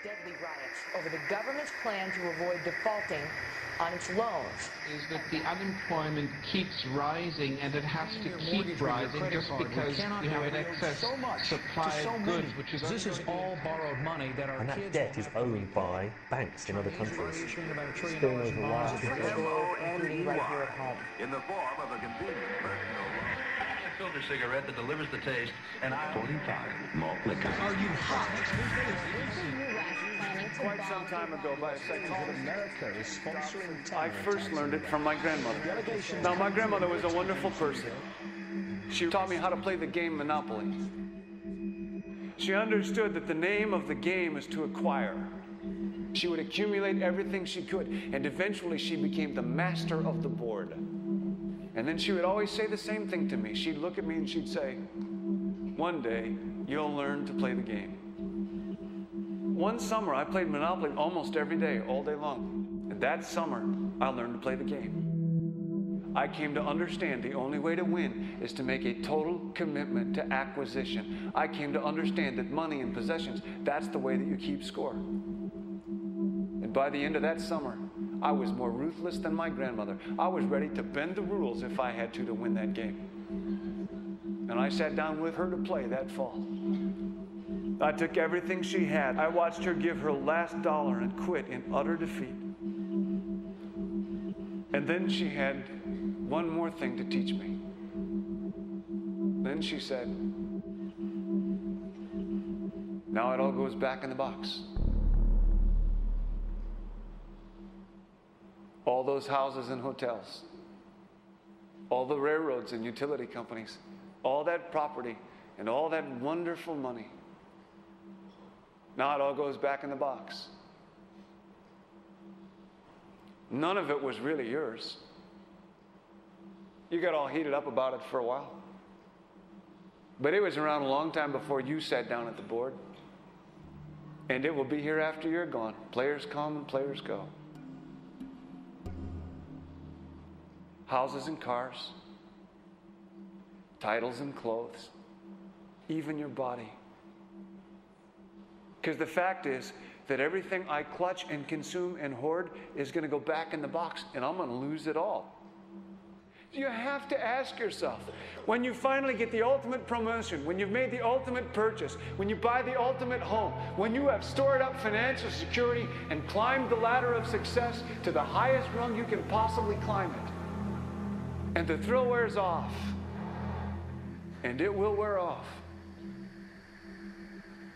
deadly riots over the government's plan to avoid defaulting on its loans. Is that the unemployment keeps rising, and it has to keep rising just because you have an excess supply of goods, which is this is all borrowed money that our and that debt is owned by banks in other countries. Including right here at home. In the form of a convenient personal loan. A filter cigarette that delivers the taste, and 45 malt liquor. Are you hot? Quite some time ago, by a second America is sponsoring I first learned it from my grandmother. Now, my grandmother was a wonderful person. She taught me how to play the game Monopoly. She understood that the name of the game is to acquire. She would accumulate everything she could, and eventually she became the master of the board. And then she would always say the same thing to me. She'd look at me and she'd say, "One day, you'll learn to play the game." One summer, I played Monopoly almost every day, all day long. And that summer, I learned to play the game. I came to understand the only way to win is to make a total commitment to acquisition. I came to understand that money and possessions, that's the way that you keep score. And by the end of that summer, I was more ruthless than my grandmother. I was ready to bend the rules if I had to win that game. And I sat down with her to play that fall. I took everything she had. I watched her give her last dollar and quit in utter defeat. And then she had one more thing to teach me. Then she said, "Now it all goes back in the box." All those houses and hotels, all the railroads and utility companies, all that property and all that wonderful money. Now it all goes back in the box. None of it was really yours. You got all heated up about it for a while. But it was around a long time before you sat down at the board. And it will be here after you're gone. Players come and players go. Houses and cars, titles and clothes, even your body. Because the fact is that everything I clutch and consume and hoard is going to go back in the box, and I'm going to lose it all. You have to ask yourself, when you finally get the ultimate promotion, when you've made the ultimate purchase, when you buy the ultimate home, when you have stored up financial security and climbed the ladder of success to the highest rung you can possibly climb it, and the thrill wears off, and it will wear off,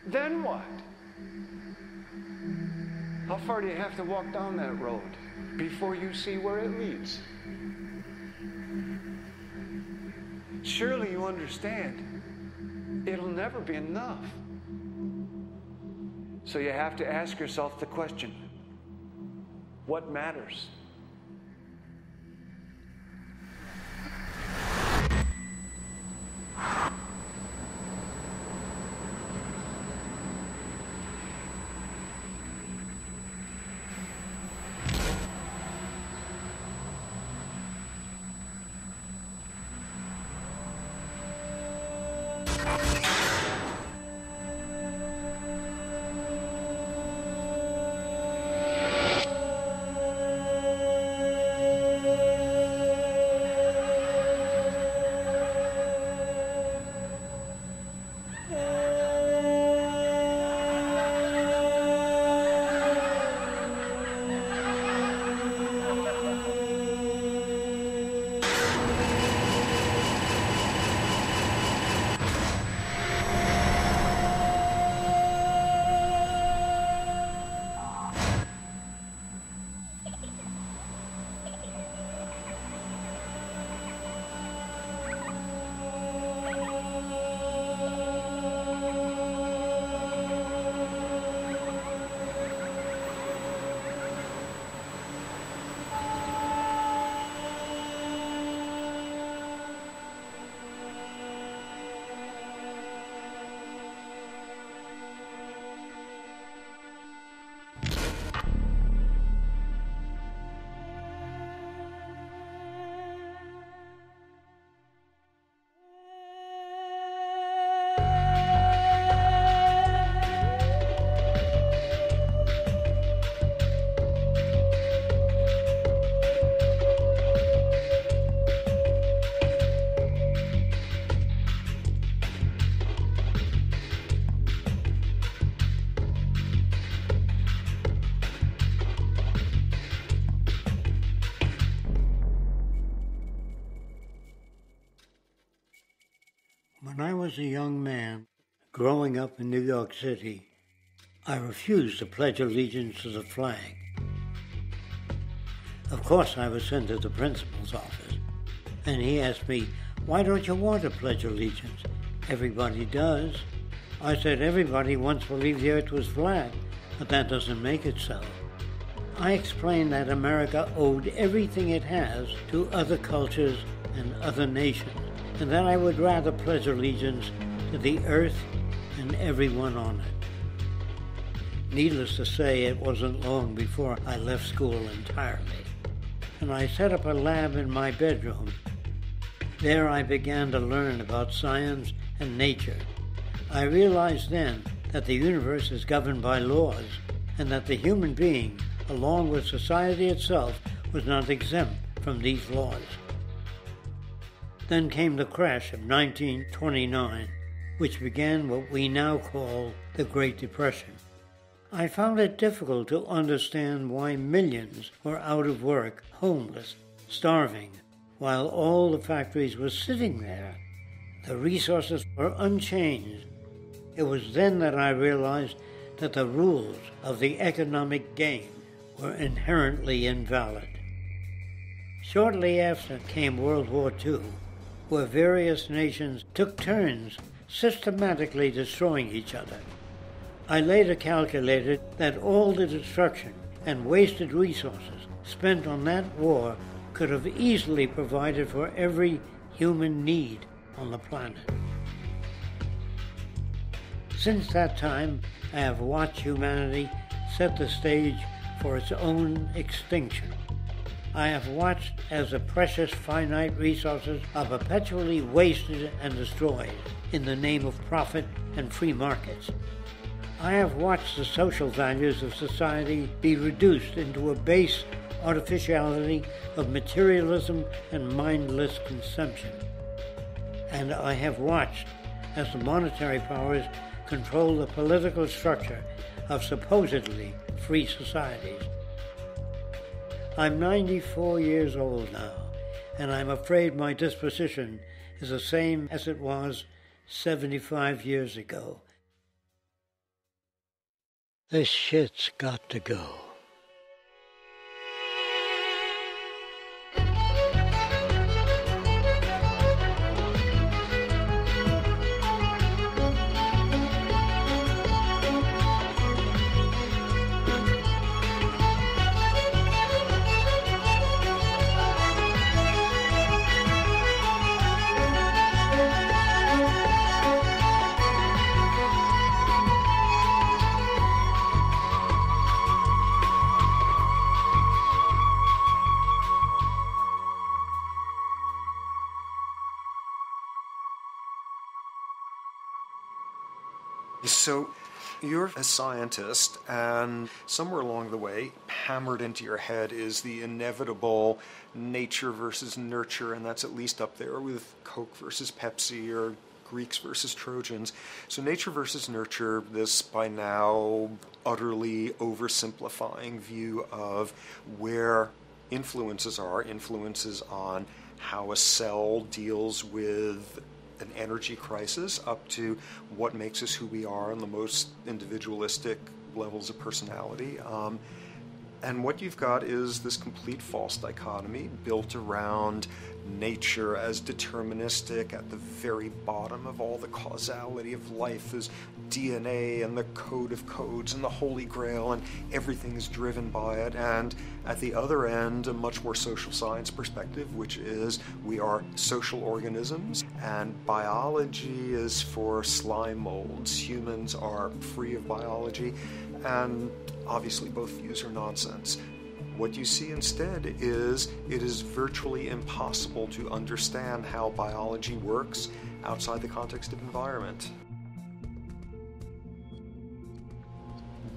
then what? How far do you have to walk down that road before you see where it leads? Surely you understand, it'll never be enough. So you have to ask yourself the question, what matters? When I was a young man, growing up in New York City, I refused to pledge allegiance to the flag. Of course, I was sent to the principal's office, and he asked me, "Why don't you want to pledge allegiance? Everybody does." I said, "Everybody once believed the earth was flat, but that doesn't make it so." I explained that America owed everything it has to other cultures and other nations, and that I would rather pledge allegiance to the earth and everyone on it. Needless to say, it wasn't long before I left school entirely, and I set up a lab in my bedroom. There I began to learn about science and nature. I realized then that the universe is governed by laws, and that the human being, along with society itself, was not exempt from these laws. Then came the crash of 1929, which began what we now call the Great Depression. I found it difficult to understand why millions were out of work, homeless, starving, while all the factories were sitting there. The resources were unchanged. It was then that I realized that the rules of the economic game were inherently invalid. Shortly after came World War II, where various nations took turns systematically destroying each other. I later calculated that all the destruction and wasted resources spent on that war could have easily provided for every human need on the planet. Since that time, I have watched humanity set the stage for its own extinction. I have watched as the precious finite resources are perpetually wasted and destroyed in the name of profit and free markets. I have watched the social values of society be reduced into a base artificiality of materialism and mindless consumption. And I have watched as the monetary powers control the political structure of supposedly free societies. I'm 94 years old now, and I'm afraid my disposition is the same as it was 75 years ago. This shit's got to go. So you're a scientist, and somewhere along the way, hammered into your head is the inevitable nature versus nurture, and that's at least up there with Coke versus Pepsi or Greeks versus Trojans. So nature versus nurture, this by now utterly oversimplifying view of where influences on how a cell deals with an energy crisis, up to what makes us who we are on the most individualistic levels of personality. And what you've got is this complete false dichotomy built around nature as deterministic. At the very bottom of all the causality of life is DNA and the code of codes and the Holy Grail, and everything is driven by it. And at the other end, a much more social science perspective, which is we are social organisms, and biology is for slime molds. Humans are free of biology, and obviously both views are nonsense. What you see instead is it is virtually impossible to understand how biology works outside the context of environment.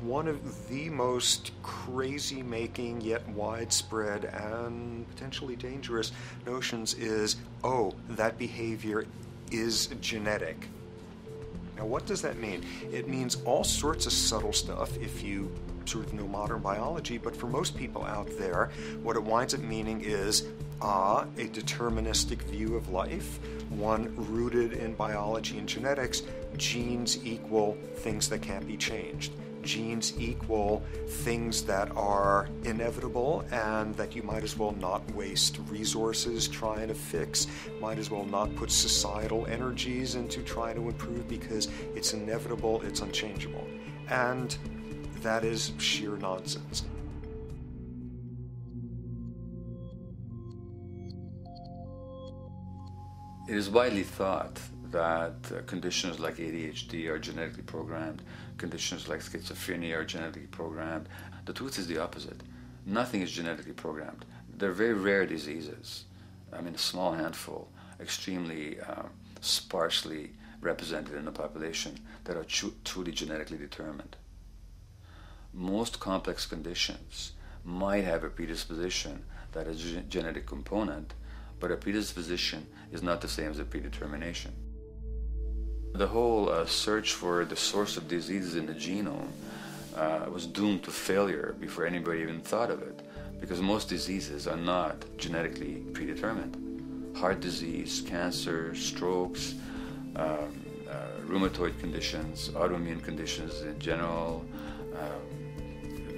One of the most crazy-making yet widespread and potentially dangerous notions is, oh, that behavior is genetic. Now, what does that mean? It means all sorts of subtle stuff if you sort of know modern biology, but for most people out there, what it winds up meaning is a deterministic view of life, one rooted in biology and genetics. Genes equal things that can't be changed. Genes equal things that are inevitable and that you might as well not waste resources trying to fix, might as well not put societal energies into trying to improve because it's inevitable, it's unchangeable. And that is sheer nonsense. It is widely thought that conditions like ADHD are genetically programmed, conditions like schizophrenia are genetically programmed. The truth is the opposite. Nothing is genetically programmed. They're very rare diseases. I mean, a small handful, extremely sparsely represented in the population that are truly genetically determined. Most complex conditions might have a predisposition that is a genetic component, but a predisposition is not the same as a predetermination. The whole search for the source of diseases in the genome was doomed to failure before anybody even thought of it, because most diseases are not genetically predetermined. Heart disease, cancer, strokes, rheumatoid conditions, autoimmune conditions in general,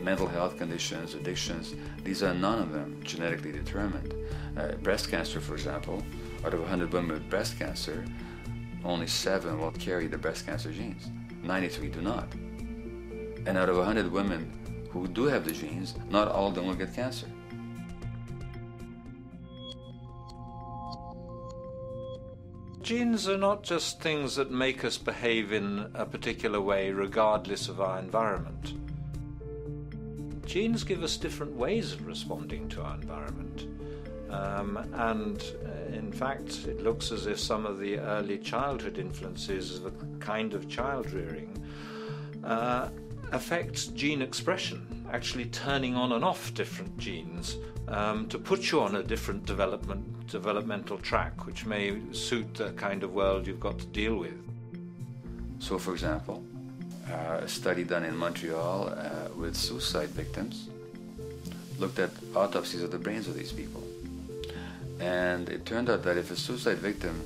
mental health conditions, addictions, these are none of them genetically determined. Breast cancer, for example, out of 100 women with breast cancer, only 7 will carry the breast cancer genes. 93 do not. And out of 100 women who do have the genes, not all of them will get cancer. Genes are not just things that make us behave in a particular way regardless of our environment. Genes give us different ways of responding to our environment. In fact, it looks as if some of the early childhood influences of a kind of child rearing affect gene expression, actually turning on and off different genes to put you on a different developmental track, which may suit the kind of world you've got to deal with. So, for example, a study done in Montreal with suicide victims looked at autopsies of the brains of these people. And it turned out that if a suicide victim,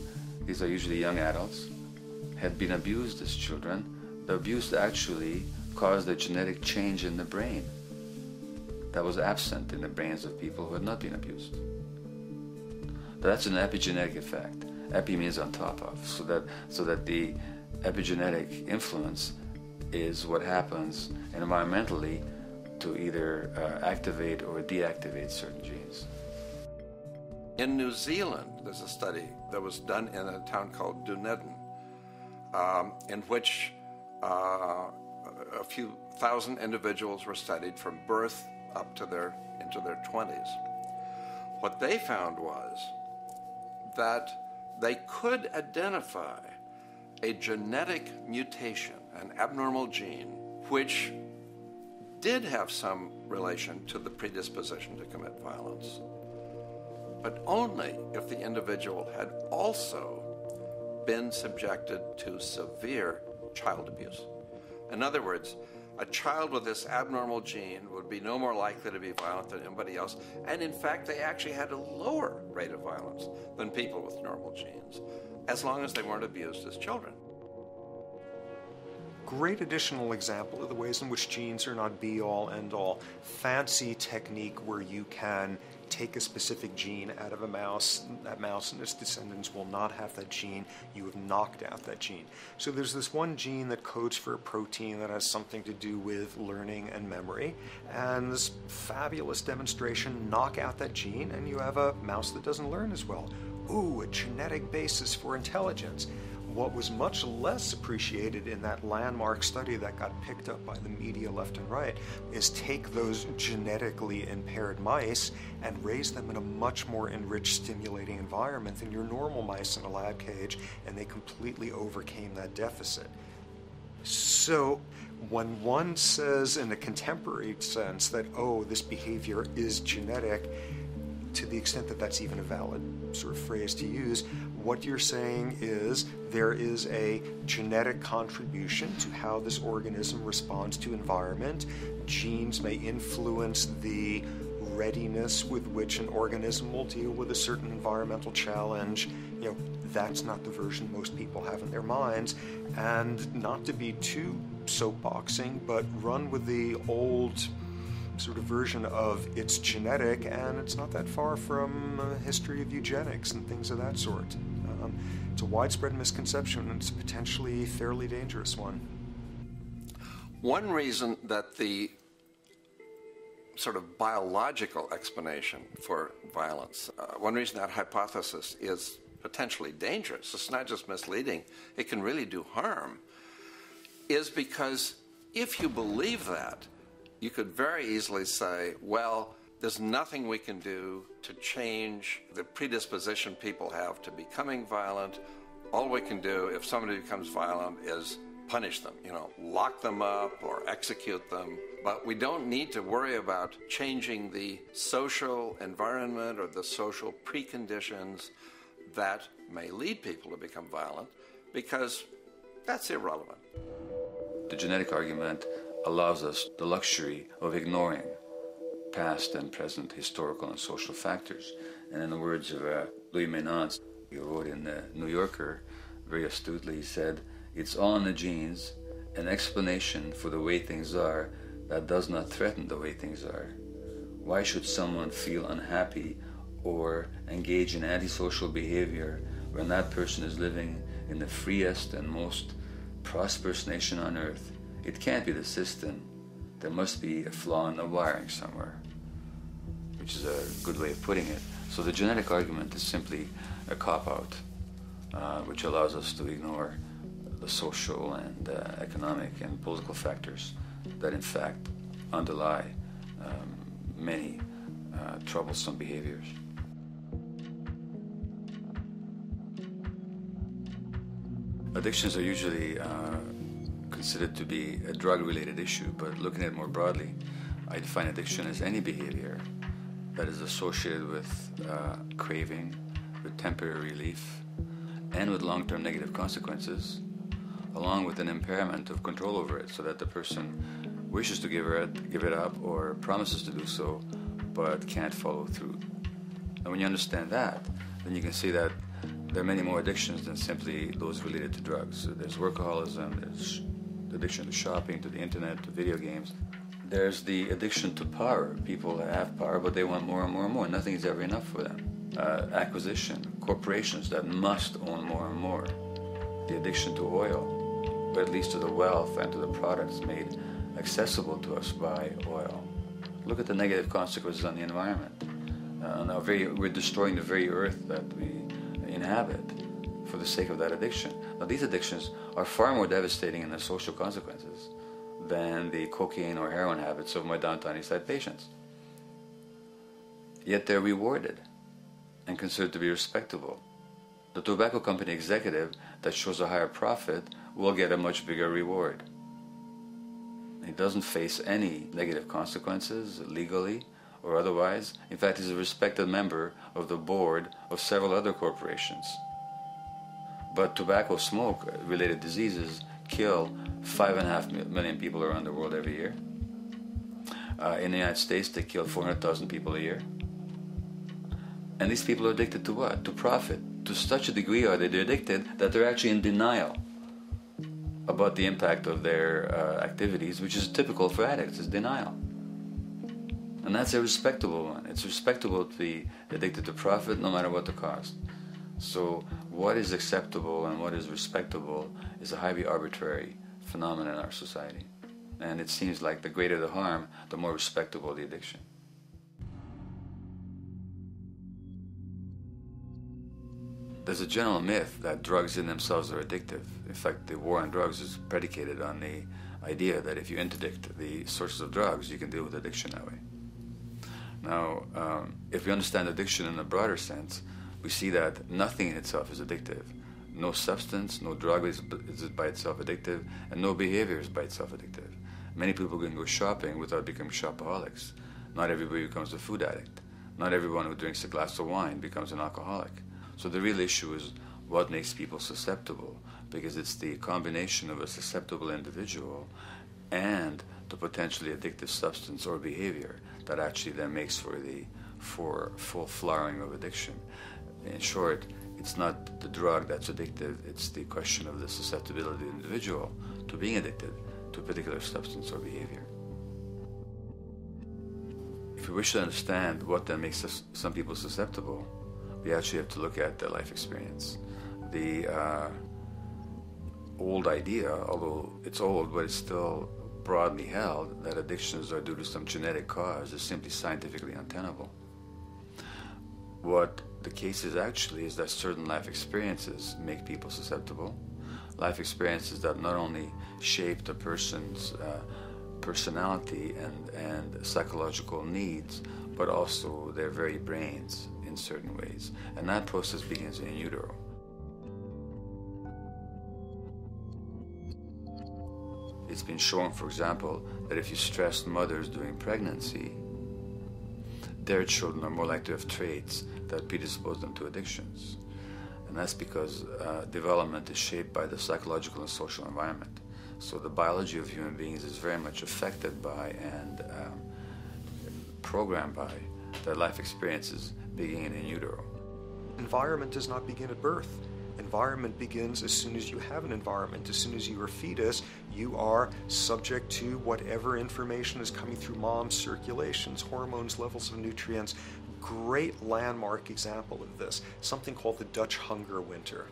these are usually young adults, had been abused as children, the abuse actually caused a genetic change in the brain that was absent in the brains of people who had not been abused. That's an epigenetic effect. Epi means on top of, so that the epigenetic influence is what happens environmentally to either activate or deactivate certain genes. In New Zealand, there's a study that was done in a town called Dunedin, in which a few thousand individuals were studied from birth up to into their 20s. What they found was that they could identify a genetic mutation, an abnormal gene, which did have some relation to the predisposition to commit violence, but only if the individual had also been subjected to severe child abuse. In other words, a child with this abnormal gene would be no more likely to be violent than anybody else, and in fact they actually had a lower rate of violence than people with normal genes, as long as they weren't abused as children. Great additional example of the ways in which genes are not be-all, end-all. Fancy technique where you can take a specific gene out of a mouse, that mouse and its descendants will not have that gene, you have knocked out that gene. So there's this one gene that codes for a protein that has something to do with learning and memory, and this fabulous demonstration, knock out that gene and you have a mouse that doesn't learn as well. Ooh, a genetic basis for intelligence. What was much less appreciated in that landmark study that got picked up by the media left and right is take those genetically impaired mice and raise them in a much more enriched, stimulating environment than your normal mice in a lab cage, and they completely overcame that deficit. So when one says in a contemporary sense that, oh, this behavior is genetic, to the extent that that's even a valid sort of phrase to use, what you're saying is there is a genetic contribution to how this organism responds to environment. Genes may influence the readiness with which an organism will deal with a certain environmental challenge. That's not the version most people have in their minds. And not to be too soapboxing, but run with the old sort of version of it's genetic, and it's not that far from a history of eugenics and things of that sort. It's a widespread misconception, and it's a potentially fairly dangerous one. One reason that the sort of biological explanation for violence, one reason that hypothesis is potentially dangerous, it's not just misleading, it can really do harm, is because if you believe that, you could very easily say, well, there's nothing we can do to change the predisposition people have to becoming violent. All we can do if somebody becomes violent is punish them, lock them up or execute them. But we don't need to worry about changing the social environment or the social preconditions that may lead people to become violent, because that's irrelevant. The genetic argument allows us the luxury of ignoring past and present historical and social factors. And in the words of Louis Menand, he wrote in the New Yorker, very astutely, he said, "It's all in the genes, an explanation for the way things are that does not threaten the way things are. Why should someone feel unhappy or engage in antisocial behavior when that person is living in the freest and most prosperous nation on earth? It can't be the system. There must be a flaw in the wiring somewhere," which is a good way of putting it. So the genetic argument is simply a cop-out, which allows us to ignore the social and economic and political factors that in fact underlie many troublesome behaviors. Addictions are usually considered to be a drug-related issue, but looking at it more broadly, I define addiction as any behavior that is associated with craving, with temporary relief, and with long-term negative consequences, along with an impairment of control over it, so that the person wishes to give it up or promises to do so, but can't follow through. And when you understand that, then you can see that there are many more addictions than simply those related to drugs. So there's workaholism, there's addiction to shopping, to the internet, to video games. There's the addiction to power. People have power, but they want more and more and more. Nothing is ever enough for them. Acquisition, corporations that must own more and more. The addiction to oil, or at least to the wealth and to the products made accessible to us by oil. Look at the negative consequences on the environment. We're destroying the very earth that we inhabit for the sake of that addiction. Now, these addictions are far more devastating in their social consequences than the cocaine or heroin habits of my downtown East Side patients. Yet they're rewarded and considered to be respectable. The tobacco company executive that shows a higher profit will get a much bigger reward. He doesn't face any negative consequences legally or otherwise. In fact, he's a respected member of the board of several other corporations. But tobacco smoke-related diseases kill 5.5 million people around the world every year. In the United States, they kill 400,000 people a year. And these people are addicted to what? To profit. To such a degree are they addicted that they're actually in denial about the impact of their activities, which is typical for addicts, is denial. And that's a respectable one. It's respectable to be addicted to profit no matter what the cost. So what is acceptable and what is respectable is a highly arbitrary phenomenon in our society. And it seems like the greater the harm, the more respectable the addiction. There's a general myth that drugs in themselves are addictive. In fact, the war on drugs is predicated on the idea that if you interdict the sources of drugs, you can deal with addiction that way. Now, if we understand addiction in a broader sense, we see that nothing in itself is addictive. No substance, no drug is by itself addictive, and no behavior is by itself addictive. Many people can go shopping without becoming shopaholics. Not everybody becomes a food addict. Not everyone who drinks a glass of wine becomes an alcoholic. So the real issue is what makes people susceptible, because it's the combination of a susceptible individual and the potentially addictive substance or behavior that actually then makes for full flowering of addiction. In short, it's not the drug that's addictive, it's the question of the susceptibility of the individual to being addicted to a particular substance or behavior. If we wish to understand what then makes some people susceptible, we actually have to look at their life experience. The old idea, although it's old, but it's still broadly held, that addictions are due to some genetic cause is simply scientifically untenable. What the case is actually is that certain life experiences make people susceptible. Life experiences that not only shape the person's personality and psychological needs, but also their very brains in certain ways. And that process begins in utero. It's been shown, for example, that if you stress mothers during pregnancy, their children are more likely to have traits that predispose them to addictions. And that's because development is shaped by the psychological and social environment. So the biology of human beings is very much affected by and programmed by their life experiences beginning in utero. Environment does not begin at birth. Environment begins as soon as you have an environment. As soon as you are a fetus, you are subject to whatever information is coming through mom's circulations, hormones, levels of nutrients. Great landmark example of this, something called the Dutch hunger winter.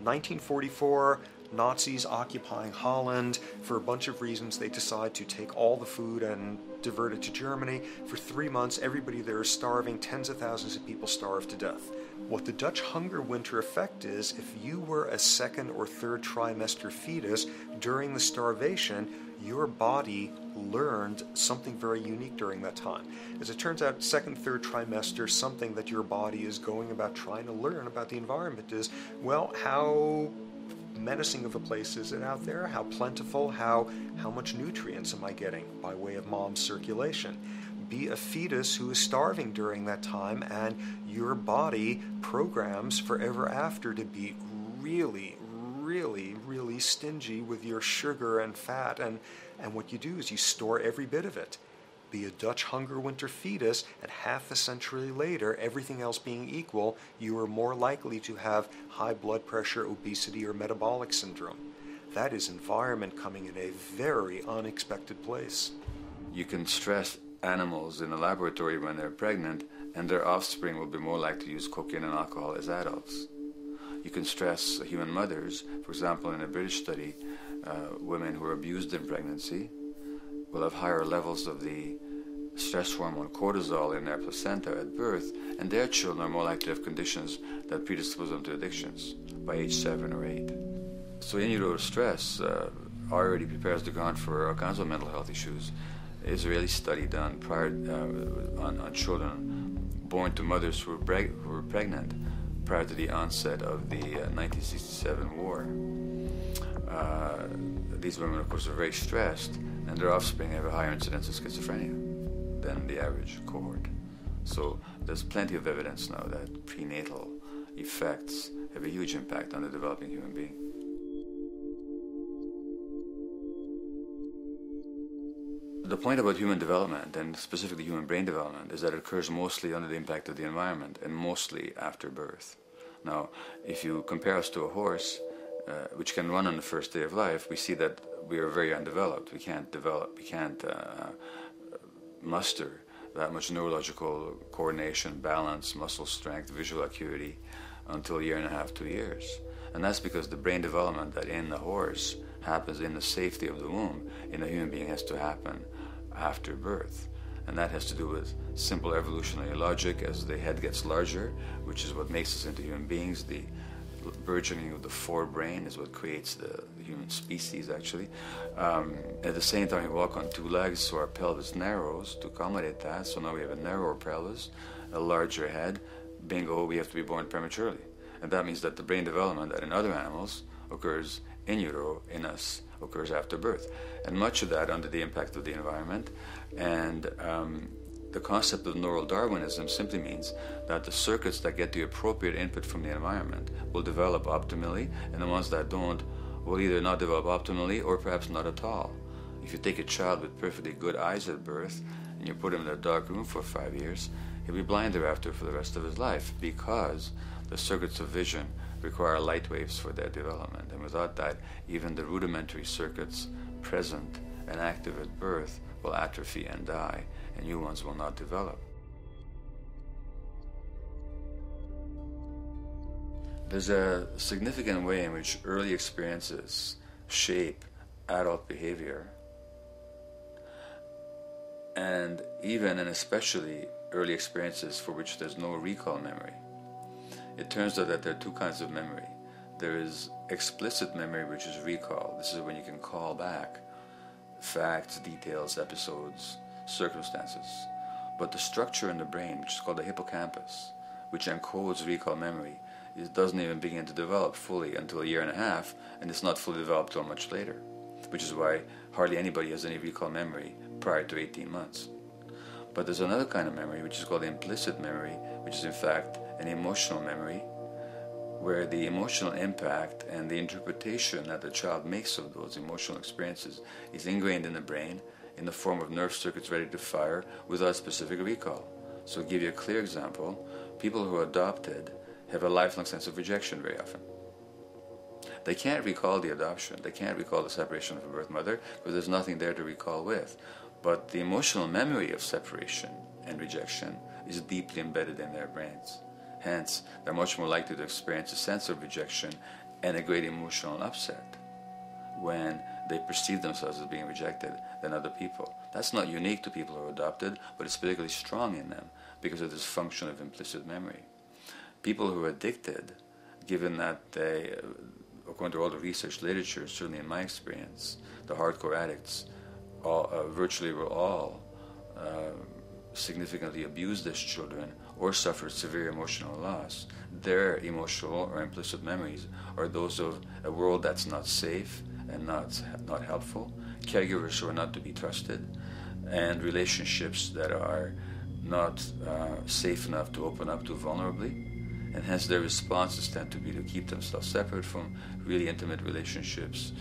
1944, Nazis occupying Holland. For a bunch of reasons, they decide to take all the food and divert it to Germany. For 3 months, everybody there is starving. Tens of thousands of people starve to death. What the Dutch hunger winter effect is, if you were a second or third trimester fetus during the starvation, your body learned something very unique during that time. As it turns out, second, third trimester, something that your body is going about trying to learn about the environment is, well, how menacing of a place is it out there? How plentiful? How much nutrients am I getting by way of mom's circulation? Be a fetus who is starving during that time, and your body programs forever after to be really, really, really stingy with your sugar and fat, and what you do is you store every bit of it. Be a Dutch hunger winter fetus, and half a century later, everything else being equal, you are more likely to have high blood pressure, obesity, or metabolic syndrome. That is environment coming in a very unexpected place. You can stress animals in a laboratory when they're pregnant, and their offspring will be more likely to use cocaine and alcohol as adults. You can stress human mothers. For example, in a British study, women who are abused in pregnancy will have higher levels of the stress hormone cortisol in their placenta at birth, and their children are more likely to have conditions that predispose them to addictions by age 7 or 8. So in utero stress already prepares the ground for all kinds of mental health issues. Israeli study done prior on children born to mothers who were pregnant prior to the onset of the 1967 war. These women, of course, are very stressed, and their offspring have a higher incidence of schizophrenia than the average cohort. So there's plenty of evidence now that prenatal effects have a huge impact on the developing human being. The point about human development, and specifically human brain development, is that it occurs mostly under the impact of the environment and mostly after birth. Now, if you compare us to a horse, which can run on the first day of life, we see that we are very undeveloped. We can't muster that much neurological coordination, balance, muscle strength, visual acuity until a year and a half, 2 years. And that's because the brain development that in the horse happens in the safety of the womb, in a human being has to happen after birth. And that has to do with simple evolutionary logic. As the head gets larger, which is what makes us into human beings, the burgeoning of the forebrain is what creates the human species, actually. At the same time, we walk on 2 legs, so our pelvis narrows to accommodate that. So now we have a narrower pelvis, a larger head. Bingo, we have to be born prematurely. And that means that the brain development that in other animals occurs in utero, in us, occurs after birth. And much of that under the impact of the environment. And The concept of neural Darwinism simply means that the circuits that get the appropriate input from the environment will develop optimally, and the ones that don't will either not develop optimally or perhaps not at all. If you take a child with perfectly good eyes at birth and you put him in a dark room for 5 years, he'll be blind thereafter for the rest of his life, because the circuits of vision require light waves for their development. And without that, even the rudimentary circuits present and active at birth will atrophy and die, and new ones will not develop. There's a significant way in which early experiences shape adult behavior, and even and especially early experiences for which there's no recall memory. It turns out that there are two kinds of memory. There is explicit memory, which is recall. This is when you can call back facts, details, episodes, circumstances. But the structure in the brain, which is called the hippocampus, which encodes recall memory, it doesn't even begin to develop fully until 1.5 years, and it's not fully developed till much later, which is why hardly anybody has any recall memory prior to 18 months. But there's another kind of memory, which is called implicit memory, which is in fact an emotional memory, where the emotional impact and the interpretation that the child makes of those emotional experiences is ingrained in the brain in the form of nerve circuits ready to fire without specific recall. So to give you a clear example, people who are adopted have a lifelong sense of rejection very often. They can't recall the adoption, they can't recall the separation from birth mother, because there's nothing there to recall with. But the emotional memory of separation and rejection is deeply embedded in their brains. Hence, they're much more likely to experience a sense of rejection and a great emotional upset when they perceive themselves as being rejected than other people. That's not unique to people who are adopted, but it's particularly strong in them because of this function of implicit memory. People who are addicted, given that they, according to all the research literature, certainly in my experience, the hardcore addicts virtually were all significantly abused as children or suffered severe emotional loss. Their emotional or implicit memories are those of a world that's not safe and not helpful, caregivers who are not to be trusted, and relationships that are not safe enough to open up to vulnerably. And hence their responses tend to be to keep themselves separate from really intimate relationships,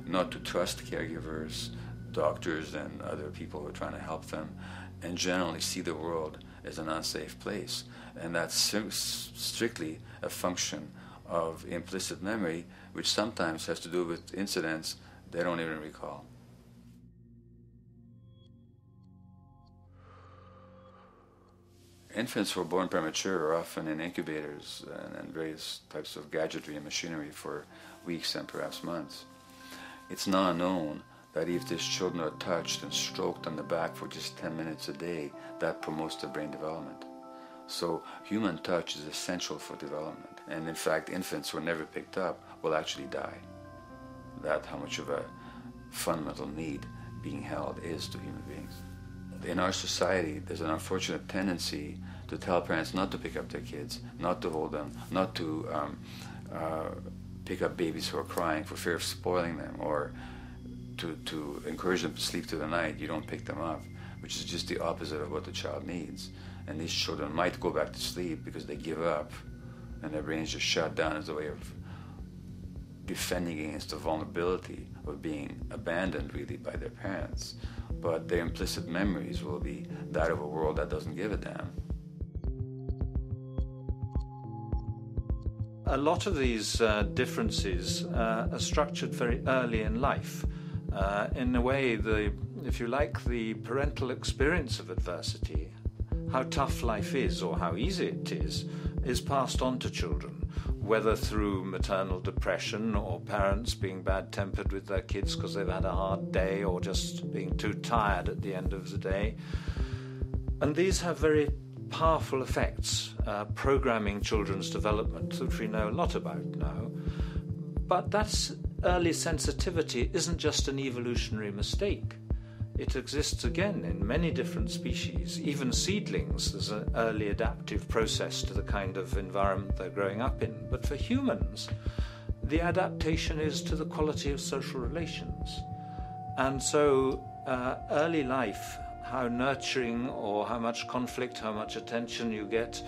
not to trust caregivers, doctors, and other people who are trying to help them, and generally see the world as an unsafe place. And that's strictly a function of implicit memory, which sometimes has to do with incidents they don't even recall. Infants who are born premature are often in incubators and various types of gadgetry and machinery for weeks and perhaps months. It's now known that if these children are touched and stroked on the back for just 10 minutes a day, that promotes their brain development. So human touch is essential for development. And in fact, infants who are never picked up will actually die. That's how much of a fundamental need being held is to human beings. In our society, there's an unfortunate tendency to tell parents not to pick up their kids, not to hold them, not to pick up babies who are crying for fear of spoiling them, or to encourage them to sleep through the night. You don't pick them up, which is just the opposite of what the child needs. And these children might go back to sleep because they give up and their brains just shut down as a way of defending against the vulnerability of being abandoned really by their parents. But their implicit memories will be that of a world that doesn't give a damn. A lot of these differences are structured very early in life. In a way, if you like, the parental experience of adversity, how tough life is or how easy it is passed on to children, whether through maternal depression or parents being bad-tempered with their kids because they've had a hard day or just being too tired at the end of the day. And these have very powerful effects, programming children's development, which we know a lot about now. But that early sensitivity isn't just an evolutionary mistake. It exists again in many different species. Even seedlings, there's an early adaptive process to the kind of environment they're growing up in. But for humans, the adaptation is to the quality of social relations. And so early life how nurturing or how much conflict, how much attention you get,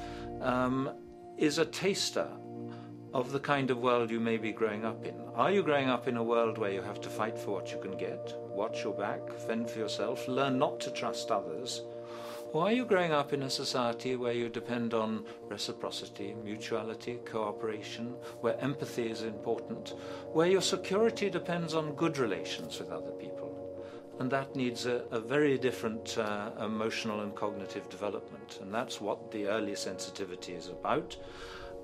is a taster of the kind of world you may be growing up in. Are you growing up in a world where you have to fight for what you can get, watch your back, fend for yourself, learn not to trust others? Or are you growing up in a society where you depend on reciprocity, mutuality, cooperation, where empathy is important, where your security depends on good relations with other people? And that needs a very different emotional and cognitive development. And that's what the early sensitivity is about.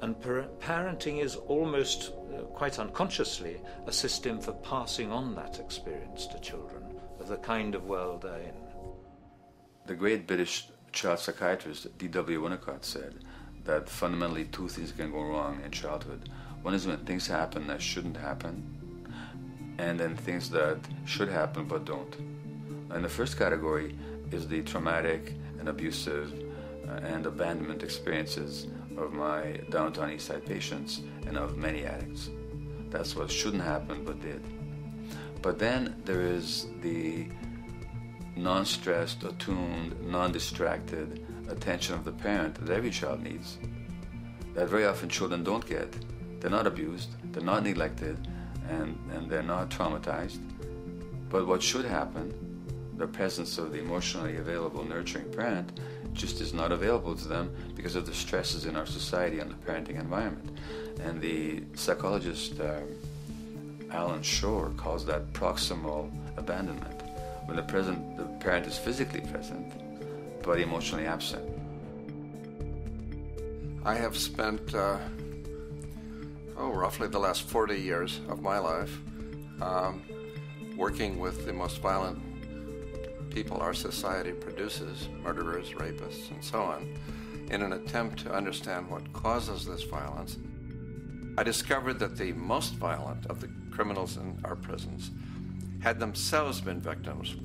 And parenting is almost, quite unconsciously, a system for passing on that experience to children of the kind of world they're in. The great British child psychiatrist D.W. Winnicott said that fundamentally two things can go wrong in childhood. One is when things happen that shouldn't happen, and then things that should happen but don't. And the first category is the traumatic and abusive and abandonment experiences of my downtown East Side patients and of many addicts. That's what shouldn't happen but did. But then there is the non-stressed, attuned, non-distracted attention of the parent that every child needs, that very often children don't get. They're not abused, they're not neglected, and they're not traumatized. But what should happen, the presence of the emotionally available, nurturing parent, just is not available to them because of the stresses in our society and the parenting environment. And the psychologist Alan Shore calls that proximal abandonment, when the parent is physically present, but emotionally absent. I have spent, roughly the last 40 years of my life working with the most violent people our society produces, murderers, rapists, and so on, in an attempt to understand what causes this violence. I discovered that the most violent of the criminals in our prisons had themselves been victims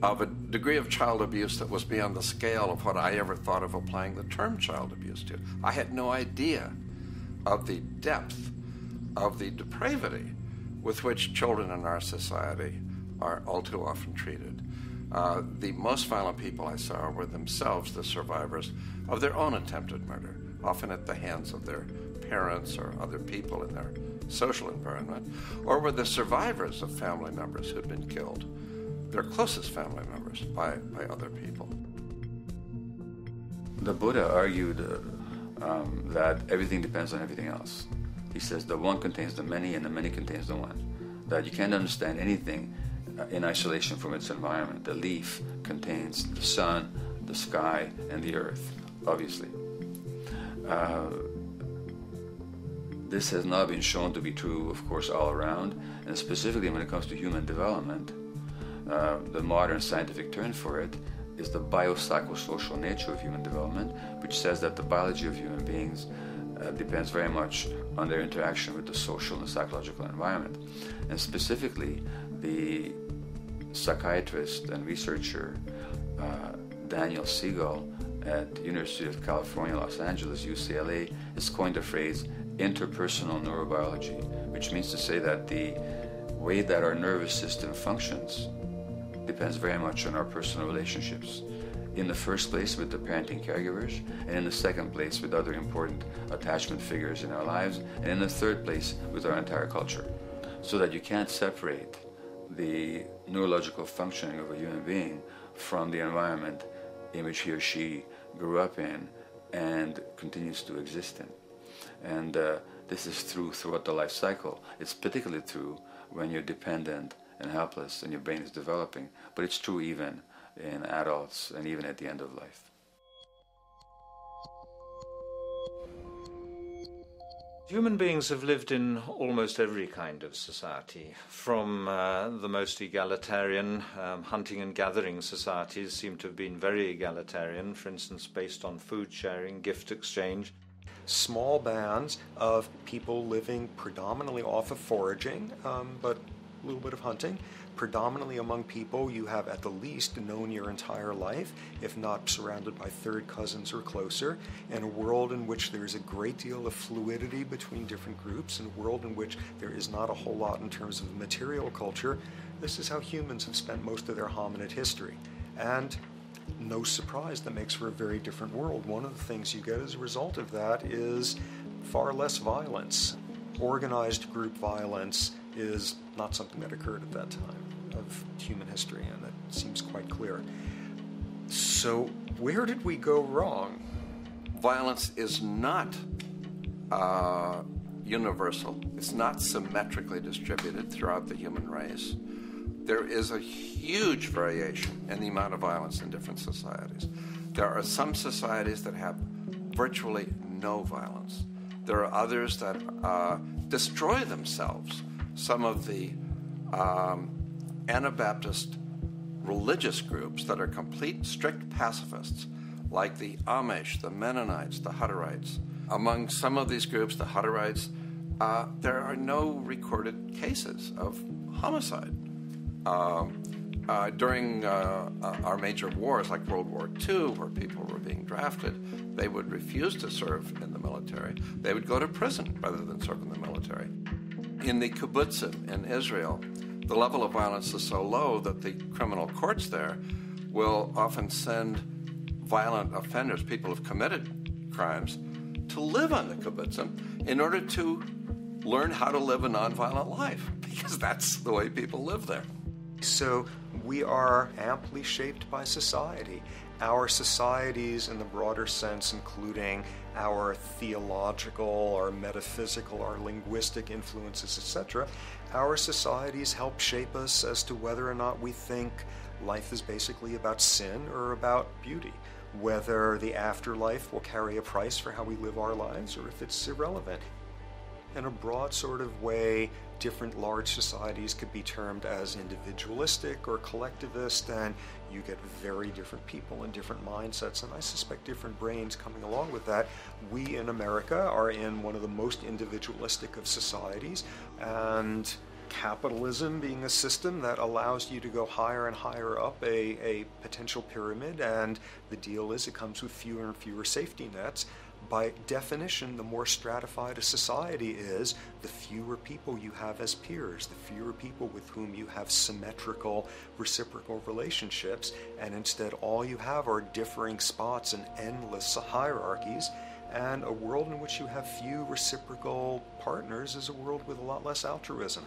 of a degree of child abuse that was beyond the scale of what I ever thought of applying the term child abuse to. I had no idea of the depth of the depravity with which children in our society are all too often treated. The most violent people I saw were themselves the survivors of their own attempted murder, often at the hands of their parents or other people in their social environment, or were the survivors of family members who'd been killed, their closest family members, by other people. The Buddha argued that everything depends on everything else. He says the one contains the many and the many contains the one. That you can't understand anything in isolation from its environment. The leaf contains the sun, the sky, and the earth, obviously. This has not been shown to be true, of course, all around, and specifically when it comes to human development. The modern scientific term for it is the biopsychosocial nature of human development, which says that the biology of human beings depends very much on their interaction with the social and psychological environment. And specifically, the psychiatrist and researcher Daniel Siegel at the University of California, Los Angeles, UCLA, has coined the phrase interpersonal neurobiology, which means to say that the way that our nervous system functions depends very much on our personal relationships. In the first place with the parenting caregivers, and in the second place with other important attachment figures in our lives, and in the third place with our entire culture. So that you can't separate the neurological functioning of a human being from the environment in which he or she grew up in and continues to exist in. And this is true throughout the life cycle. It's particularly true when you're dependent and helpless and your brain is developing, but it's true even in adults and even at the end of life. Human beings have lived in almost every kind of society, from the most egalitarian, hunting and gathering societies seem to have been very egalitarian, for instance, based on food sharing, gift exchange. Small bands of people living predominantly off of foraging, but a little bit of hunting. Predominantly among people you have at the least known your entire life, if not surrounded by third cousins or closer, in a world in which there is a great deal of fluidity between different groups, in a world in which there is not a whole lot in terms of material culture. This is how humans have spent most of their hominid history. And no surprise, that makes for a very different world. One of the things you get as a result of that is far less violence. Organized group violence is not something that occurred at that time of human history, and that seems quite clear. So where did we go wrong? Violence is not universal. It's not symmetrically distributed throughout the human race. There is a huge variation in the amount of violence in different societies. There are some societies that have virtually no violence. There are others that destroy themselves. Some of the Anabaptist religious groups that are complete, strict pacifists, like the Amish, the Mennonites, the Hutterites. Among some of these groups, the Hutterites, there are no recorded cases of homicide. During our major wars, like World War II, where people were being drafted, they would refuse to serve in the military. They would go to prison rather than serve in the military. In the kibbutzim in Israel, the level of violence is so low that the criminal courts there will often send violent offenders, people who have committed crimes, to live on the kibbutzim in order to learn how to live a nonviolent life, because that's the way people live there. So we are amply shaped by society. Our societies, in the broader sense, including our theological, our metaphysical, our linguistic influences, etc., our societies help shape us as to whether or not we think life is basically about sin or about beauty, whether the afterlife will carry a price for how we live our lives or if it's irrelevant. In a broad sort of way, different large societies could be termed as individualistic or collectivist, and you get very different people and different mindsets, and I suspect different brains coming along with that. We in America are in one of the most individualistic of societies, and capitalism being a system that allows you to go higher and higher up a potential pyramid, and the deal is it comes with fewer and fewer safety nets. By definition, the more stratified a society is, the fewer people you have as peers, the fewer people with whom you have symmetrical, reciprocal relationships, and instead all you have are differing spots and endless hierarchies. And a world in which you have few reciprocal partners is a world with a lot less altruism.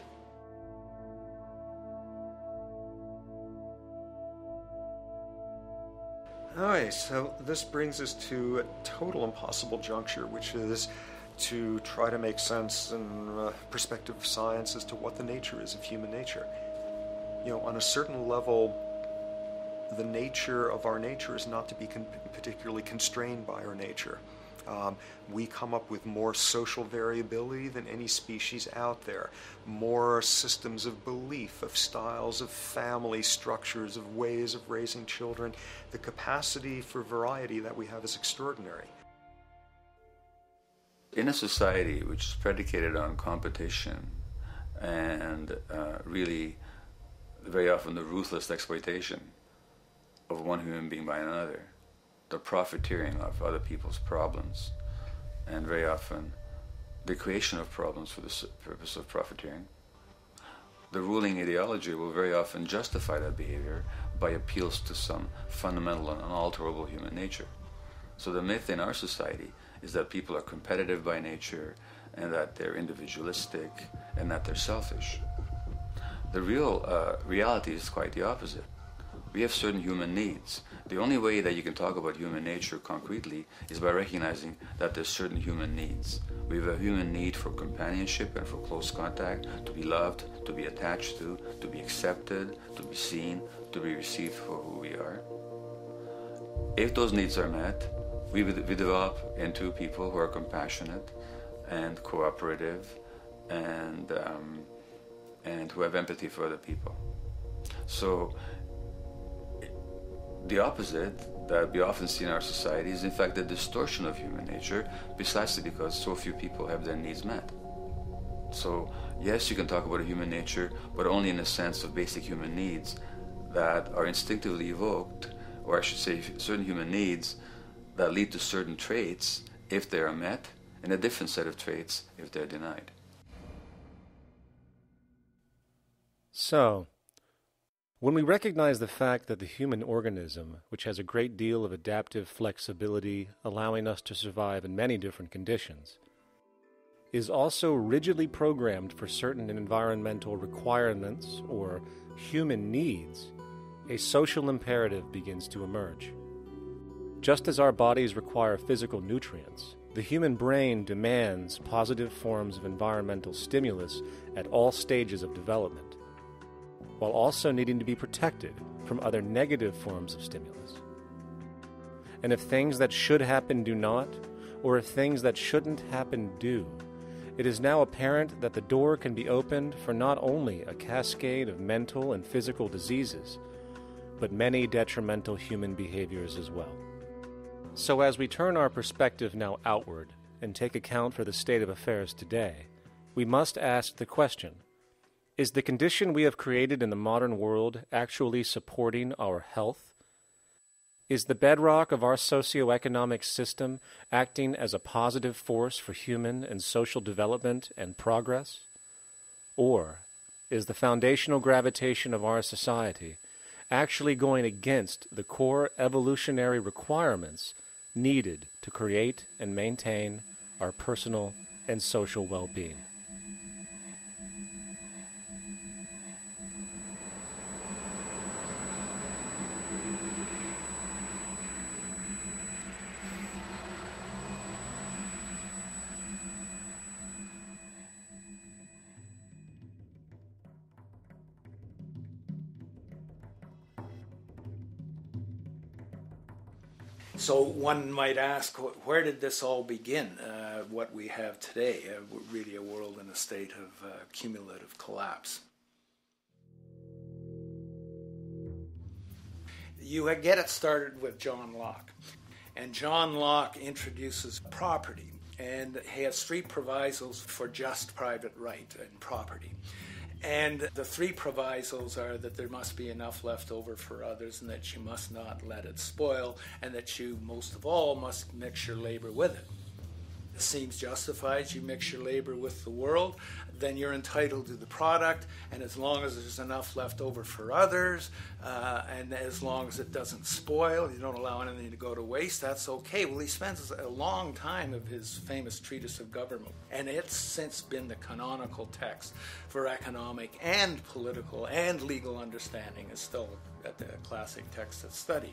Alright, so this brings us to a total impossible juncture, which is to try to make sense in perspective of science as to what the nature is of human nature. You know, on a certain level, the nature of our nature is not to be particularly constrained by our nature. We come up with more social variability than any species out there, more systems of belief, of styles of family structures, of ways of raising children. The capacity for variety that we have is extraordinary. In a society which is predicated on competition and really very often the ruthless exploitation of one human being by another, the profiteering of other people's problems, and very often the creation of problems for the purpose of profiteering, the ruling ideology will very often justify that behavior by appeals to some fundamental and unalterable human nature. So the myth in our society is that people are competitive by nature, and that they're individualistic, and that they're selfish. The real reality is quite the opposite. We have certain human needs. The only way that you can talk about human nature concretely is by recognizing that there's certain human needs. We have a human need for companionship and for close contact, to be loved, to be attached to be accepted, to be seen, to be received for who we are. If those needs are met, we develop into people who are compassionate and cooperative and who have empathy for other people. So the opposite that we often see in our society is in fact the distortion of human nature, precisely because so few people have their needs met. So yes, you can talk about a human nature, but only in the sense of basic human needs that are instinctively evoked, or I should say certain human needs that lead to certain traits if they are met, and a different set of traits if they're denied. So, When we recognize the fact that the human organism, which has a great deal of adaptive flexibility, allowing us to survive in many different conditions, is also rigidly programmed for certain environmental requirements or human needs, a social imperative begins to emerge. Just as our bodies require physical nutrients, the human brain demands positive forms of environmental stimulus at all stages of development, while also needing to be protected from other negative forms of stimulus. And if things that should happen do not, or if things that shouldn't happen do, it is now apparent that the door can be opened for not only a cascade of mental and physical diseases, but many detrimental human behaviors as well. So as we turn our perspective now outward and take account for the state of affairs today, we must ask the question, is the condition we have created in the modern world actually supporting our health? Is the bedrock of our socioeconomic system acting as a positive force for human and social development and progress? Or is the foundational gravitation of our society actually going against the core evolutionary requirements needed to create and maintain our personal and social well-being? So one might ask, where did this all begin? What we have today, really a world in a state of cumulative collapse. You get it started with John Locke. And John Locke introduces property, and he has three provisos for just private right and property. And the three provisos are that there must be enough left over for others, and that you must not let it spoil, and that you, most of all, must mix your labor with it. It seems justified. You mix your labor with the world, then you're entitled to the product, and as long as there's enough left over for others, and as long as it doesn't spoil, you don't allow anything to go to waste, that's okay. Well, he spends a long time of his famous treatise of government, and it's since been the canonical text for economic and political and legal understanding. It's still a classic text of study.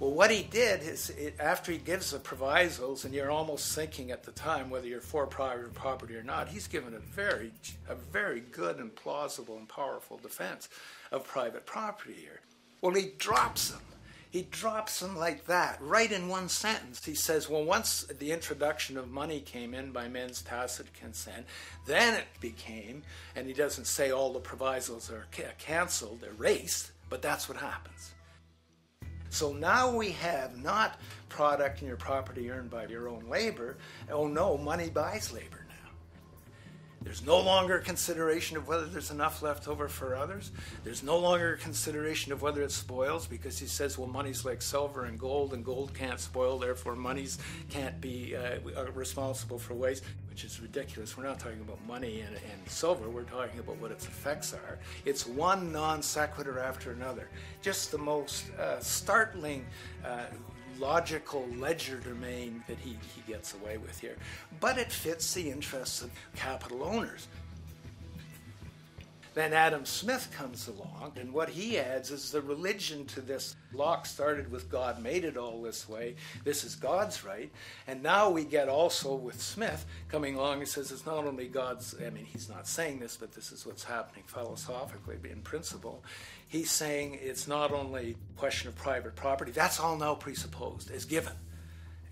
Well, what he did is, after he gives the provisos, and you're almost thinking at the time whether you're for private property or not, he's given a very good and plausible and powerful defense of private property here. Well, he drops them. He drops them like that, right in one sentence. He says, well, once the introduction of money came in by men's tacit consent, then it became, and he doesn't say all the provisos are canceled, erased, but that's what happens. So now we have not product and your property earned by your own labor. Oh no, money buys labor now. There's no longer consideration of whether there's enough left over for others. There's no longer consideration of whether it spoils, because he says, well, money's like silver and gold can't spoil, therefore monies can't be responsible for waste, which is ridiculous. We're not talking about money and silver, we're talking about what its effects are. It's one non sequitur after another. Just the most startling logical legerdemain that he gets away with here. But it fits the interests of capital owners. Then Adam Smith comes along, and what he adds is the religion to this. Locke started with God made it all this way. This is God's right. And now we get also with Smith coming along and says it's not only God's, I mean, he's not saying this, but this is what's happening philosophically in principle. He's saying it's not only a question of private property, that's all now presupposed as given.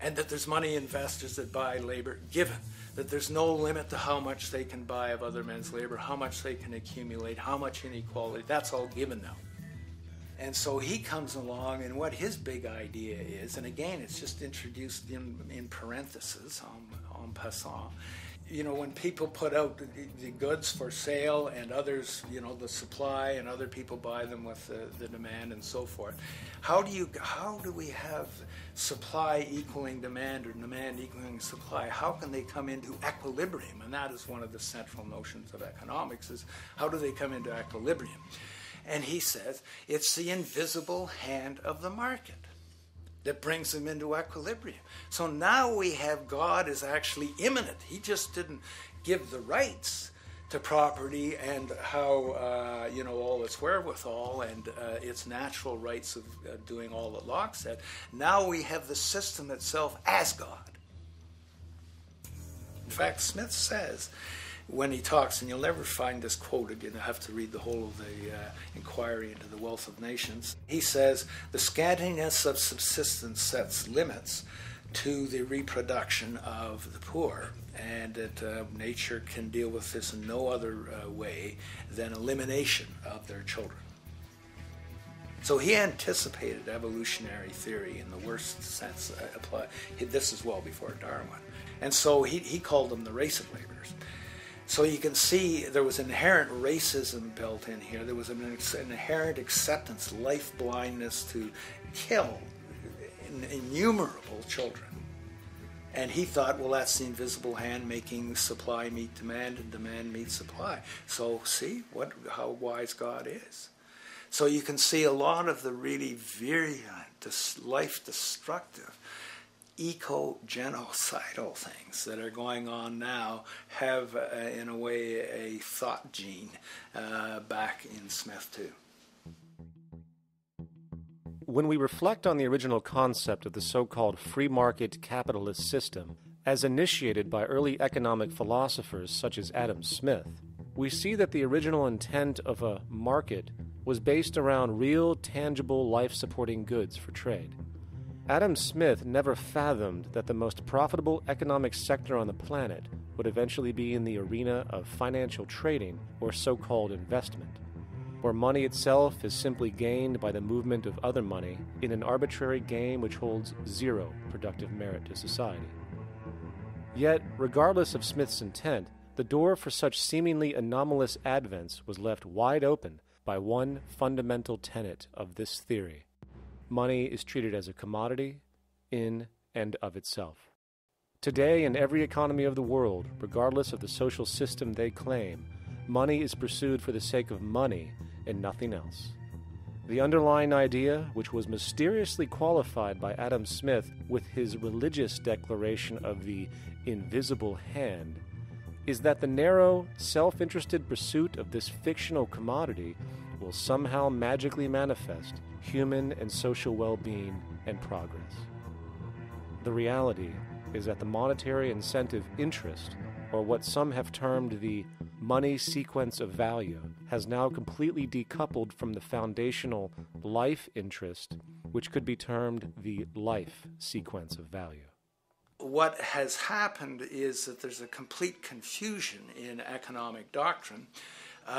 And that there's money investors that buy labor, given. That there's no limit to how much they can buy of other men's labor, how much they can accumulate, how much inequality, that's all given now. And so he comes along, and what his big idea is, and again, it's just introduced in parentheses, en passant. You know, when people put out the goods for sale and others, you know, the supply, and other people buy them with the demand and so forth, how do we have supply equaling demand or demand equaling supply? How can they come into equilibrium? And that is one of the central notions of economics, is how do they come into equilibrium? And he says it's the invisible hand of the market that brings them into equilibrium. So now we have God is actually immanent. He just didn't give the rights to property and how, all its wherewithal and its natural rights of doing all that Locke said. Now we have the system itself as God. In fact, Smith says, when he talks, and you'll never find this quoted, you'll have to read the whole of the Inquiry into the Wealth of Nations. He says, the scantiness of subsistence sets limits to the reproduction of the poor, and that nature can deal with this in no other way than elimination of their children. So he anticipated evolutionary theory in the worst sense. This is well before Darwin. And so he called them the race of laborers. So you can see there was inherent racism built in here. There was an inherent acceptance, life blindness to kill innumerable children. And he thought, well, that's the invisible hand making supply meet demand and demand meet supply. So see how wise God is. So you can see a lot of the really virulent, life-destructive, eco-genocidal things that are going on now have, in a way, a thought gene back in Smith too. When we reflect on the original concept of the so-called free market capitalist system, as initiated by early economic philosophers such as Adam Smith, we see that the original intent of a market was based around real, tangible, life-supporting goods for trade. Adam Smith never fathomed that the most profitable economic sector on the planet would eventually be in the arena of financial trading or so-called investment, where money itself is simply gained by the movement of other money in an arbitrary game which holds zero productive merit to society. Yet, regardless of Smith's intent, the door for such seemingly anomalous advents was left wide open by one fundamental tenet of this theory. Money is treated as a commodity in and of itself. Today, in every economy of the world, regardless of the social system they claim, money is pursued for the sake of money and nothing else. The underlying idea, which was mysteriously qualified by Adam Smith with his religious declaration of the invisible hand, is that the narrow, self-interested pursuit of this fictional commodity will somehow magically manifest human and social well-being and progress. The reality is that the monetary incentive interest, or what some have termed the money sequence of value, has now completely decoupled from the foundational life interest, which could be termed the life sequence of value. What has happened is that there's a complete confusion in economic doctrine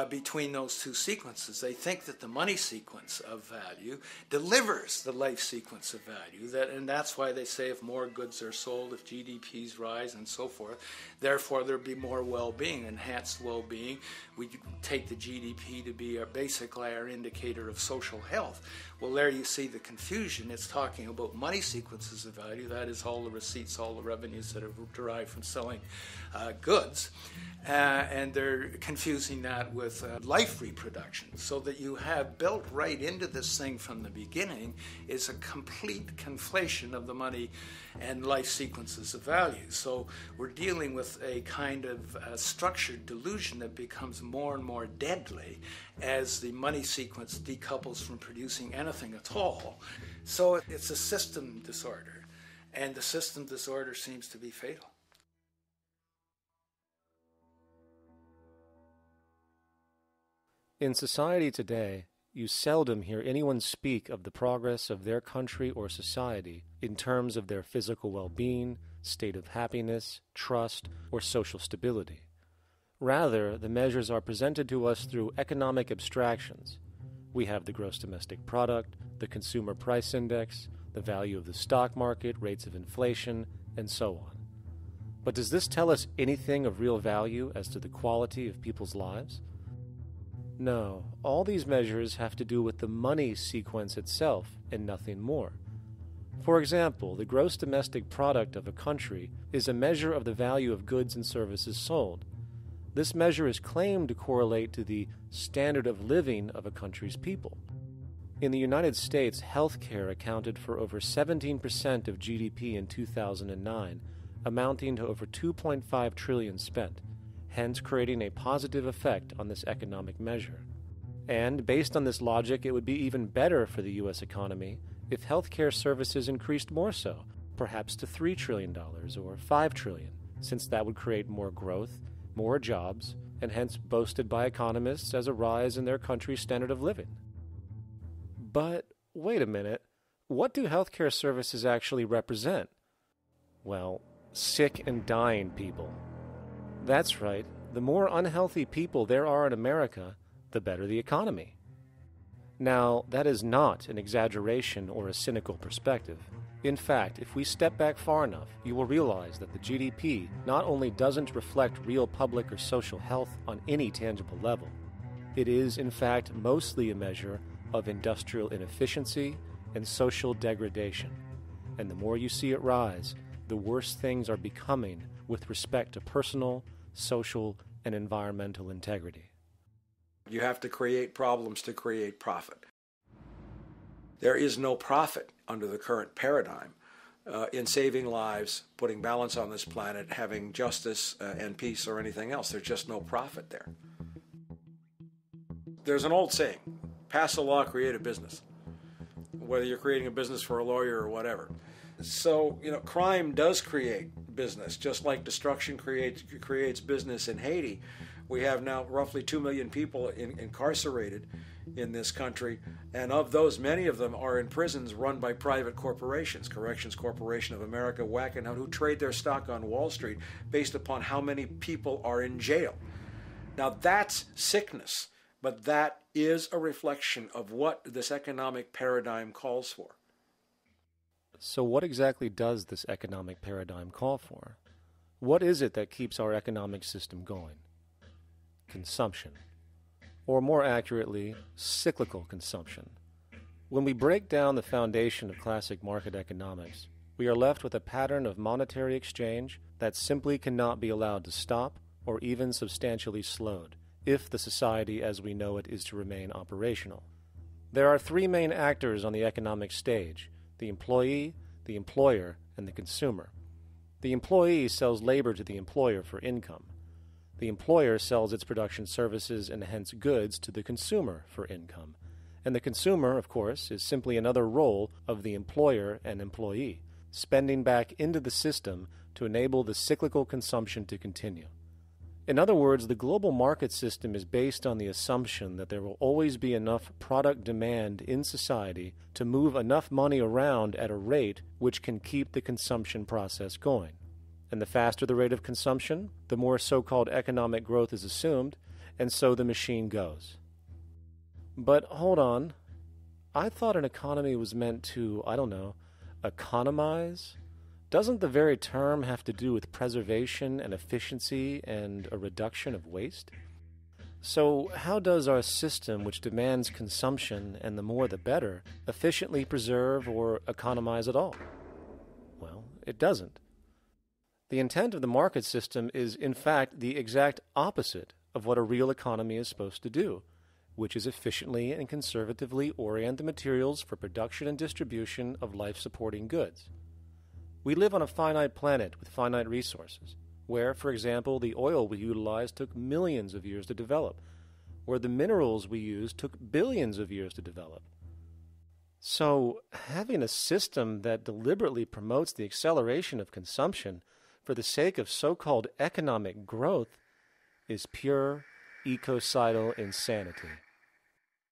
between those two sequences. They think that the money sequence of value delivers the life sequence of value, and that's why they say if more goods are sold, if GDPs rise and so forth, therefore there'll be more well-being, enhanced well-being. We take the GDP to be basically our indicator of social health. Well, there you see the confusion. It's talking about money sequences of value, that is all the receipts, all the revenues that are derived from selling goods, and they're confusing that with life reproduction, so that you have built right into this thing from the beginning is a complete conflation of the money and life sequences of value. So we're dealing with a kind of structured delusion that becomes more and more deadly as the money sequence decouples from producing anything at all. So it's a system disorder, and the system disorder seems to be fatal. In society today, you seldom hear anyone speak of the progress of their country or society in terms of their physical well-being, state of happiness, trust, or social stability. Rather, the measures are presented to us through economic abstractions. We have the gross domestic product, the consumer price index, the value of the stock market, rates of inflation, and so on. But does this tell us anything of real value as to the quality of people's lives? No, all these measures have to do with the money sequence itself and nothing more. For example, the gross domestic product of a country is a measure of the value of goods and services sold. This measure is claimed to correlate to the standard of living of a country's people. In the United States, healthcare accounted for over 17% of GDP in 2009, amounting to over $2.5 trillion spent, hence creating a positive effect on this economic measure. And based on this logic, it would be even better for the U.S. economy if healthcare services increased more so, perhaps to $3 trillion or $5 trillion, since that would create more growth, more jobs, and hence boasted by economists as a rise in their country's standard of living. But wait a minute, what do healthcare services actually represent? Well, sick and dying people. That's right, the more unhealthy people there are in America, the better the economy. Now, that is not an exaggeration or a cynical perspective. In fact, if we step back far enough, you will realize that the GDP not only doesn't reflect real public or social health on any tangible level, it is, in fact, mostly a measure of industrial inefficiency and social degradation. And the more you see it rise, the worse things are becoming with respect to personal, social, and environmental integrity. You have to create problems to create profit. There is no profit under the current paradigm in saving lives, putting balance on this planet, having justice and peace or anything else. There's just no profit there. There's an old saying, pass a law, create a business, whether you're creating a business for a lawyer or whatever. So, crime does create business, just like destruction creates business in Haiti. We have now roughly 2 million people incarcerated in this country, and of those, many of them are in prisons run by private corporations, Corrections Corporation of America, Wackenhut, who trade their stock on Wall Street based upon how many people are in jail. Now that's sickness, but that is a reflection of what this economic paradigm calls for. So what exactly does this economic paradigm call for? What is it that keeps our economic system going? Consumption. Or more accurately, cyclical consumption. When we break down the foundation of classic market economics, we are left with a pattern of monetary exchange that simply cannot be allowed to stop or even substantially slowed, if the society as we know it is to remain operational. There are three main actors on the economic stage: the employee, the employer, and the consumer. The employee sells labor to the employer for income. The employer sells its production services and hence goods to the consumer for income. And the consumer, of course, is simply another role of the employer and employee, spending back into the system to enable the cyclical consumption to continue. In other words, the global market system is based on the assumption that there will always be enough product demand in society to move enough money around at a rate which can keep the consumption process going. And the faster the rate of consumption, the more so-called economic growth is assumed, and so the machine goes. But hold on, I thought an economy was meant to, economize? Doesn't the very term have to do with preservation and efficiency and a reduction of waste? So how does our system, which demands consumption and the more the better, efficiently preserve or economize at all? Well, it doesn't. The intent of the market system is, in fact, the exact opposite of what a real economy is supposed to do, which is efficiently and conservatively orient the materials for production and distribution of life-supporting goods. We live on a finite planet with finite resources, where, for example, the oil we utilize took millions of years to develop, where the minerals we use took billions of years to develop. So, having a system that deliberately promotes the acceleration of consumption for the sake of so-called economic growth is pure ecocidal insanity.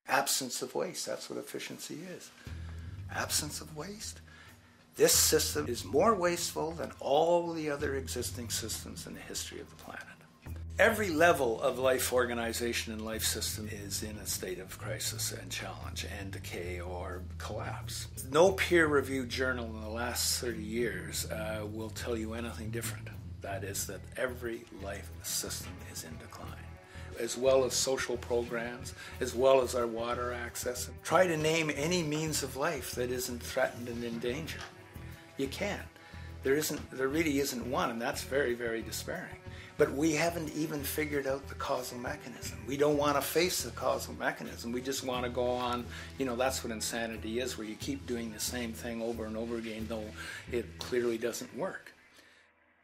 Absence of waste, that's what efficiency is. Absence of waste. This system is more wasteful than all the other existing systems in the history of the planet. Every level of life organization and life system is in a state of crisis and challenge and decay or collapse. No peer-reviewed journal in the last 30 years will tell you anything different. That is that every life system is in decline, as well as social programs, as well as our water access. Try to name any means of life that isn't threatened and in danger. You can't. There really isn't one, and that's very, very despairing. But we haven't even figured out the causal mechanism. We don't want to face the causal mechanism. We just want to go on, that's what insanity is, where you keep doing the same thing over and over again, though it clearly doesn't work.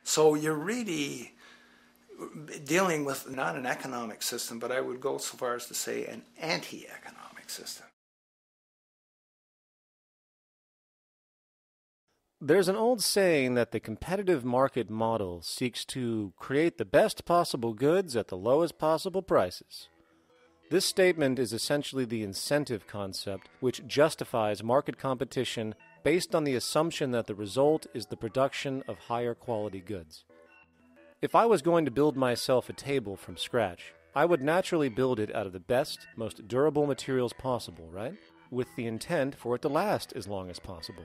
So you're really dealing with not an economic system, but I would go so far as to say an anti-economic system. There's an old saying that the competitive market model seeks to create the best possible goods at the lowest possible prices. This statement is essentially the incentive concept which justifies market competition based on the assumption that the result is the production of higher quality goods. If I was going to build myself a table from scratch, I would naturally build it out of the best, most durable materials possible, right? With the intent for it to last as long as possible.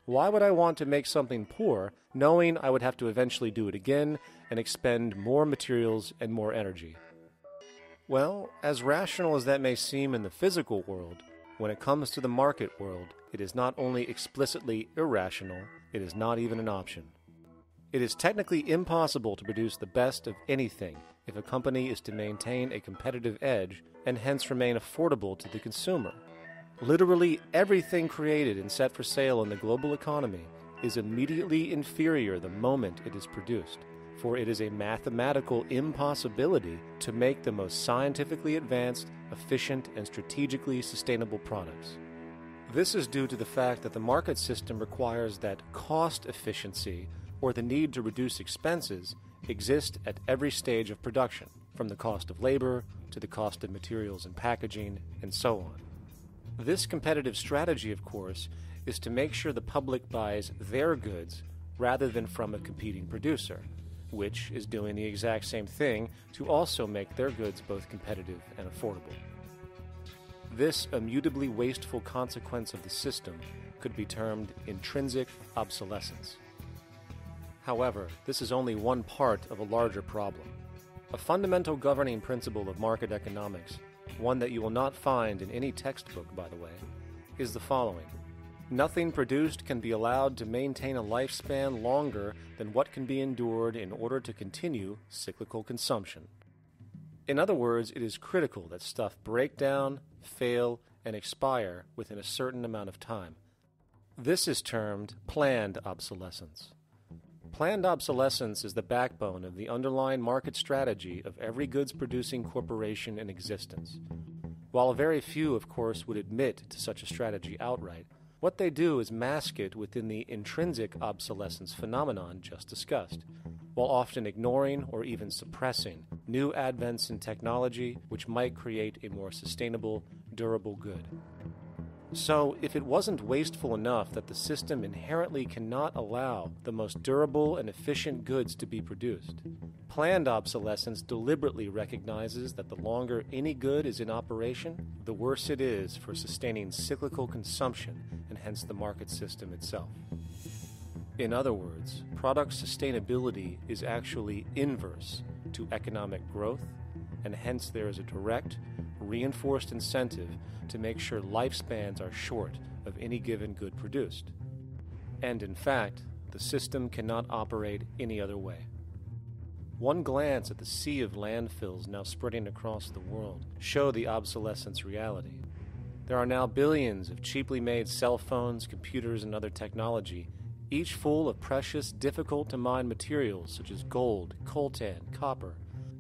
Why would I want to make something poor, knowing I would have to eventually do it again and expend more materials and more energy? Well, as rational as that may seem in the physical world, when it comes to the market world, it is not only explicitly irrational, it is not even an option. It is technically impossible to produce the best of anything if a company is to maintain a competitive edge and hence remain affordable to the consumer. Literally everything created and set for sale in the global economy is immediately inferior the moment it is produced, for it is a mathematical impossibility to make the most scientifically advanced, efficient, and strategically sustainable products. This is due to the fact that the market system requires that cost efficiency, or the need to reduce expenses, exist at every stage of production, from the cost of labor to the cost of materials and packaging, and so on. This competitive strategy, of course, is to make sure the public buys their goods rather than from a competing producer, which is doing the exact same thing to also make their goods both competitive and affordable. This immutably wasteful consequence of the system could be termed intrinsic obsolescence. However, this is only one part of a larger problem. A fundamental governing principle of market economics, one that you will not find in any textbook, by the way, is the following. Nothing produced can be allowed to maintain a lifespan longer than what can be endured in order to continue cyclical consumption. In other words, it is critical that stuff break down, fail, and expire within a certain amount of time. This is termed planned obsolescence. Planned obsolescence is the backbone of the underlying market strategy of every goods-producing corporation in existence. While very few, of course, would admit to such a strategy outright, what they do is mask it within the intrinsic obsolescence phenomenon just discussed, while often ignoring or even suppressing new advents in technology which might create a more sustainable, durable good. So, if it wasn't wasteful enough that the system inherently cannot allow the most durable and efficient goods to be produced, planned obsolescence deliberately recognizes that the longer any good is in operation, the worse it is for sustaining cyclical consumption and hence the market system itself. In other words, product sustainability is actually inverse to economic growth, and hence there is a direct, reinforced incentive to make sure lifespans are short of any given good produced. And in fact, the system cannot operate any other way. One glance at the sea of landfills now spreading across the world show the obsolescence reality. There are now billions of cheaply made cell phones, computers, and other technology, each full of precious, difficult-to-mine materials such as gold, coltan, copper,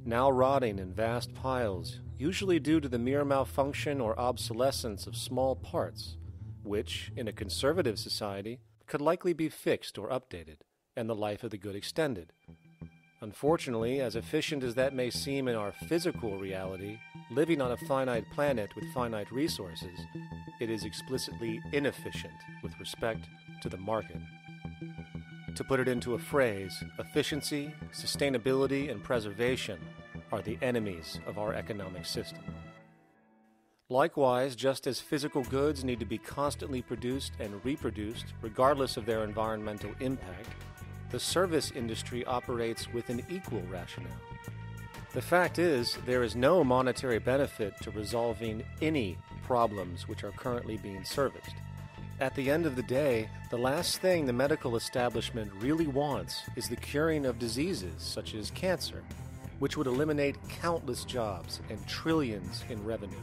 now rotting in vast piles, usually due to the mere malfunction or obsolescence of small parts, which, in a conservative society, could likely be fixed or updated, and the life of the good extended. Unfortunately, as efficient as that may seem in our physical reality, living on a finite planet with finite resources, it is explicitly inefficient with respect to the market. To put it into a phrase, efficiency, sustainability, and preservation are the enemies of our economic system. Likewise, just as physical goods need to be constantly produced and reproduced, regardless of their environmental impact, the service industry operates with an equal rationale. The fact is, there is no monetary benefit to resolving any problems which are currently being serviced. At the end of the day, the last thing the medical establishment really wants is the curing of diseases such as cancer, which would eliminate countless jobs and trillions in revenue.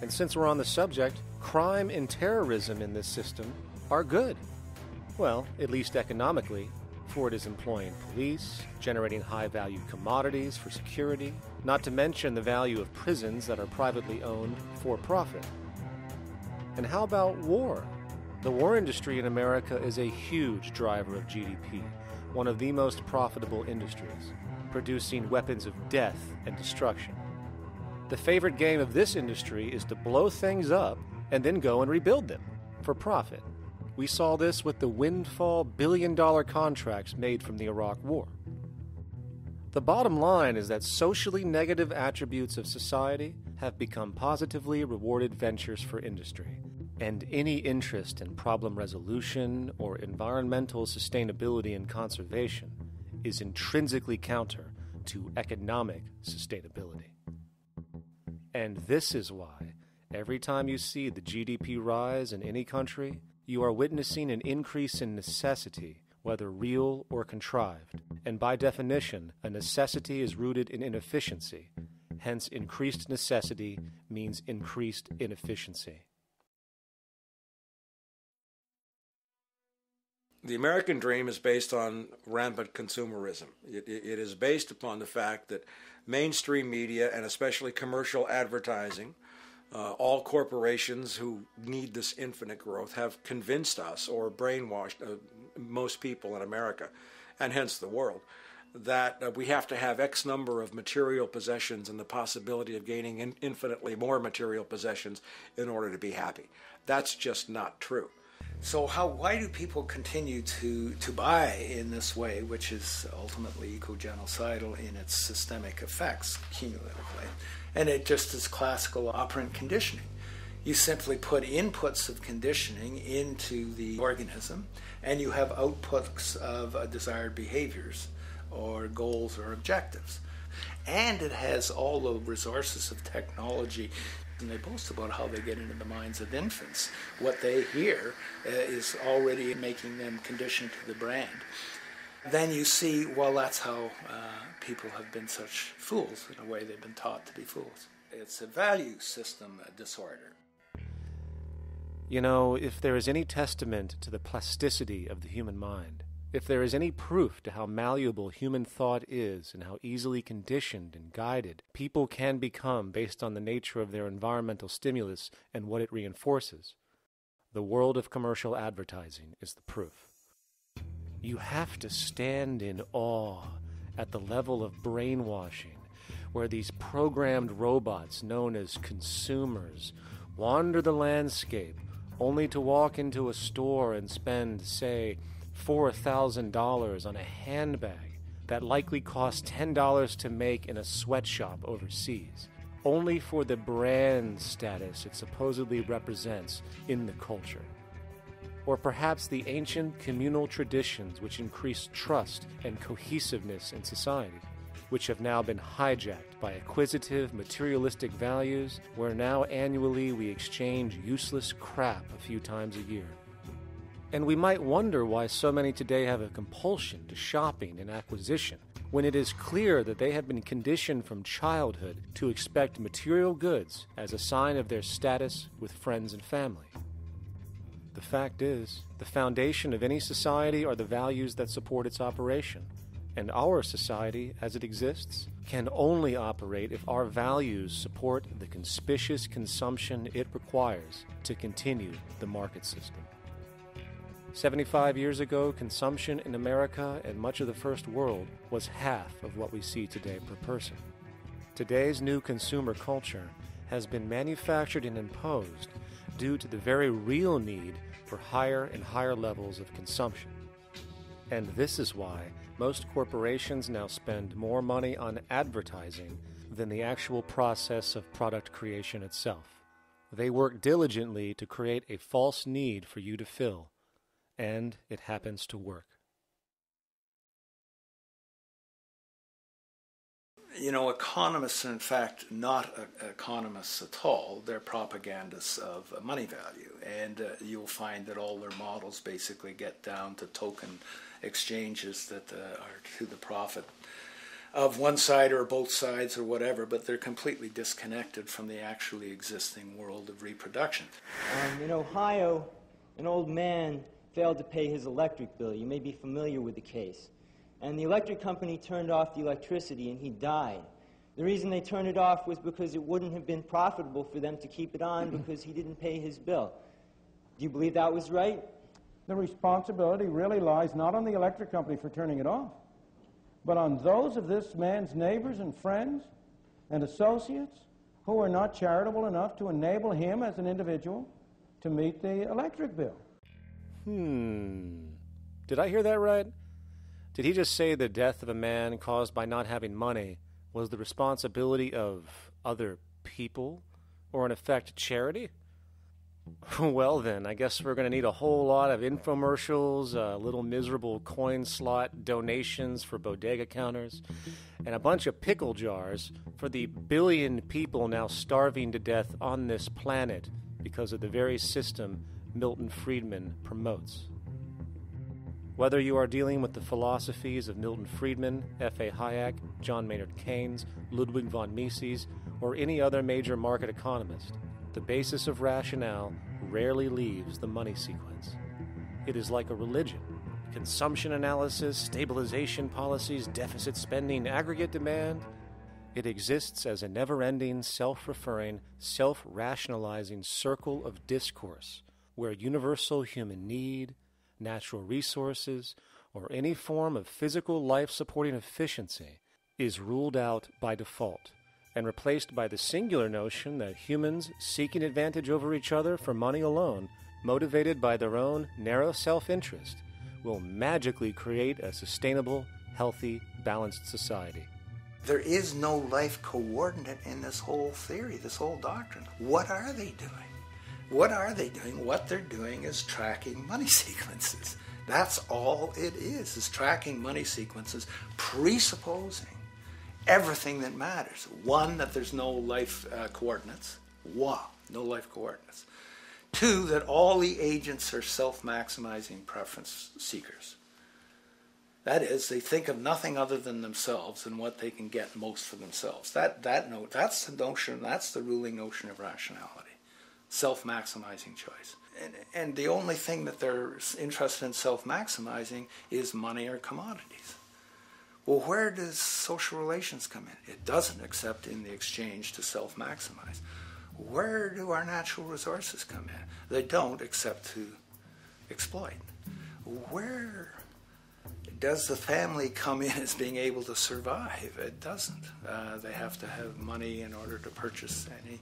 And since we're on the subject, crime and terrorism in this system are good. Well, at least economically, for it is employing police, generating high-value commodities for security, not to mention the value of prisons that are privately owned for profit. And how about war? The war industry in America is a huge driver of GDP, one of the most profitable industries, producing weapons of death and destruction. The favorite game of this industry is to blow things up and then go and rebuild them for profit. We saw this with the windfall billion-dollar contracts made from the Iraq War. The bottom line is that socially negative attributes of society have become positively rewarded ventures for industry, and any interest in problem resolution or environmental sustainability and conservation is intrinsically counter to economic sustainability. And this is why, every time you see the GDP rise in any country, you are witnessing an increase in necessity, whether real or contrived. And by definition, a necessity is rooted in inefficiency. Hence, increased necessity means increased inefficiency. The American dream is based on rampant consumerism. It is based upon the fact that mainstream media, and especially commercial advertising, all corporations who need this infinite growth have convinced us or brainwashed most people in America, and hence the world, that we have to have X number of material possessions and the possibility of gaining infinitely more material possessions in order to be happy. That's just not true. So why do people continue to buy in this way, which is ultimately eco-genocidal in its systemic effects cumulatively? And it just is classical operant conditioning. You simply put inputs of conditioning into the organism, and you have outputs of desired behaviors or goals or objectives. And it has all the resources of technology. And they boast about how they get into the minds of infants. What they hear is already making them conditioned to the brand. Then you see, well, that's how people have been such fools. In a way, they've been taught to be fools. It's a value system disorder. You know, if there is any testament to the plasticity of the human mind, if there is any proof to how malleable human thought is and how easily conditioned and guided people can become based on the nature of their environmental stimulus and what it reinforces, the world of commercial advertising is the proof. You have to stand in awe at the level of brainwashing where these programmed robots known as consumers wander the landscape only to walk into a store and spend, say, $4,000 on a handbag that likely costs $10 to make in a sweatshop overseas, only for the brand status it supposedly represents in the culture. Or perhaps the ancient communal traditions which increased trust and cohesiveness in society, which have now been hijacked by acquisitive, materialistic values, where now annually we exchange useless crap a few times a year. And we might wonder why so many today have a compulsion to shopping and acquisition, when it is clear that they have been conditioned from childhood to expect material goods as a sign of their status with friends and family. The fact is, the foundation of any society are the values that support its operation, and our society, as it exists, can only operate if our values support the conspicuous consumption it requires to continue the market system. 75 years ago, consumption in America and much of the First World was half of what we see today per person. Today's new consumer culture has been manufactured and imposed due to the very real need for higher and higher levels of consumption. And this is why most corporations now spend more money on advertising than the actual process of product creation itself. They work diligently to create a false need for you to fill, and it happens to work. You know, economists are in fact not economists at all. They're propagandists of money value. And you'll find that all their models basically get down to token exchanges that are to the profit of one side or both sides or whatever, but they're completely disconnected from the actually existing world of reproduction. In Ohio, an old man failed to pay his electric bill. You may be familiar with the case. And the electric company turned off the electricity and he died. The reason they turned it off was because it wouldn't have been profitable for them to keep it on because he didn't pay his bill. Do you believe that was right? The responsibility really lies not on the electric company for turning it off, but on those of this man's neighbors and friends and associates who are not charitable enough to enable him as an individual to meet the electric bill. Did I hear that right? Did he just say the death of a man caused by not having money was the responsibility of other people, or in effect, charity? Well then, I guess we're going to need a whole lot of infomercials, little miserable coin slot donations for bodega counters, and a bunch of pickle jars for the billion people now starving to death on this planet because of the very system Milton Friedman promotes. Whether you are dealing with the philosophies of Milton Friedman, F.A. Hayek, John Maynard Keynes, Ludwig von Mises, or any other major market economist, the basis of rationale rarely leaves the money sequence. It is like a religion. Consumption analysis, stabilization policies, deficit spending, aggregate demand. It exists as a never-ending, self-referring, self-rationalizing circle of discourse where universal human need, natural resources, or any form of physical life-supporting efficiency is ruled out by default and replaced by the singular notion that humans seeking advantage over each other for money alone, motivated by their own narrow self-interest, will magically create a sustainable, healthy, balanced society. There is no life coordinate in this whole theory, this whole doctrine. What are they doing? What are they doing? What they're doing is tracking money sequences. That's all it is tracking money sequences, presupposing everything that matters. One, that there's no life coordinates. Wow, no life coordinates. Two, that all the agents are self-maximizing preference seekers. That is, they think of nothing other than themselves and what they can get most for themselves. That's the notion, that's the ruling notion of rationality. Self-maximizing choice. And the only thing that they're interested in self-maximizing is money or commodities. Well, where does social relations come in? It doesn't, except in the exchange to self-maximize. Where do our natural resources come in? They don't, except to exploit. Where does the family come in as being able to survive? It doesn't. They have to have money in order to purchase any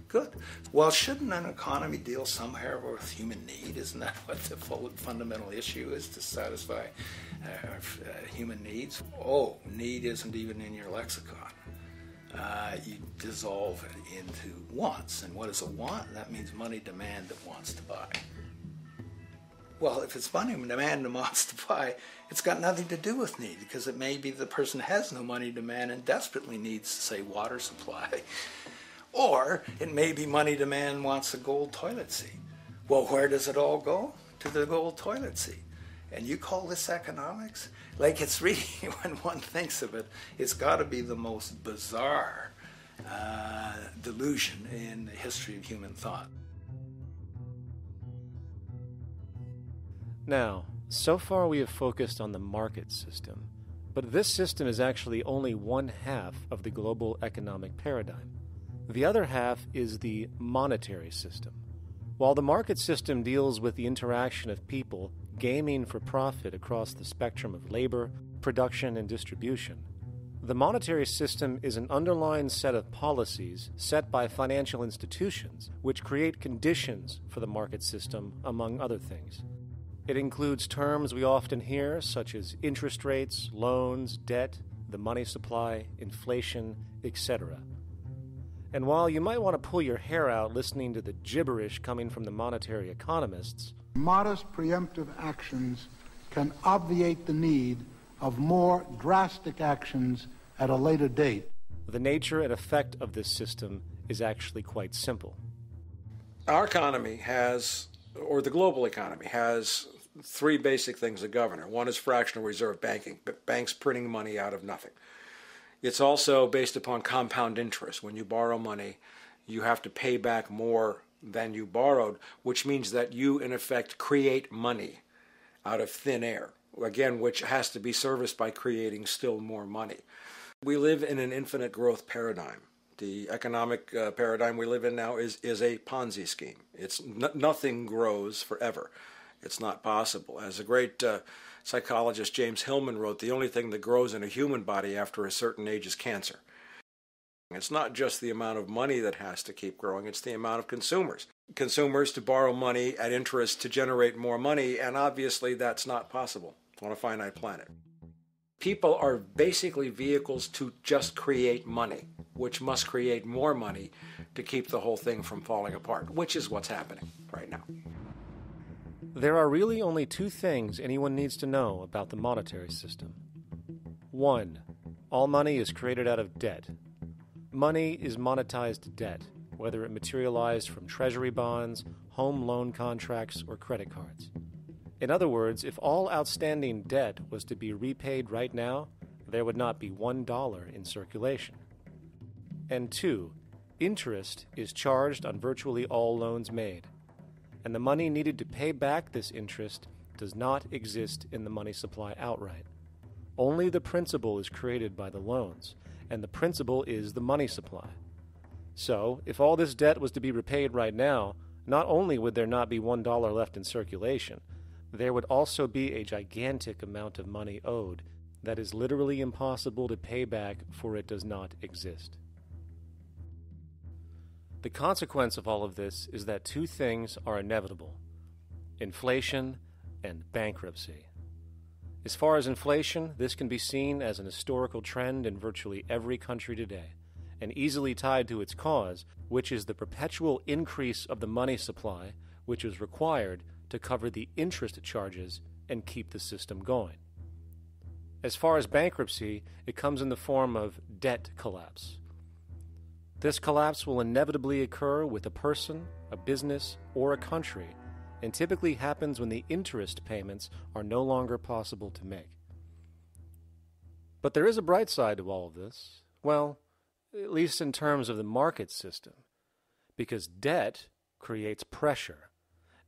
good. Well, shouldn't an economy deal somewhere with human need? Isn't that what the fundamental issue is, to satisfy human needs? Oh, need isn't even in your lexicon. You dissolve it into wants. And what is a want? That means money demand that wants to buy. Well, if it's money demand that wants to buy, it's got nothing to do with need, because it may be the person has no money demand and desperately needs, say, water supply. Or it may be money demand wants a gold toilet seat. Well, where does it all go? To the gold toilet seat. And you call this economics? Like, it's really, when one thinks of it, it's got to be the most bizarre delusion in the history of human thought. Now, so far we have focused on the market system, but this system is actually only one half of the global economic paradigm. The other half is the monetary system. While the market system deals with the interaction of people gaming for profit across the spectrum of labor, production, and distribution, the monetary system is an underlying set of policies set by financial institutions which create conditions for the market system, among other things. It includes terms we often hear, such as interest rates, loans, debt, the money supply, inflation, etc. And while you might want to pull your hair out listening to the gibberish coming from the monetary economists, modest preemptive actions can obviate the need of more drastic actions at a later date. The nature and effect of this system is actually quite simple. Our economy has, or the global economy has, three basic things that govern it. One is fractional reserve banking, banks printing money out of nothing. It's also based upon compound interest. When you borrow money, you have to pay back more than you borrowed, which means that you, in effect, create money out of thin air, again, which has to be serviced by creating still more money. We live in an infinite growth paradigm. The economic paradigm we live in now is a Ponzi scheme. It's nothing grows forever. It's not possible. As a great psychologist James Hillman wrote, the only thing that grows in a human body after a certain age is cancer. It's not just the amount of money that has to keep growing, it's the amount of consumers. Consumers to borrow money at interest to generate more money, and obviously that's not possible on a finite planet. People are basically vehicles to just create money, which must create more money to keep the whole thing from falling apart, which is what's happening right now. There are really only two things anyone needs to know about the monetary system. 1. All money is created out of debt. Money is monetized debt, whether it materialized from treasury bonds, home loan contracts, or credit cards. In other words, if all outstanding debt was to be repaid right now, there would not be $1 in circulation. And 2, interest is charged on virtually all loans made, and the money needed to pay back this interest does not exist in the money supply outright. Only the principal is created by the loans, and the principal is the money supply. So, if all this debt was to be repaid right now, not only would there not be $1 left in circulation, there would also be a gigantic amount of money owed that is literally impossible to pay back, for it does not exist. The consequence of all of this is that two things are inevitable: inflation and bankruptcy. As far as inflation, this can be seen as an historical trend in virtually every country today, and easily tied to its cause, which is the perpetual increase of the money supply, which is required to cover the interest charges and keep the system going. As far as bankruptcy, it comes in the form of debt collapse. This collapse will inevitably occur with a person, a business, or a country, and typically happens when the interest payments are no longer possible to make. But there is a bright side to all of this. Well, at least in terms of the market system, because debt creates pressure.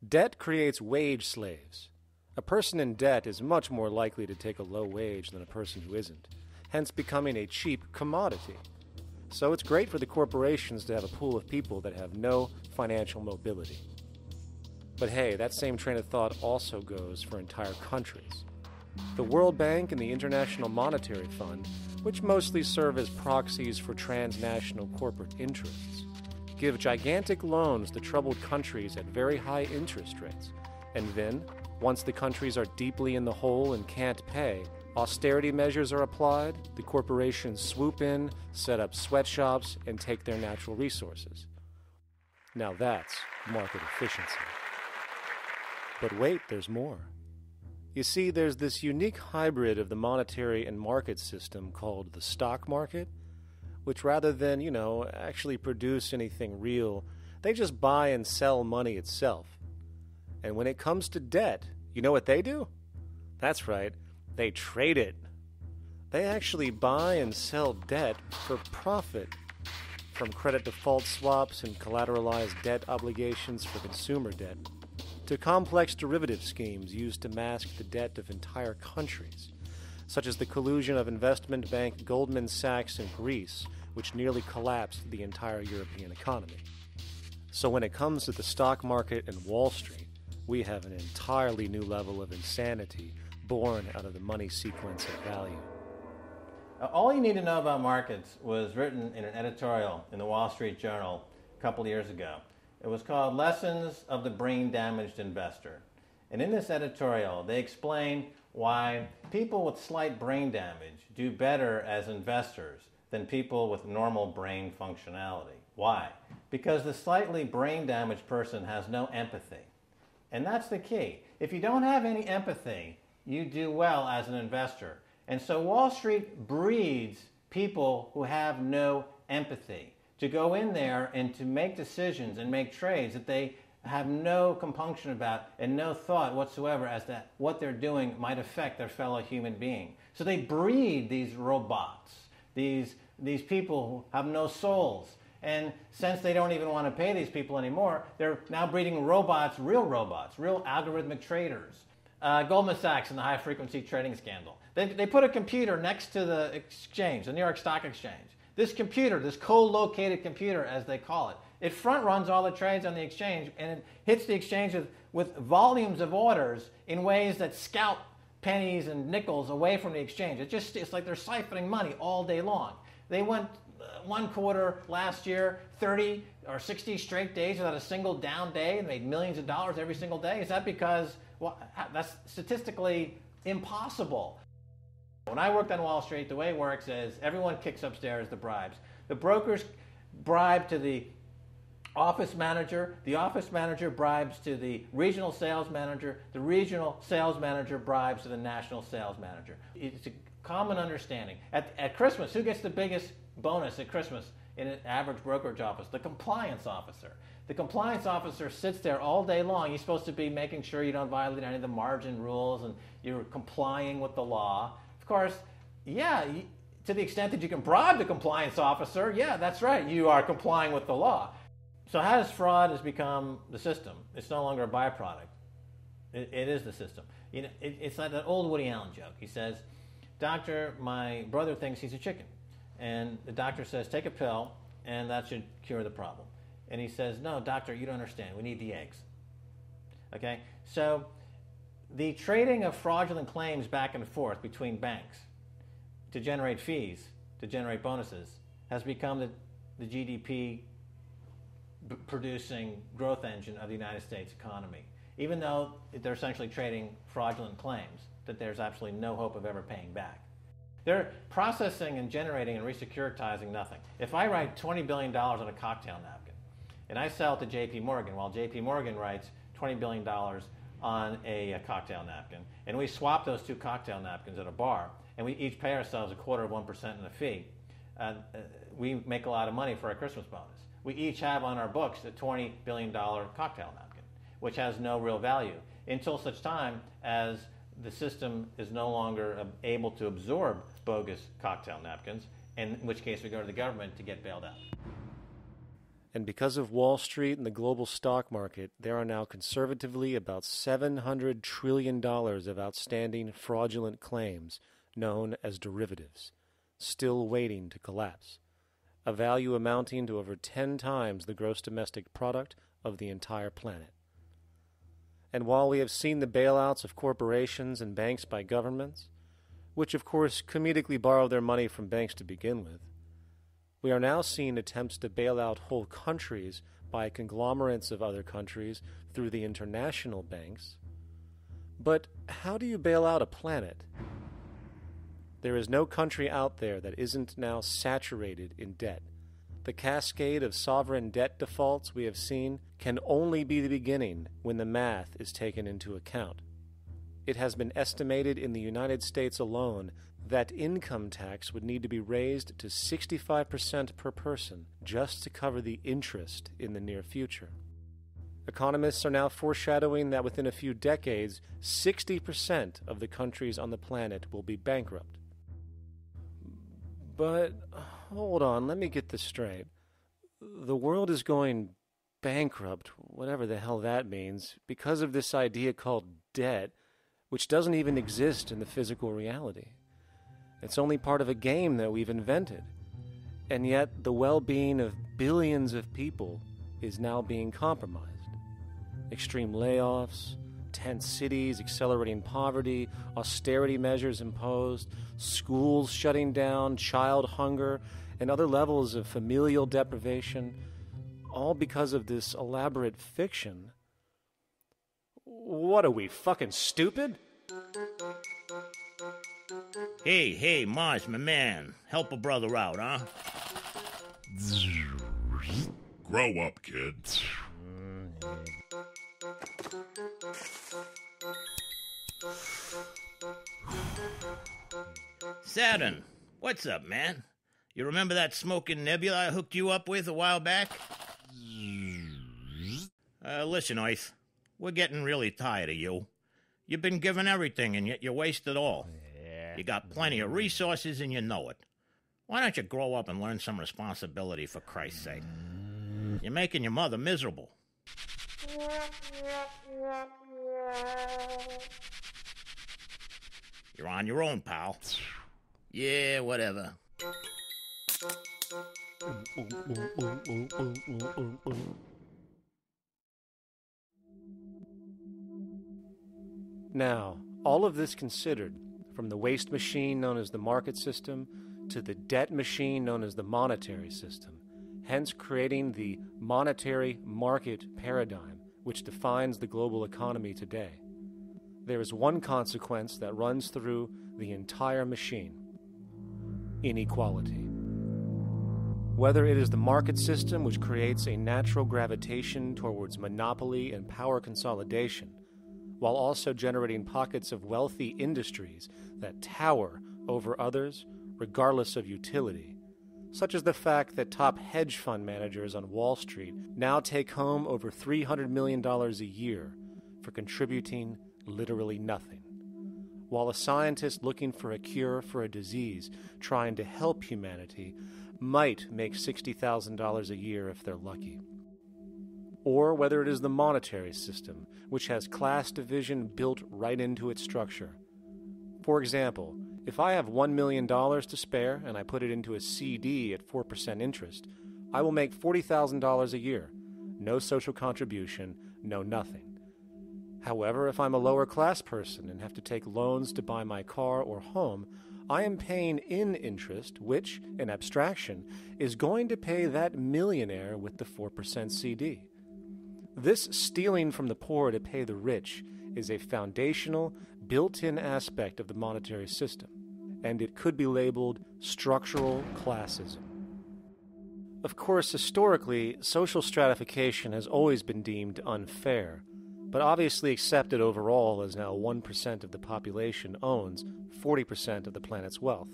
Debt creates wage slaves. A person in debt is much more likely to take a low wage than a person who isn't, hence becoming a cheap commodity. So it's great for the corporations to have a pool of people that have no financial mobility. But hey, that same train of thought also goes for entire countries. The World Bank and the International Monetary Fund, which mostly serve as proxies for transnational corporate interests, give gigantic loans to troubled countries at very high interest rates. And then, once the countries are deeply in the hole and can't pay, austerity measures are applied, the corporations swoop in, set up sweatshops, and take their natural resources. Now that's market efficiency. But wait, there's more. You see, there's this unique hybrid of the monetary and market system called the stock market, which rather than, actually produce anything real, they just buy and sell money itself. And when it comes to debt, you know what they do? That's right, they trade it. They actually buy and sell debt for profit, from credit default swaps and collateralized debt obligations for consumer debt, to complex derivative schemes used to mask the debt of entire countries, such as the collusion of investment bank Goldman Sachs in Greece, which nearly collapsed the entire European economy. So when it comes to the stock market and Wall Street, we have an entirely new level of insanity born out of the money sequence of value. All you need to know about markets was written in an editorial in the Wall Street Journal a couple of years ago. It was called Lessons of the Brain-Damaged Investor. And in this editorial, they explain why people with slight brain damage do better as investors than people with normal brain functionality. Why? Because the slightly brain-damaged person has no empathy. And that's the key. If you don't have any empathy, you do well as an investor. And so Wall Street breeds people who have no empathy to go in there and to make decisions and make trades that they have no compunction about and no thought whatsoever as to what they're doing might affect their fellow human being. So they breed these robots these people who have no souls. And since they don't even want to pay these people anymore, they're now breeding robots, real algorithmic traders. Goldman Sachs in the high-frequency trading scandal. They put a computer next to the exchange, the New York Stock Exchange. This computer, this co-located computer, as they call it, it front-runs all the trades on the exchange, and it hits the exchange with volumes of orders in ways that scalp pennies and nickels away from the exchange. It's like they're siphoning money all day long. They went one quarter last year, 30 or 60 straight days without a single down day and made millions of dollars every single day. Is that because, well, that's statistically impossible. When I worked on Wall Street, the way it works is everyone kicks upstairs the bribes. The brokers bribe to the office manager bribes to the regional sales manager sales manager bribes to the national sales manager. It's a common understanding. At Christmas, who gets the biggest bonus at Christmas in an average brokerage office? The compliance officer. The compliance officer sits there all day long. He's supposed to be making sure you don't violate any of the margin rules and you're complying with the law. Of course, yeah, to the extent that you can bribe the compliance officer, yeah, that's right, you are complying with the law. So how does fraud has become the system? It's no longer a byproduct. It is the system. You know, it's like that old Woody Allen joke. He says, "Doctor, my brother thinks he's a chicken." And the doctor says, "Take a pill, and that should cure the problem." And he says, "No, doctor, you don't understand. We need the eggs." Okay? So the trading of fraudulent claims back and forth between banks to generate fees, to generate bonuses, has become the GDP producing growth engine of the United States economy, even though they're essentially trading fraudulent claims that there's absolutely no hope of ever paying back. They're processing and generating and resecuritizing nothing. If I write $20 billion on a cocktail napkin and I sell it to JP Morgan, while JP Morgan writes $20 billion on a cocktail napkin, and we swap those two cocktail napkins at a bar, and we each pay ourselves 1/4% in a fee, we make a lot of money for our Christmas bonus. We each have on our books a $20 billion cocktail napkin, which has no real value until such time as the system is no longer able to absorb bogus cocktail napkins, in which case we go to the government to get bailed out. And because of Wall Street and the global stock market, there are now conservatively about $700 trillion of outstanding fraudulent claims known as derivatives, still waiting to collapse, a value amounting to over 10 times the gross domestic product of the entire planet. And while we have seen the bailouts of corporations and banks by governments, which of course comedically borrow their money from banks to begin with, we are now seeing attempts to bail out whole countries by conglomerates of other countries through the international banks. But how do you bail out a planet? There is no country out there that isn't now saturated in debt. The cascade of sovereign debt defaults we have seen can only be the beginning when the math is taken into account. It has been estimated in the United States alone that income tax would need to be raised to 65% per person just to cover the interest in the near future. Economists are now foreshadowing that within a few decades, 60% of the countries on the planet will be bankrupt. But hold on, let me get this straight. The world is going bankrupt, whatever the hell that means, because of this idea called debt, which doesn't even exist in the physical reality. It's only part of a game that we've invented. And yet the well-being of billions of people is now being compromised. Extreme layoffs, tent cities, accelerating poverty, austerity measures imposed, schools shutting down, child hunger, and other levels of familial deprivation, all because of this elaborate fiction. What are we, fucking stupid? Hey, Mars, my man. Help a brother out, huh? Grow up, kid. Saturn, what's up, man? You remember that smoking nebula I hooked you up with a while back? Listen, Earth, we're getting really tired of you. You've been given everything, and yet you waste it all. You got plenty of resources, and you know it. Why don't you grow up and learn some responsibility, for Christ's sake? You're making your mother miserable. You're on your own, pal. Yeah, whatever. Now, all of this considered, from the waste machine known as the market system to the debt machine known as the monetary system, hence creating the monetary market paradigm which defines the global economy today, there is one consequence that runs through the entire machine: inequality. Whether it is the market system which creates a natural gravitation towards monopoly and power consolidation, while also generating pockets of wealthy industries that tower over others regardless of utility, such as the fact that top hedge fund managers on Wall Street now take home over $300 million a year for contributing literally nothing, while a scientist looking for a cure for a disease trying to help humanity might make $60,000 a year if they're lucky. Or whether it is the monetary system, which has class division built right into its structure. For example, if I have $1 million to spare and I put it into a CD at 4% interest, I will make $40,000 a year. No social contribution, no nothing. However, if I'm a lower class person and have to take loans to buy my car or home, I am paying in interest, which, in abstraction, is going to pay that millionaire with the 4% CD. This stealing from the poor to pay the rich is a foundational, built-in aspect of the monetary system, and it could be labeled structural classism. Of course, historically, social stratification has always been deemed unfair, but obviously accepted overall as now 1% of the population owns 40% of the planet's wealth.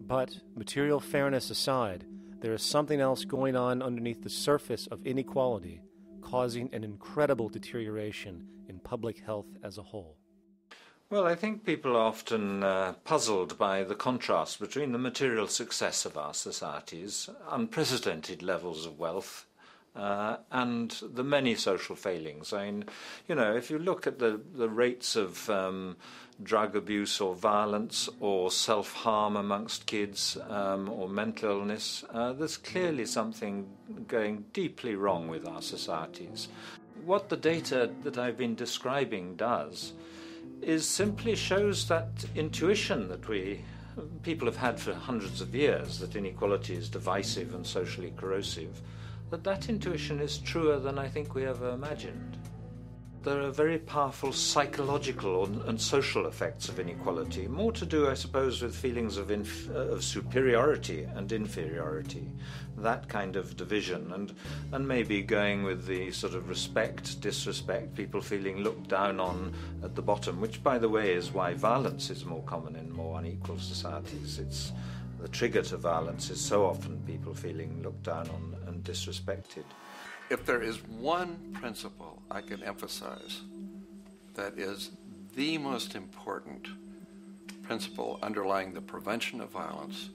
But, material fairness aside, there is something else going on underneath the surface of inequality, causing an incredible deterioration in public health as a whole. Well, I think people are often puzzled by the contrast between the material success of our societies, unprecedented levels of wealth, and the many social failings. I mean, you know, if you look at the rates of drug abuse or violence or self-harm amongst kids or mental illness, there's clearly something going deeply wrong with our societies. What the data that I've been describing does is simply shows that intuition that people have had for hundreds of years, that inequality is divisive and socially corrosive, that intuition is truer than I think we ever imagined. There are very powerful psychological and social effects of inequality, more to do, I suppose, with feelings of superiority and inferiority, that kind of division, and maybe going with the sort of respect, disrespect, people feeling looked down on at the bottom, which, by the way, is why violence is more common in more unequal societies. It's the trigger to violence is so often people feeling looked down on and disrespected. If there is one principle I can emphasize that is the most important principle underlying the prevention of violence,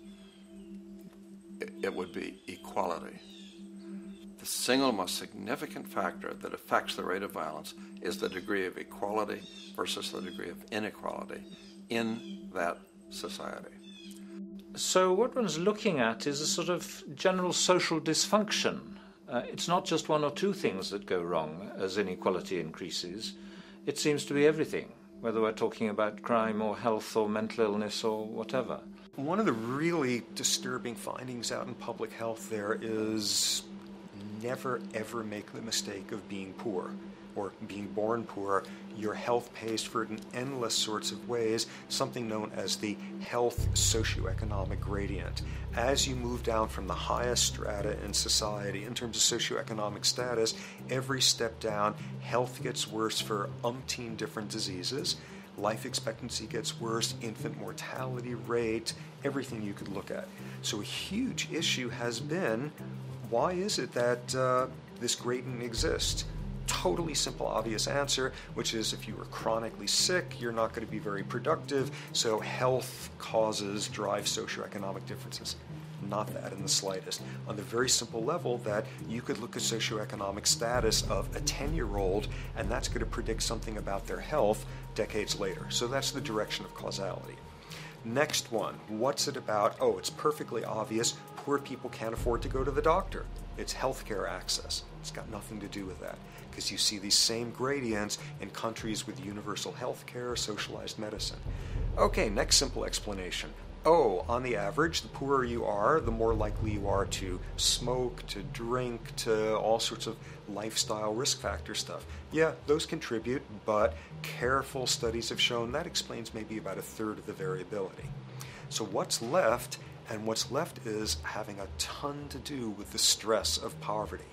it would be equality. The single most significant factor that affects the rate of violence is the degree of equality versus the degree of inequality in that society. So what one's looking at is a sort of general social dysfunction. It's not just one or two things that go wrong as inequality increases. It seems to be everything, whether we're talking about crime or health or mental illness or whatever. One of the really disturbing findings out in public health there is never ever make the mistake of being poor or being born poor. Your health pays for it in endless sorts of ways, something known as the health socioeconomic gradient. As you move down from the highest strata in society in terms of socioeconomic status, every step down, health gets worse for umpteen different diseases. Life expectancy gets worse, infant mortality rate, everything you could look at. So a huge issue has been, why is it that this gradient exists? totally simple, obvious answer, which is if you are chronically sick, you're not going to be very productive, so health causes drive socioeconomic differences. Not that in the slightest. On the very simple level that you could look at socioeconomic status of a 10-year-old, and that's going to predict something about their health decades later. So that's the direction of causality. Next one, what's it about? Oh, it's perfectly obvious. Poor people can't afford to go to the doctor. It's healthcare access. It's got nothing to do with that, because you see these same gradients in countries with universal healthcare, socialized medicine. Okay, next simple explanation. Oh, on the average, the poorer you are, the more likely you are to smoke, to drink, to all sorts of lifestyle risk factor stuff. Yeah, those contribute, but careful studies have shown that explains maybe about a third of the variability. So what's left? And what's left is having a ton to do with the stress of poverty.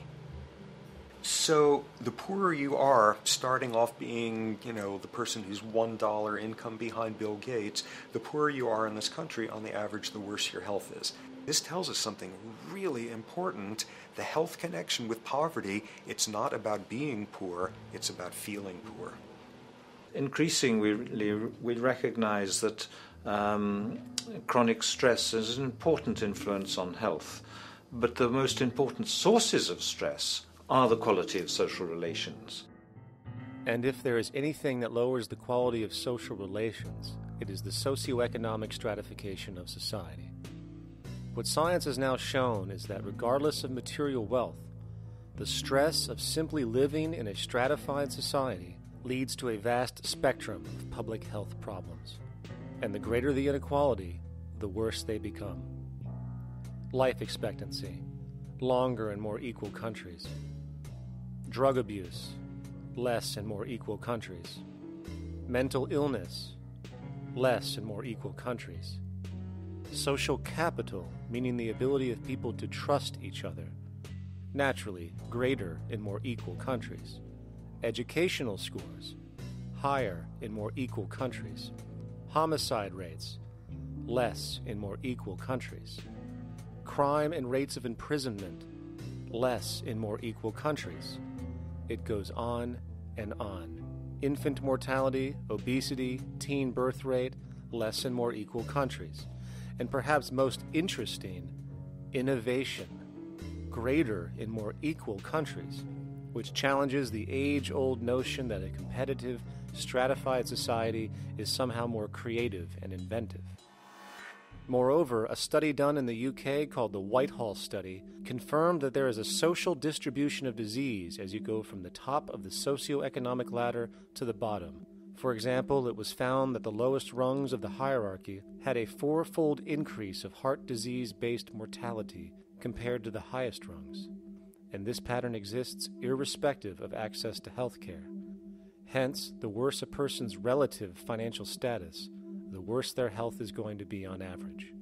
So the poorer you are, starting off being, the person who's $1 income behind Bill Gates, the poorer you are in this country, on the average, the worse your health is. This tells us something really important. The health connection with poverty, it's not about being poor, it's about feeling poor. Increasingly, we recognize that chronic stress is an important influence on health, but the most important sources of stress are the quality of social relations. And if there is anything that lowers the quality of social relations, it is the socioeconomic stratification of society. What science has now shown is that regardless of material wealth, the stress of simply living in a stratified society leads to a vast spectrum of public health problems. And the greater the inequality, the worse they become. Life expectancy, longer in more equal countries. Drug abuse, less in more equal countries. Mental illness, less in more equal countries. Social capital, meaning the ability of people to trust each other, naturally greater in more equal countries. Educational scores, higher in more equal countries. Homicide rates, less in more equal countries. Crime and rates of imprisonment, less in more equal countries. It goes on and on. Infant mortality, obesity, teen birth rate, less in more equal countries. And perhaps most interesting, innovation, greater in more equal countries, which challenges the age-old notion that a competitive, stratified society is somehow more creative and inventive. Moreover, a study done in the UK called the Whitehall Study confirmed that there is a social distribution of disease as you go from the top of the socioeconomic ladder to the bottom. For example, it was found that the lowest rungs of the hierarchy had a 4-fold increase of heart disease-based mortality compared to the highest rungs. And this pattern exists irrespective of access to health care. Hence, the worse a person's relative financial status, the worse their health is going to be on average.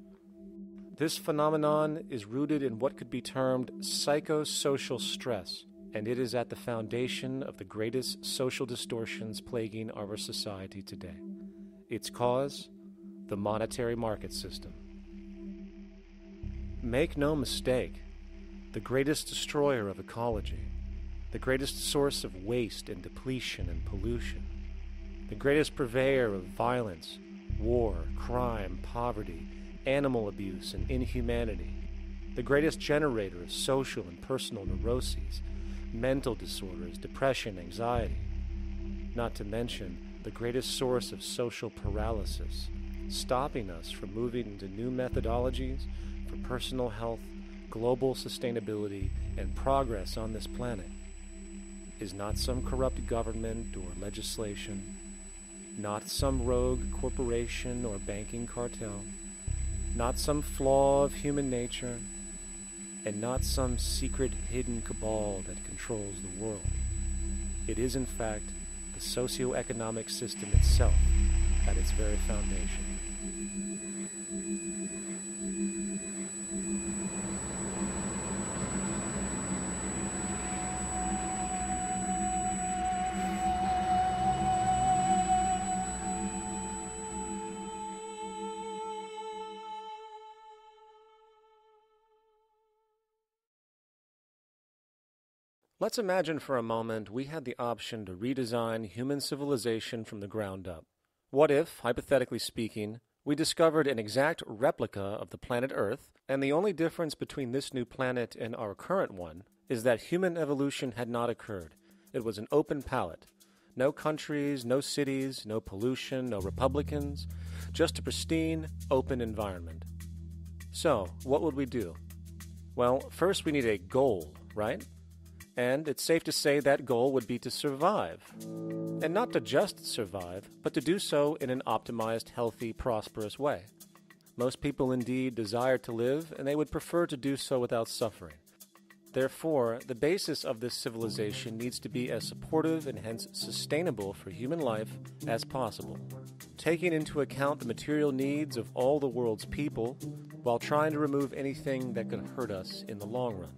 This phenomenon is rooted in what could be termed psychosocial stress, and it is at the foundation of the greatest social distortions plaguing our society today. Its cause? The monetary market system. Make no mistake, the greatest destroyer of ecology, the greatest source of waste and depletion and pollution, the greatest purveyor of violence, war, crime, poverty, animal abuse, and inhumanity, the greatest generator of social and personal neuroses, mental disorders, depression, anxiety, not to mention the greatest source of social paralysis, stopping us from moving into new methodologies for personal health, global sustainability, and progress on this planet, is not some corrupt government or legislation, not some rogue corporation or banking cartel, not some flaw of human nature, and not some secret hidden cabal that controls the world. It is, in fact, the socio-economic system itself at its very foundation. Let's imagine for a moment we had the option to redesign human civilization from the ground up. What if, hypothetically speaking, we discovered an exact replica of the planet Earth, and the only difference between this new planet and our current one is that human evolution had not occurred. It was an open palette. No countries, no cities, no pollution, no Republicans, just a pristine, open environment. So, what would we do? Well, first we need a goal, right? And it's safe to say that goal would be to survive. And not to just survive, but to do so in an optimized, healthy, prosperous way. Most people indeed desire to live, and they would prefer to do so without suffering. Therefore, the basis of this civilization needs to be as supportive and hence sustainable for human life as possible, taking into account the material needs of all the world's people while trying to remove anything that could hurt us in the long run.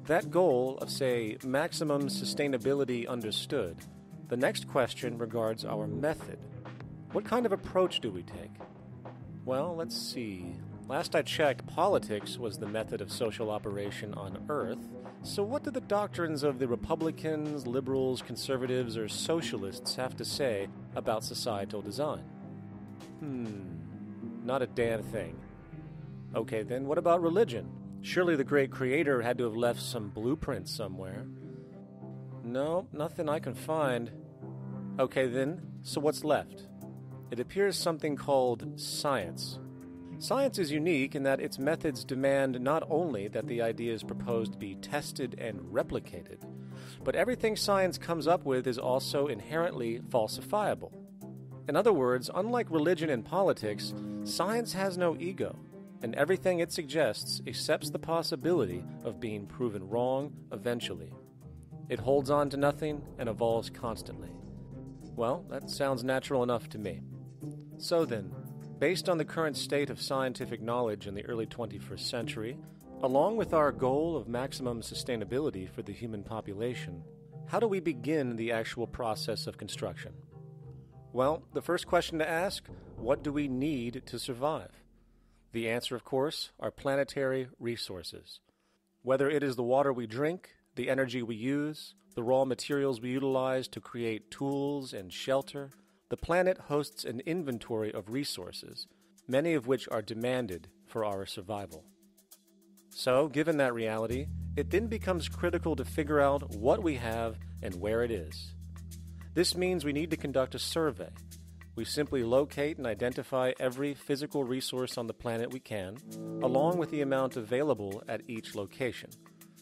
That goal of, say, maximum sustainability understood, the next question regards our method. What kind of approach do we take? Well, let's see. Last I checked, politics was the method of social operation on Earth. So what do the doctrines of the Republicans, liberals, conservatives, or socialists have to say about societal design? Not a damn thing. Okay, then what about religion? Surely the great creator had to have left some blueprint somewhere. No, nothing I can find. Okay then, so what's left? It appears something called science. Science is unique in that its methods demand not only that the ideas proposed be tested and replicated, but everything science comes up with is also inherently falsifiable. In other words, unlike religion and politics, science has no ego, and everything it suggests accepts the possibility of being proven wrong eventually. It holds on to nothing and evolves constantly. Well, that sounds natural enough to me. So then, based on the current state of scientific knowledge in the early 21st century, along with our goal of maximum sustainability for the human population, how do we begin the actual process of construction? Well, the first question to ask, what do we need to survive? The answer, of course, are planetary resources. Whether it is the water we drink, the energy we use, the raw materials we utilize to create tools and shelter, the planet hosts an inventory of resources, many of which are demanded for our survival. So, given that reality, it then becomes critical to figure out what we have and where it is. This means we need to conduct a survey. We simply locate and identify every physical resource on the planet we can, along with the amount available at each location,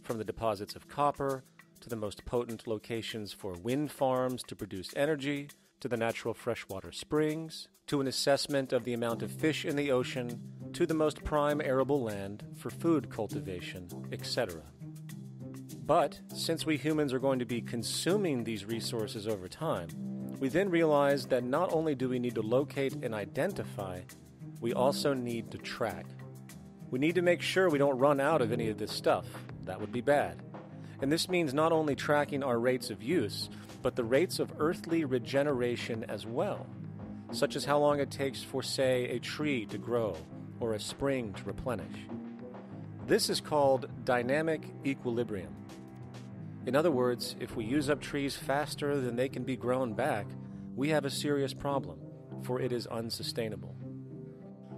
from the deposits of copper to the most potent locations for wind farms to produce energy, to the natural freshwater springs, to an assessment of the amount of fish in the ocean, to the most prime arable land for food cultivation, etc. But since we humans are going to be consuming these resources over time, we then realize that not only do we need to locate and identify, we also need to track. We need to make sure we don't run out of any of this stuff. That would be bad. And this means not only tracking our rates of use, but the rates of earthly regeneration as well, such as how long it takes for, say, a tree to grow or a spring to replenish. This is called dynamic equilibrium. In other words, if we use up trees faster than they can be grown back, we have a serious problem, for it is unsustainable.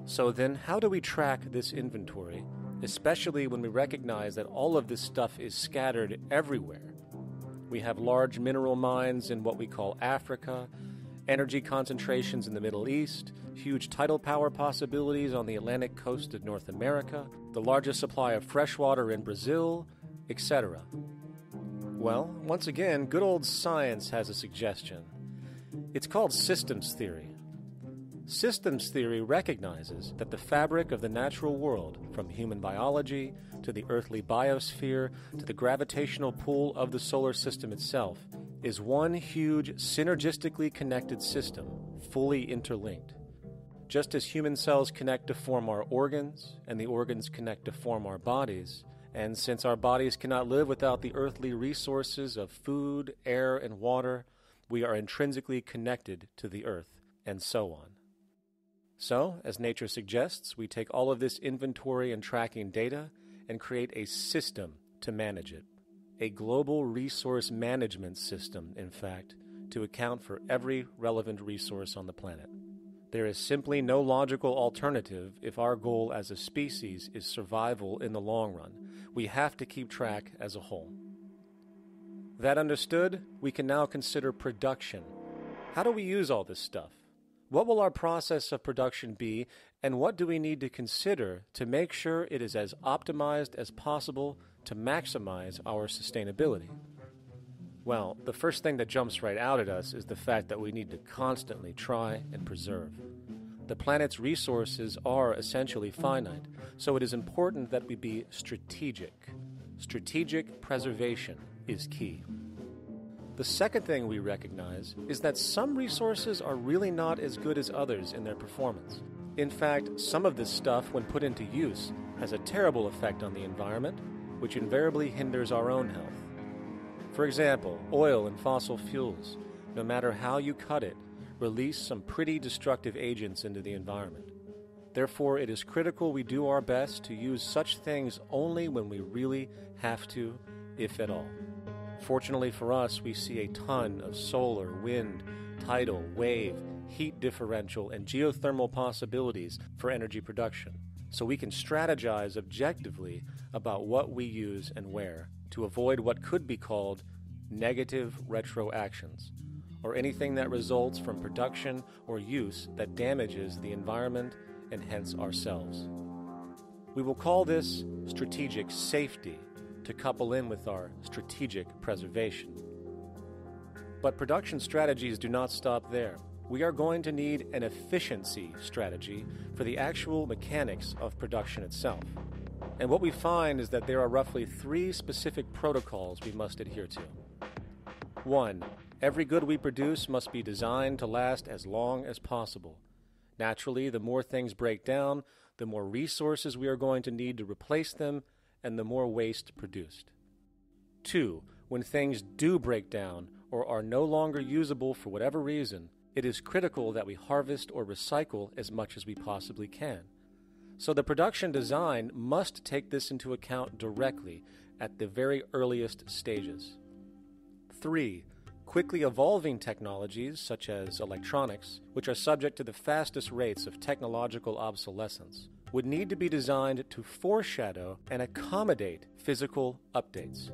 So then, how do we track this inventory, especially when we recognize that all of this stuff is scattered everywhere? We have large mineral mines in what we call Africa, energy concentrations in the Middle East, huge tidal power possibilities on the Atlantic coast of North America, the largest supply of freshwater in Brazil, etc. Well, once again, good old science has a suggestion. It's called systems theory. Systems theory recognizes that the fabric of the natural world, from human biology to the earthly biosphere to the gravitational pull of the solar system itself, is one huge synergistically connected system, fully interlinked. Just as human cells connect to form our organs, and the organs connect to form our bodies, and since our bodies cannot live without the earthly resources of food, air, and water, we are intrinsically connected to the earth, and so on. So, as nature suggests, we take all of this inventory and tracking data and create a system to manage it. a global resource management system, in fact, to account for every relevant resource on the planet. There is simply no logical alternative if our goal as a species is survival in the long run. We have to keep track as a whole. That understood, we can now consider production. How do we use all this stuff? What will our process of production be, and what do we need to consider to make sure it is as optimized as possible to maximize our sustainability? Well, the first thing that jumps right out at us is the fact that we need to constantly try and preserve. The planet's resources are essentially finite, so it is important that we be strategic. Strategic preservation is key. The second thing we recognize is that some resources are really not as good as others in their performance. In fact, some of this stuff, when put into use, has a terrible effect on the environment, which invariably hinders our own health. For example, oil and fossil fuels, no matter how you cut it, release some pretty destructive agents into the environment. Therefore, it is critical we do our best to use such things only when we really have to, if at all. Fortunately for us, we see a ton of solar, wind, tidal, wave, heat differential, and geothermal possibilities for energy production, so we can strategize objectively about what we use and where to avoid what could be called negative retroactions, or anything that results from production or use that damages the environment and hence ourselves. We will call this strategic safety to couple in with our strategic preservation. But production strategies do not stop there. We are going to need an efficiency strategy for the actual mechanics of production itself. And what we find is that there are roughly 3 specific protocols we must adhere to. 1. Every good we produce must be designed to last as long as possible. Naturally, the more things break down, the more resources we are going to need to replace them, and the more waste produced. 2. When things do break down or are no longer usable for whatever reason, it is critical that we harvest or recycle as much as we possibly can. So the production design must take this into account directly at the very earliest stages. 3. Quickly evolving technologies, such as electronics, which are subject to the fastest rates of technological obsolescence, would need to be designed to foreshadow and accommodate physical updates.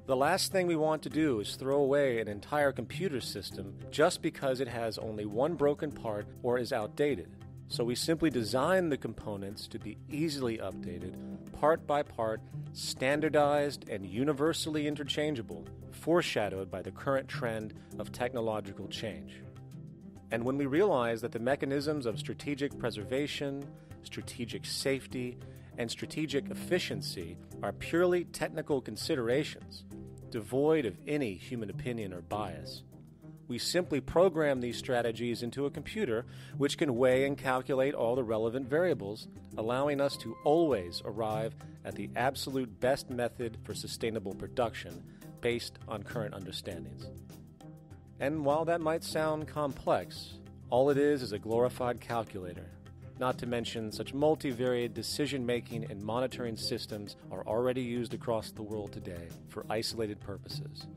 The last thing we want to do is throw away an entire computer system just because it has only one broken part or is outdated. So we simply design the components to be easily updated, part by part, standardized and universally interchangeable, foreshadowed by the current trend of technological change. And when we realize that the mechanisms of strategic preservation, strategic safety, and strategic efficiency are purely technical considerations, devoid of any human opinion or bias, we simply program these strategies into a computer which can weigh and calculate all the relevant variables, allowing us to always arrive at the absolute best method for sustainable production based on current understandings. And while that might sound complex, all it is a glorified calculator. Not to mention, such multivariate decision-making and monitoring systems are already used across the world today for isolated purposes.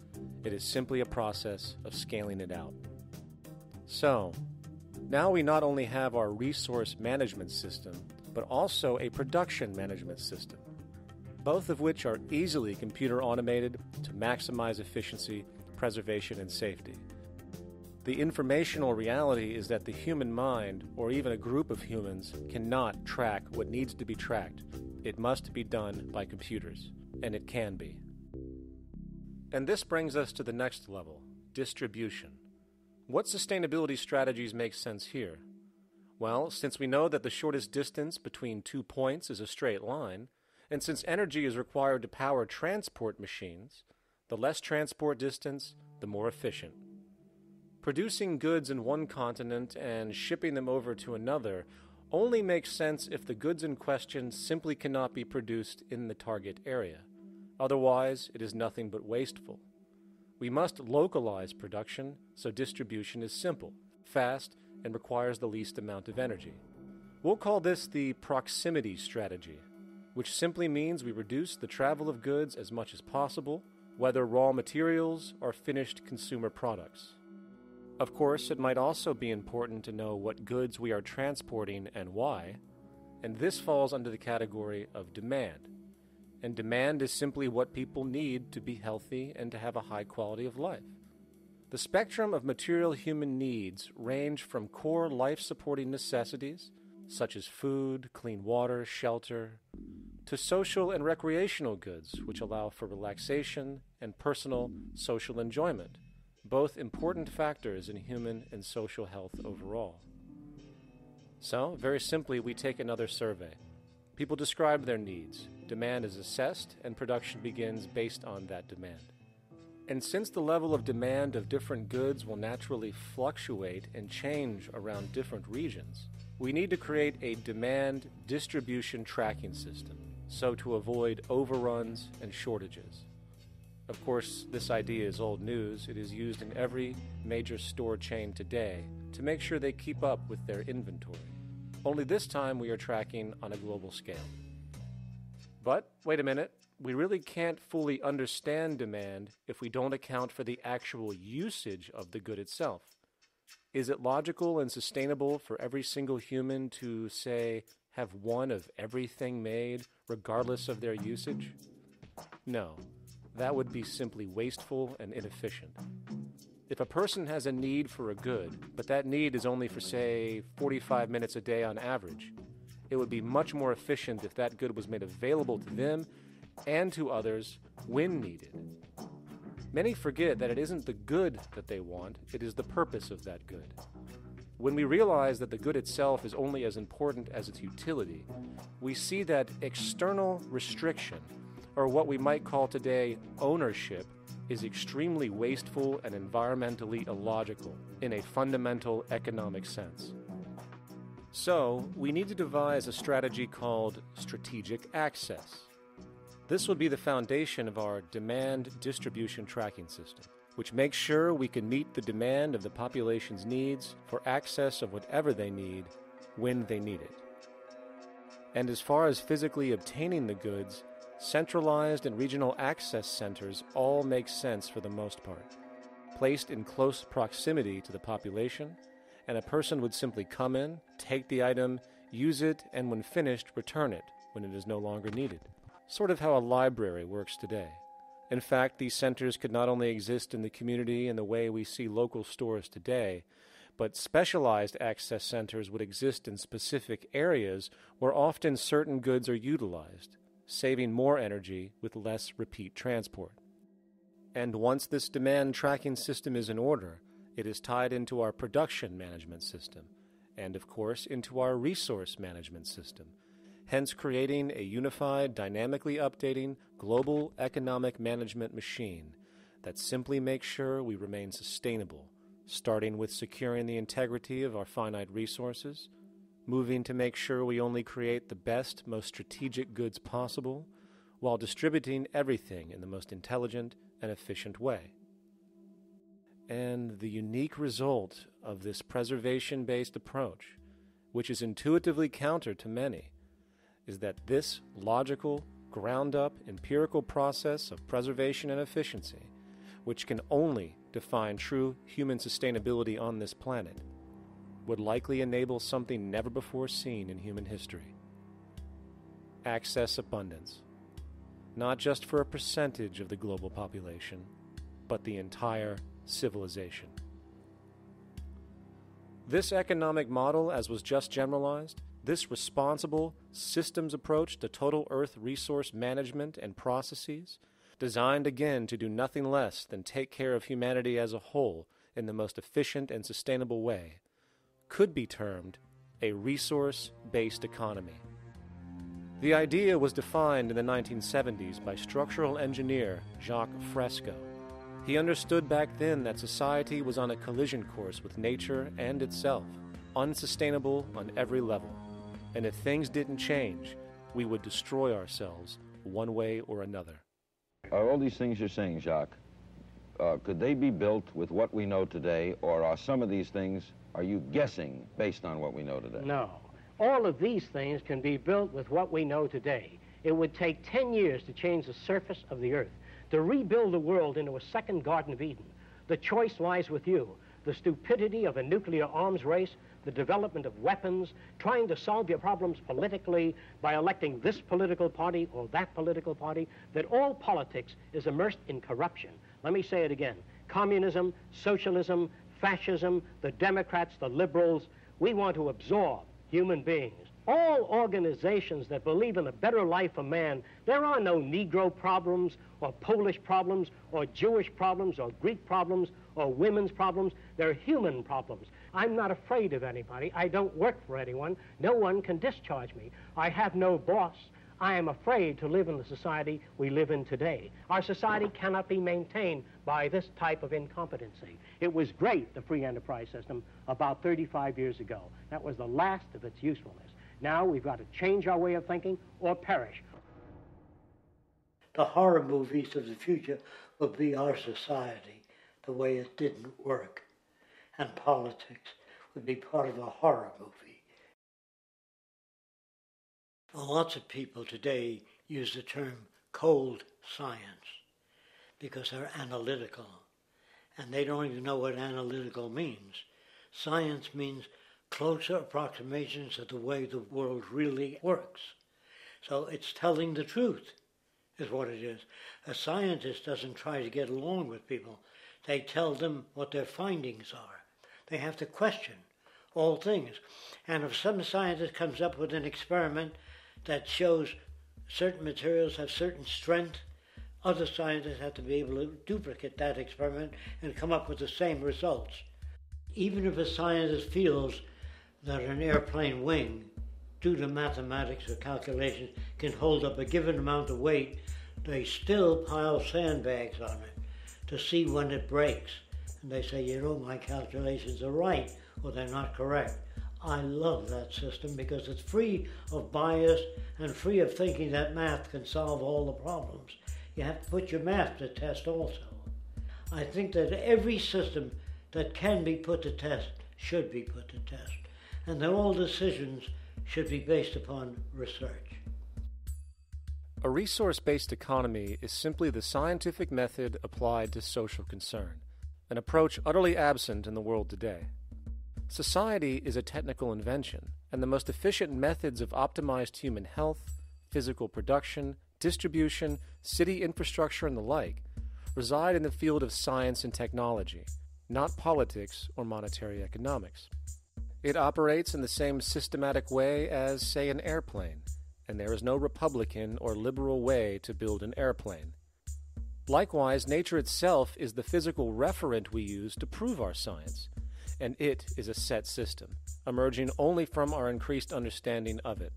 It is simply a process of scaling it out. So, now we not only have our resource management system, but also a production management system, both of which are easily computer automated to maximize efficiency, preservation, and safety. The informational reality is that the human mind, or even a group of humans, cannot track what needs to be tracked. It must be done by computers, and it can be. And this brings us to the next level, distribution. What sustainability strategies make sense here? Well, since we know that the shortest distance between 2 points is a straight line, and since energy is required to power transport machines, the less transport distance, the more efficient. Producing goods in one continent and shipping them over to another only makes sense if the goods in question simply cannot be produced in the target area. Otherwise, it is nothing but wasteful. We must localize production so distribution is simple, fast, and requires the least amount of energy. We'll call this the proximity strategy. which simply means we reduce the travel of goods as much as possible, whether raw materials or finished consumer products. Of course, it might also be important to know what goods we are transporting and why, and this falls under the category of demand. And demand is simply what people need to be healthy and to have a high quality of life. The spectrum of material human needs range from core life-supporting necessities, such as food, clean water, shelter, to social and recreational goods, which allow for relaxation and personal social enjoyment, both important factors in human and social health overall. So, very simply, we take another survey. People describe their needs. Demand is assessed, and production begins based on that demand. And since the level of demand of different goods will naturally fluctuate and change around different regions, we need to create a demand distribution tracking system, so to avoid overruns and shortages. Of course, this idea is old news. It is used in every major store chain today to make sure they keep up with their inventory. Only this time we are tracking on a global scale. But, wait a minute, we really can't fully understand demand if we don't account for the actual usage of the good itself. Is it logical and sustainable for every single human to, say, have one of everything made, regardless of their usage? No. That would be simply wasteful and inefficient. If a person has a need for a good, but that need is only for, say, 45 minutes a day on average, it would be much more efficient if that good was made available to them and to others when needed. Many forget that it isn't the good that they want, it is the purpose of that good. When we realize that the good itself is only as important as its utility, we see that external restriction, or what we might call today ownership, is extremely wasteful and environmentally illogical in a fundamental economic sense. So, we need to devise a strategy called strategic access. This would be the foundation of our demand distribution tracking system, which makes sure we can meet the demand of the population's needs for access of whatever they need when they need it. And as far as physically obtaining the goods, centralized and regional access centers all make sense for the most part, placed in close proximity to the population, and a person would simply come in, take the item, use it, and when finished, return it when it is no longer needed. Sort of how a library works today. In fact, these centers could not only exist in the community in the way we see local stores today, but specialized access centers would exist in specific areas where often certain goods are utilized, saving more energy with less repeat transport. And once this demand tracking system is in order, it is tied into our production management system, and of course into our resource management system, hence creating a unified, dynamically updating, global economic management machine that simply makes sure we remain sustainable, starting with securing the integrity of our finite resources, moving to make sure we only create the best, most strategic goods possible, while distributing everything in the most intelligent and efficient way. And the unique result of this preservation-based approach, which is intuitively counter to many, is that this logical, ground-up, empirical process of preservation and efficiency, which can only define true human sustainability on this planet, would likely enable something never before seen in human history. Access abundance, not just for a percentage of the global population, but the entire civilization. This economic model, as was just generalized, this responsible systems approach to total Earth resource management and processes, designed again to do nothing less than take care of humanity as a whole in the most efficient and sustainable way, could be termed a resource-based economy. The idea was defined in the 1970s by structural engineer Jacques Fresco. He understood back then that society was on a collision course with nature and itself, unsustainable on every level. And if things didn't change, we would destroy ourselves one way or another. Are all these things you're saying, Jacques, could they be built with what we know today, or are some of these things, are you guessing based on what we know today? No. All of these things can be built with what we know today. It would take 10 years to change the surface of the earth, to rebuild the world into a second Garden of Eden. The choice lies with you. The stupidity of a nuclear arms race, the development of weapons, trying to solve your problems politically by electing this political party or that political party, that all politics is immersed in corruption. Let me say it again. Communism, socialism, fascism, the Democrats, the liberals, we want to absorb human beings. All organizations that believe in a better life for man, there are no Negro problems or Polish problems or Jewish problems or Greek problems or women's problems. They're human problems. I'm not afraid of anybody. I don't work for anyone. No one can discharge me. I have no boss. I am afraid to live in the society we live in today. Our society cannot be maintained by this type of incompetency. It was great, the free enterprise system, about 35 years ago. That was the last of its usefulness. Now we've got to change our way of thinking or perish. The horror movies of the future will be our society, the way it didn't work. And politics would be part of a horror movie. Lots of people today use the term cold science because they're analytical. And they don't even know what analytical means. Science means closer approximations of the way the world really works. So it's telling the truth, is what it is. A scientist doesn't try to get along with people. They tell them what their findings are. They have to question all things. And if some scientist comes up with an experiment that shows certain materials have certain strength, other scientists have to be able to duplicate that experiment and come up with the same results. Even if a scientist feels that an airplane wing, due to mathematics or calculations, can hold up a given amount of weight, they still pile sandbags on it to see when it breaks. And they say, you know, my calculations are right, or they're not correct. I love that system because it's free of bias and free of thinking that math can solve all the problems. You have to put your math to test also. I think that every system that can be put to test should be put to test, and that all decisions should be based upon research. A resource-based economy is simply the scientific method applied to social concern, an approach utterly absent in the world today. Society is a technical invention, and the most efficient methods of optimized human health, physical production, distribution, city infrastructure, and the like reside in the field of science and technology, not politics or monetary economics. It operates in the same systematic way as, say, an airplane, and there is no Republican or liberal way to build an airplane. Likewise, nature itself is the physical referent we use to prove our science, and it is a set system, emerging only from our increased understanding of it.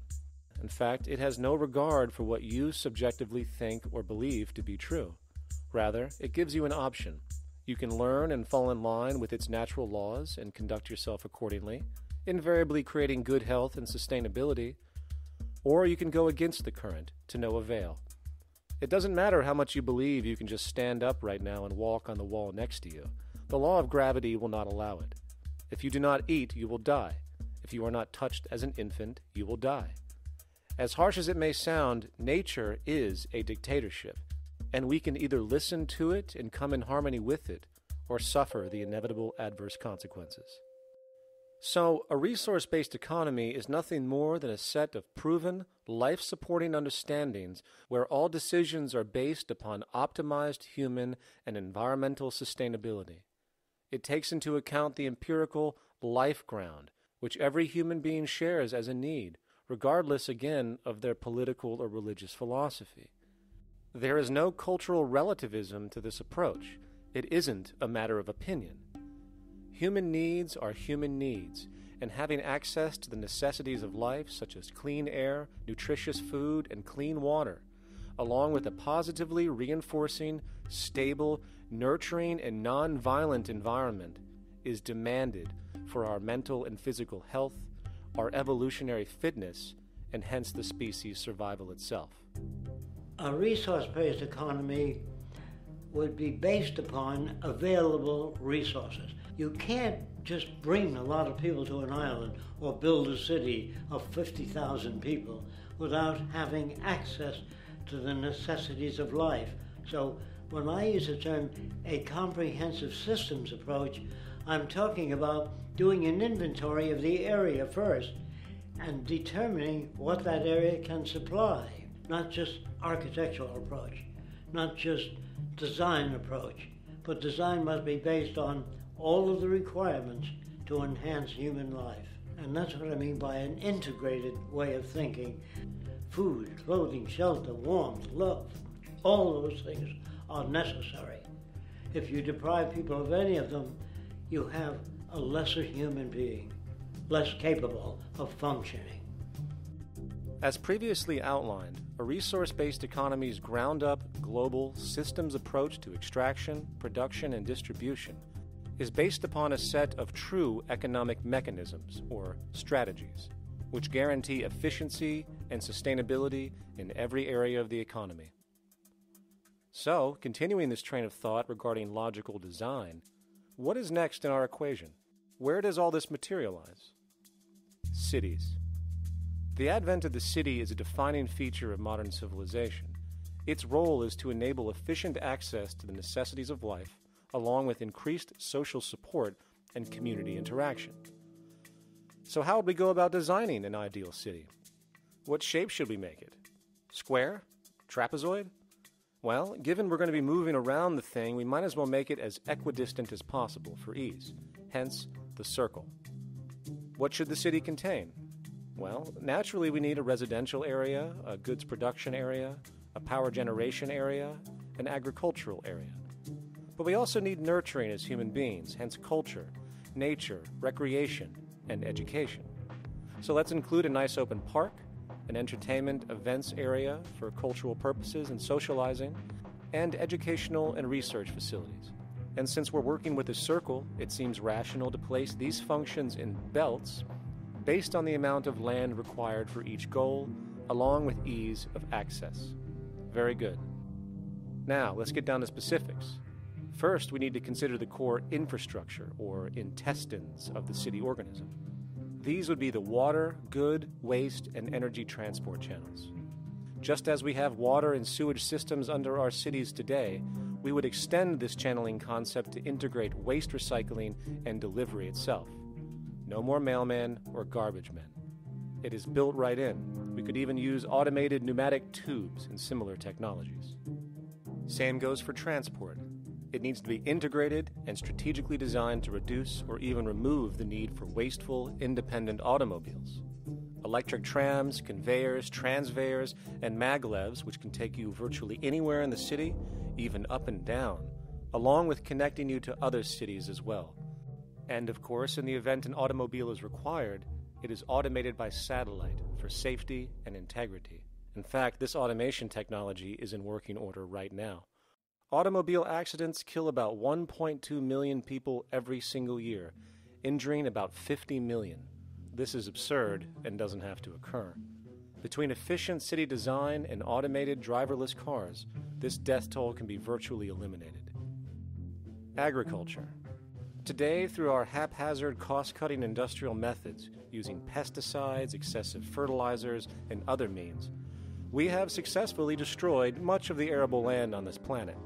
In fact, it has no regard for what you subjectively think or believe to be true. Rather, it gives you an option. You can learn and fall in line with its natural laws and conduct yourself accordingly, invariably creating good health and sustainability, or you can go against the current to no avail. It doesn't matter how much you believe you can just stand up right now and walk on the wall next to you. The law of gravity will not allow it. If you do not eat, you will die. If you are not touched as an infant, you will die. As harsh as it may sound, nature is a dictatorship, and we can either listen to it and come in harmony with it, or suffer the inevitable adverse consequences. So, a resource-based economy is nothing more than a set of proven, life-supporting understandings where all decisions are based upon optimized human and environmental sustainability. It takes into account the empirical life ground, which every human being shares as a need, regardless, again, of their political or religious philosophy. There is no cultural relativism to this approach. It isn't a matter of opinion. Human needs are human needs, and having access to the necessities of life, such as clean air, nutritious food, and clean water, along with a positively reinforcing, stable, nurturing, and non-violent environment, is demanded for our mental and physical health, our evolutionary fitness, and hence the species' survival itself. A resource-based economy would be based upon available resources. You can't just bring a lot of people to an island or build a city of 50,000 people without having access to the necessities of life. So when I use the term a comprehensive systems approach, I'm talking about doing an inventory of the area first and determining what that area can supply, not just architectural approach, not just design approach, but design must be based on all of the requirements to enhance human life. And that's what I mean by an integrated way of thinking. Food, clothing, shelter, warmth, love, all those things are necessary. If you deprive people of any of them, you have a lesser human being, less capable of functioning. As previously outlined, a resource-based economy's ground-up, global, systems approach to extraction, production, and distribution is based upon a set of true economic mechanisms, or strategies, which guarantee efficiency and sustainability in every area of the economy. So, continuing this train of thought regarding logical design, what is next in our equation? Where does all this materialize? Cities. The advent of the city is a defining feature of modern civilization. Its role is to enable efficient access to the necessities of life, along with increased social support and community interaction. So how would we go about designing an ideal city? What shape should we make it? Square? Trapezoid? Well, given we're going to be moving around the thing, we might as well make it as equidistant as possible for ease, hence the circle. What should the city contain? Well, naturally we need a residential area, a goods production area, a power generation area, an agricultural area. But we also need nurturing as human beings, hence culture, nature, recreation, and education. So let's include a nice open park, an entertainment events area for cultural purposes and socializing, and educational and research facilities. And since we're working with a circle, it seems rational to place these functions in belts based on the amount of land required for each goal, along with ease of access. Very good. Now, let's get down to specifics. First, we need to consider the core infrastructure, or intestines, of the city organism. These would be the water, good, waste, and energy transport channels. Just as we have water and sewage systems under our cities today, we would extend this channeling concept to integrate waste recycling and delivery itself. No more mailmen or garbage men. It is built right in. We could even use automated pneumatic tubes and similar technologies. Same goes for transport. It needs to be integrated and strategically designed to reduce or even remove the need for wasteful, independent automobiles. Electric trams, conveyors, transveyors, and maglevs, which can take you virtually anywhere in the city, even up and down, along with connecting you to other cities as well. And of course, in the event an automobile is required, it is automated by satellite for safety and integrity. In fact, this automation technology is in working order right now. Automobile accidents kill about 1.2 million people every single year, injuring about 50 million. This is absurd and doesn't have to occur. Between efficient city design and automated driverless cars, this death toll can be virtually eliminated. Agriculture. Today, through our haphazard, cost-cutting industrial methods, using pesticides, excessive fertilizers, and other means, we have successfully destroyed much of the arable land on this planet,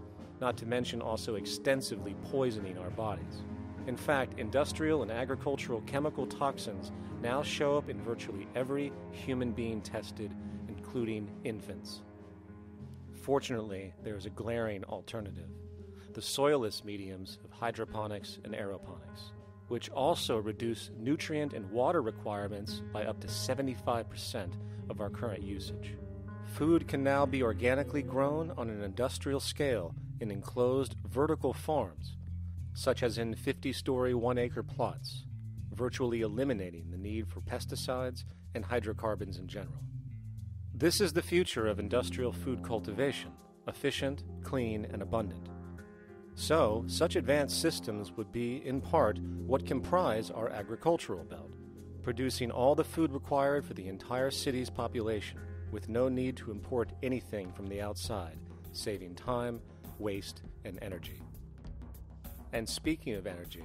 not to mention also extensively poisoning our bodies. In fact, industrial and agricultural chemical toxins now show up in virtually every human being tested, including infants. Fortunately, there is a glaring alternative: the soilless mediums of hydroponics and aeroponics, which also reduce nutrient and water requirements by up to 75% of our current usage. Food can now be organically grown on an industrial scale in enclosed vertical farms, such as in 50-story 1-acre plots, virtually eliminating the need for pesticides and hydrocarbons in general. This is the future of industrial food cultivation: efficient, clean, and abundant. So, such advanced systems would be, in part, what comprise our agricultural belt, producing all the food required for the entire city's population, with no need to import anything from the outside, saving time, waste, and energy. And speaking of energy,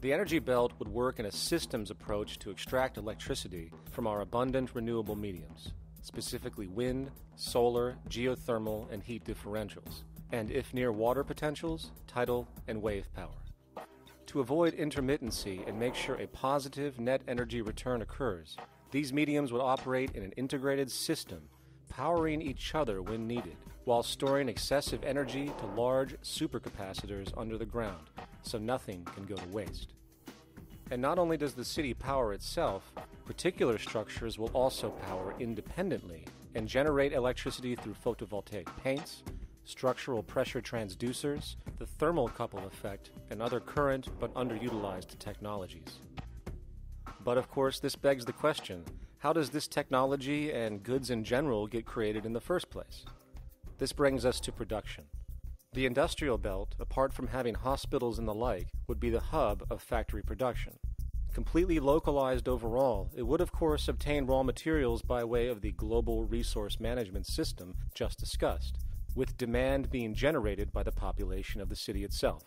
the energy belt would work in a systems approach to extract electricity from our abundant renewable mediums, specifically wind, solar, geothermal, and heat differentials, and if near water potentials, tidal and wave power. To avoid intermittency and make sure a positive net energy return occurs, these mediums would operate in an integrated system, powering each other when needed, while storing excessive energy to large supercapacitors under the ground, so nothing can go to waste. And not only does the city power itself, particular structures will also power independently and generate electricity through photovoltaic paints, structural pressure transducers, the thermocouple effect, and other current but underutilized technologies. But of course, this begs the question, how does this technology and goods in general get created in the first place? This brings us to production. The industrial belt, apart from having hospitals and the like, would be the hub of factory production. Completely localized overall, it would of course obtain raw materials by way of the global resource management system just discussed, with demand being generated by the population of the city itself.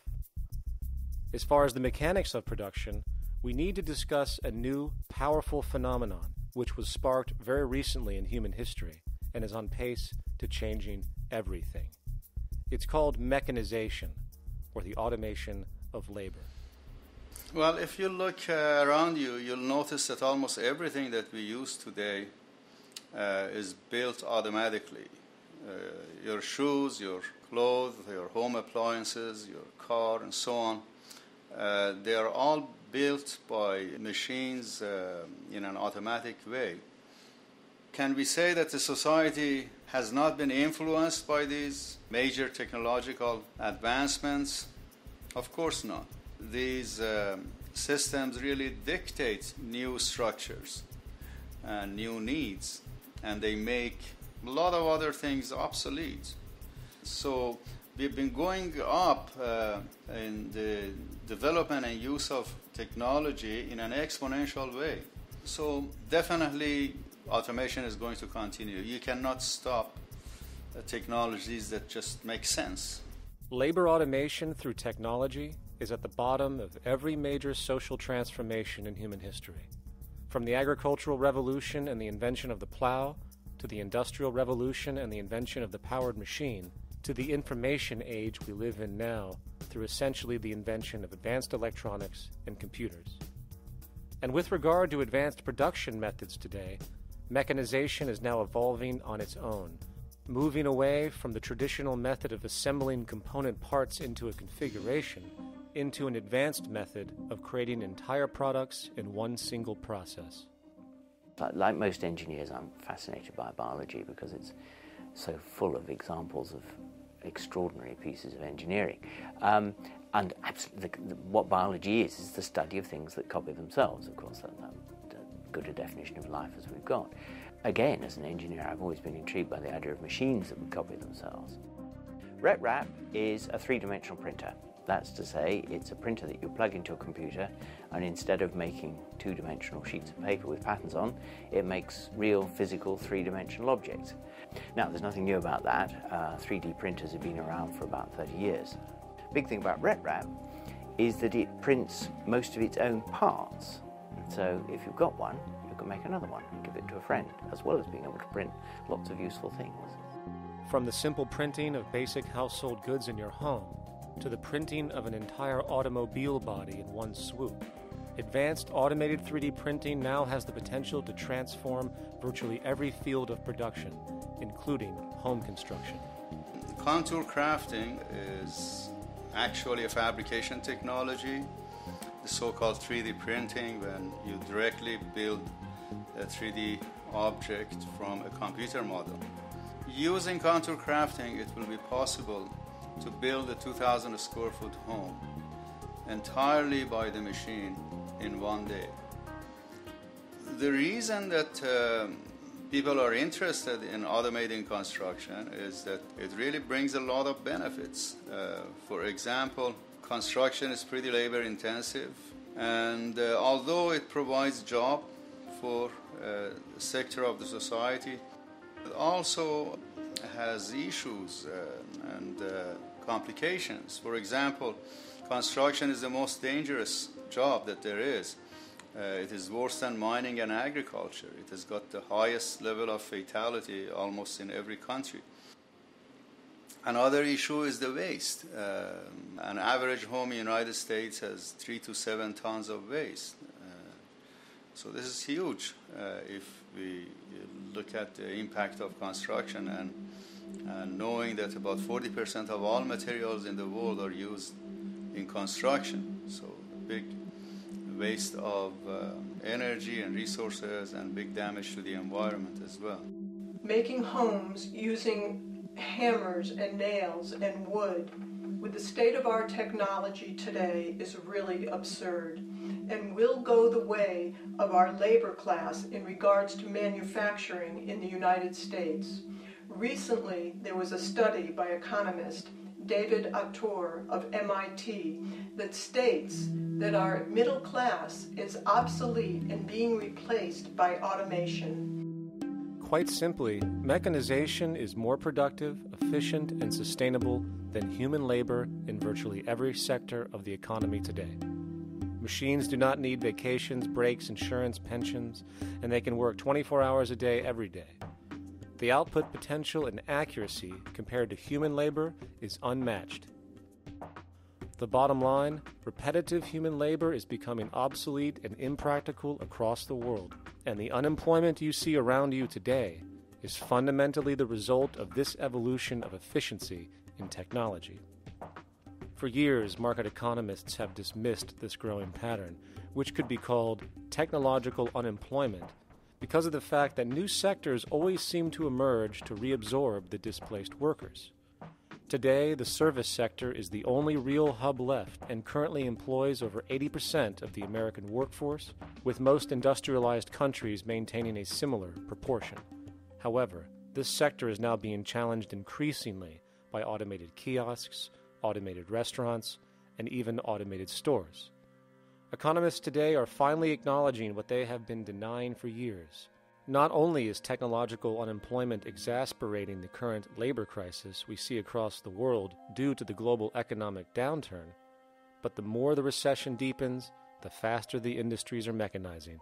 As far as the mechanics of production, we need to discuss a new, powerful phenomenon which was sparked very recently in human history and is on pace to changing everything. It's called mechanization, or the automation of labor. Well, if you look around you, you'll notice that almost everything that we use today is built automatically. Your shoes, your clothes, your home appliances, your car, and so on, they are all built by machines in an automatic way. Can we say that the society has not been influenced by these major technological advancements? Of course not. These systems really dictate new structures and new needs, and they make a lot of other things obsolete. So we've been going up in the development and use of technology in an exponential way. So definitely automation is going to continue. You cannot stop technologies that just make sense. Labor automation through technology is at the bottom of every major social transformation in human history. From the agricultural revolution and the invention of the plow, to the industrial revolution and the invention of the powered machine, to the information age we live in now through essentially the invention of advanced electronics and computers. And with regard to advanced production methods today, mechanization is now evolving on its own, moving away from the traditional method of assembling component parts into a configuration into an advanced method of creating entire products in one single process. Like most engineers, I'm fascinated by biology because it's so full of examples of extraordinary pieces of engineering. And absolutely, what biology is the study of things that copy themselves. Of course, that's good a definition of life as we've got. Again, as an engineer, I've always been intrigued by the idea of machines that would copy themselves. RetRap is a three-dimensional printer. That's to say, it's a printer that you plug into a computer, and instead of making two-dimensional sheets of paper with patterns on, it makes real, physical, three-dimensional objects. Now, there's nothing new about that. 3D printers have been around for about 30 years. Big thing about RetRap is that it prints most of its own parts. So if you've got one, you can make another one and give it to a friend, as well as being able to print lots of useful things. From the simple printing of basic household goods in your home to the printing of an entire automobile body in one swoop, advanced automated 3D printing now has the potential to transform virtually every field of production, including home construction. Contour crafting is actually a fabrication technology, the so-called 3D printing, when you directly build a 3D object from a computer model. Using contour crafting, it will be possible to build a 2,000 square foot home entirely by the machine in one day. The reason that people are interested in automating construction is that it really brings a lot of benefits. For example, construction is pretty labor intensive, and although it provides job for a sector of the society, it also has issues and complications. For example, construction is the most dangerous job that there is. It is worse than mining and agriculture. It has got the highest level of fatality almost in every country. Another issue is the waste. An average home in the United States has 3 to 7 tons of waste. So this is huge if we look at the impact of construction and knowing that about 40% of all materials in the world are used in construction. So big waste of energy and resources and big damage to the environment as well. Making homes using hammers and nails and wood with the state of our technology today is really absurd and will go the way of our labor class in regards to manufacturing in the United States. Recently, there was a study by economist David Autor of MIT that states that our middle class is obsolete and being replaced by automation. Quite simply, mechanization is more productive, efficient, and sustainable than human labor in virtually every sector of the economy today. Machines do not need vacations, breaks, insurance, pensions, and they can work 24 hours a day every day. The output potential and accuracy compared to human labor is unmatched. The bottom line, repetitive human labor is becoming obsolete and impractical across the world, and the unemployment you see around you today is fundamentally the result of this evolution of efficiency in technology. For years, market economists have dismissed this growing pattern, which could be called technological unemployment, because of the fact that new sectors always seem to emerge to reabsorb the displaced workers. Today, the service sector is the only real hub left and currently employs over 80% of the American workforce, with most industrialized countries maintaining a similar proportion. However, this sector is now being challenged increasingly by automated kiosks, automated restaurants, and even automated stores. Economists today are finally acknowledging what they have been denying for years. Not only is technological unemployment exasperating the current labor crisis we see across the world due to the global economic downturn, but the more the recession deepens, the faster the industries are mechanizing.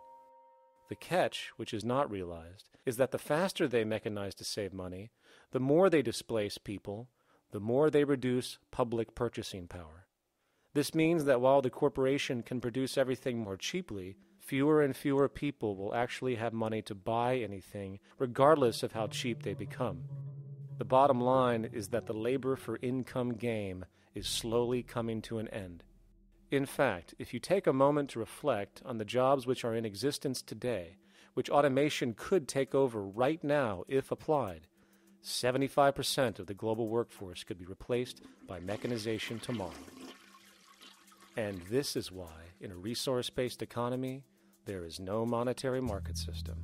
The catch, which is not realized, is that the faster they mechanize to save money, the more they displace people, the more they reduce public purchasing power. This means that while the corporation can produce everything more cheaply, fewer and fewer people will actually have money to buy anything, regardless of how cheap they become. The bottom line is that the labor for income game is slowly coming to an end. In fact, if you take a moment to reflect on the jobs which are in existence today, which automation could take over right now if applied, 75% of the global workforce could be replaced by mechanization tomorrow. And this is why, in a resource-based economy, there is no monetary market system,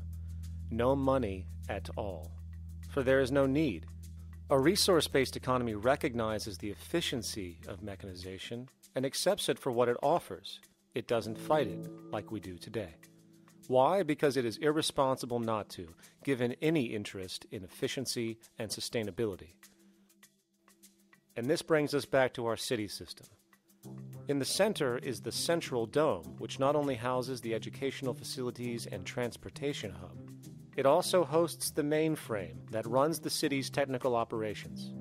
no money at all, for there is no need. A resource-based economy recognizes the efficiency of mechanization and accepts it for what it offers. It doesn't fight it like we do today. Why? Because it is irresponsible not to, given any interest in efficiency and sustainability. And this brings us back to our city system. In the center is the central dome, which not only houses the educational facilities and transportation hub, it also hosts the mainframe that runs the city's technical operations.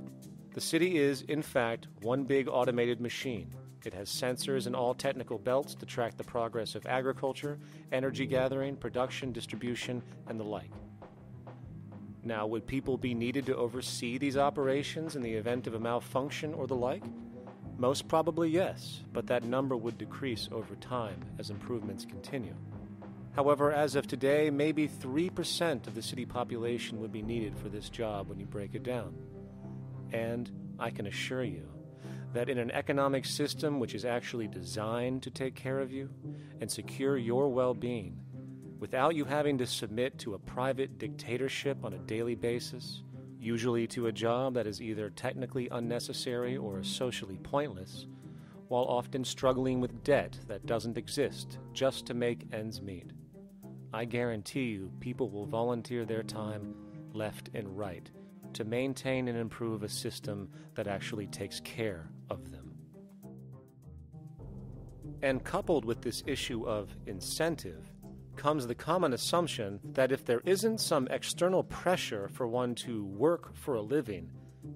The city is, in fact, one big automated machine. It has sensors in all technical belts to track the progress of agriculture, energy gathering, production, distribution, and the like. Now, would people be needed to oversee these operations in the event of a malfunction or the like? Most probably yes, but that number would decrease over time as improvements continue. However, as of today, maybe 3% of the city population would be needed for this job when you break it down. And I can assure you that in an economic system which is actually designed to take care of you and secure your well-being, without you having to submit to a private dictatorship on a daily basis, usually to a job that is either technically unnecessary or socially pointless, while often struggling with debt that doesn't exist just to make ends meet. I guarantee you people will volunteer their time left and right to maintain and improve a system that actually takes care of them. And coupled with this issue of incentive comes the common assumption that if there isn't some external pressure for one to work for a living,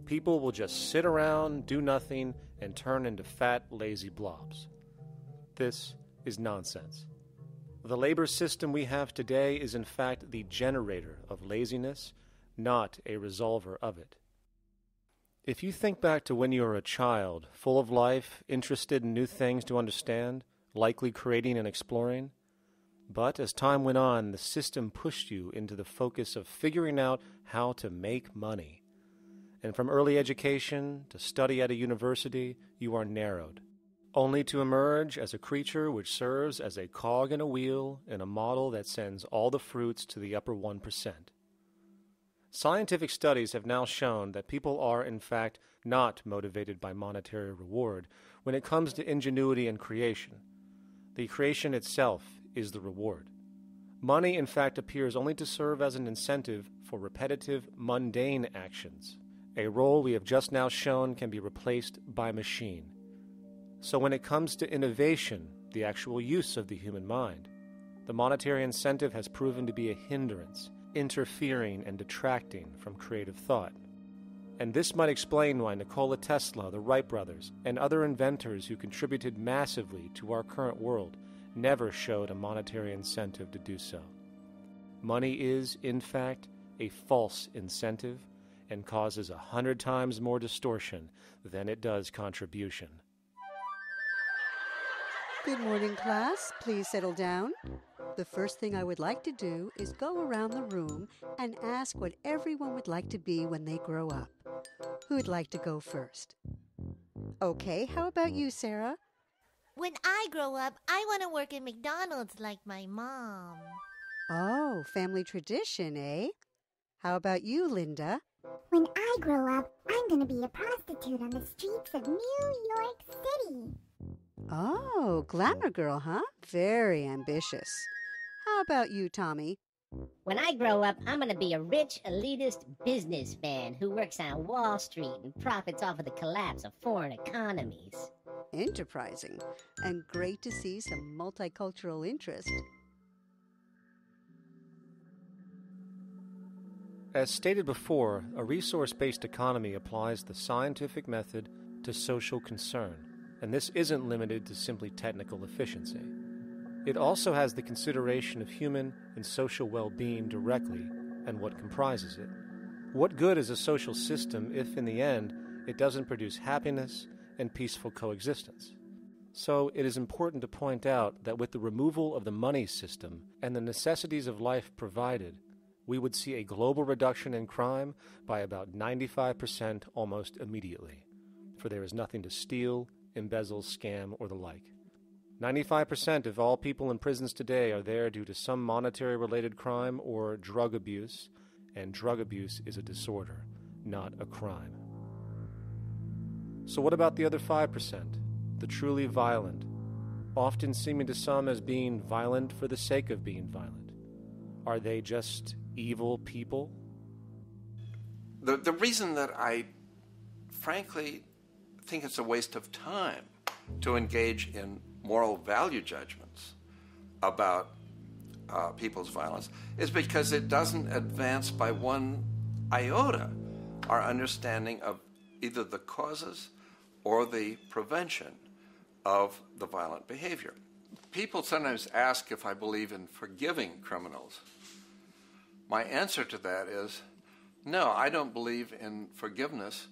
people will just sit around, do nothing, and turn into fat, lazy blobs. This is nonsense. The labor system we have today is in fact the generator of laziness, not a resolver of it. If you think back to when you were a child, full of life, interested in new things to understand, likely creating and exploring, but as time went on, the system pushed you into the focus of figuring out how to make money. And from early education to study at a university, you are narrowed, only to emerge as a creature which serves as a cog in a wheel in a model that sends all the fruits to the upper 1%. Scientific studies have now shown that people are, in fact, not motivated by monetary reward when it comes to ingenuity and creation. The creation itself is the reward. Money, in fact, appears only to serve as an incentive for repetitive, mundane actions, a role we have just now shown can be replaced by machine. So when it comes to innovation, the actual use of the human mind, the monetary incentive has proven to be a hindrance, interfering and detracting from creative thought. And this might explain why Nikola Tesla, the Wright brothers, and other inventors who contributed massively to our current world never showed a monetary incentive to do so. Money is, in fact, a false incentive and causes 100 times more distortion than it does contribution. Good morning, class. Please settle down. The first thing I would like to do is go around the room and ask what everyone would like to be when they grow up. Who'd like to go first? Okay, how about you, Sarah? When I grow up, I want to work at McDonald's like my mom. Oh, family tradition, eh? How about you, Linda? When I grow up, I'm going to be a prostitute on the streets of New York City. Oh, glamour girl, huh? Very ambitious. How about you, Tommy? When I grow up, I'm going to be a rich, elitist businessman who works on Wall Street and profits off of the collapse of foreign economies. Enterprising. And great to see some multicultural interest. As stated before, a resource-based economy applies the scientific method to social concern, and this isn't limited to simply technical efficiency. It also has the consideration of human and social well-being directly and what comprises it. What good is a social system if, in the end, it doesn't produce happiness and peaceful coexistence? So it is important to point out that with the removal of the money system and the necessities of life provided, we would see a global reduction in crime by about 95% almost immediately, for there is nothing to steal, embezzle, scam, or the like. 95% of all people in prisons today are there due to some monetary-related crime or drug abuse, and drug abuse is a disorder, not a crime. So what about the other 5%, the truly violent, often seeming to some as being violent for the sake of being violent? Are they just evil people? The reason that I frankly think it's a waste of time to engage in moral value judgments about people's violence is because it doesn't advance by one iota our understanding of either the causes or the prevention of the violent behavior. People sometimes ask if I believe in forgiving criminals. My answer to that is, no, I don't believe in forgiveness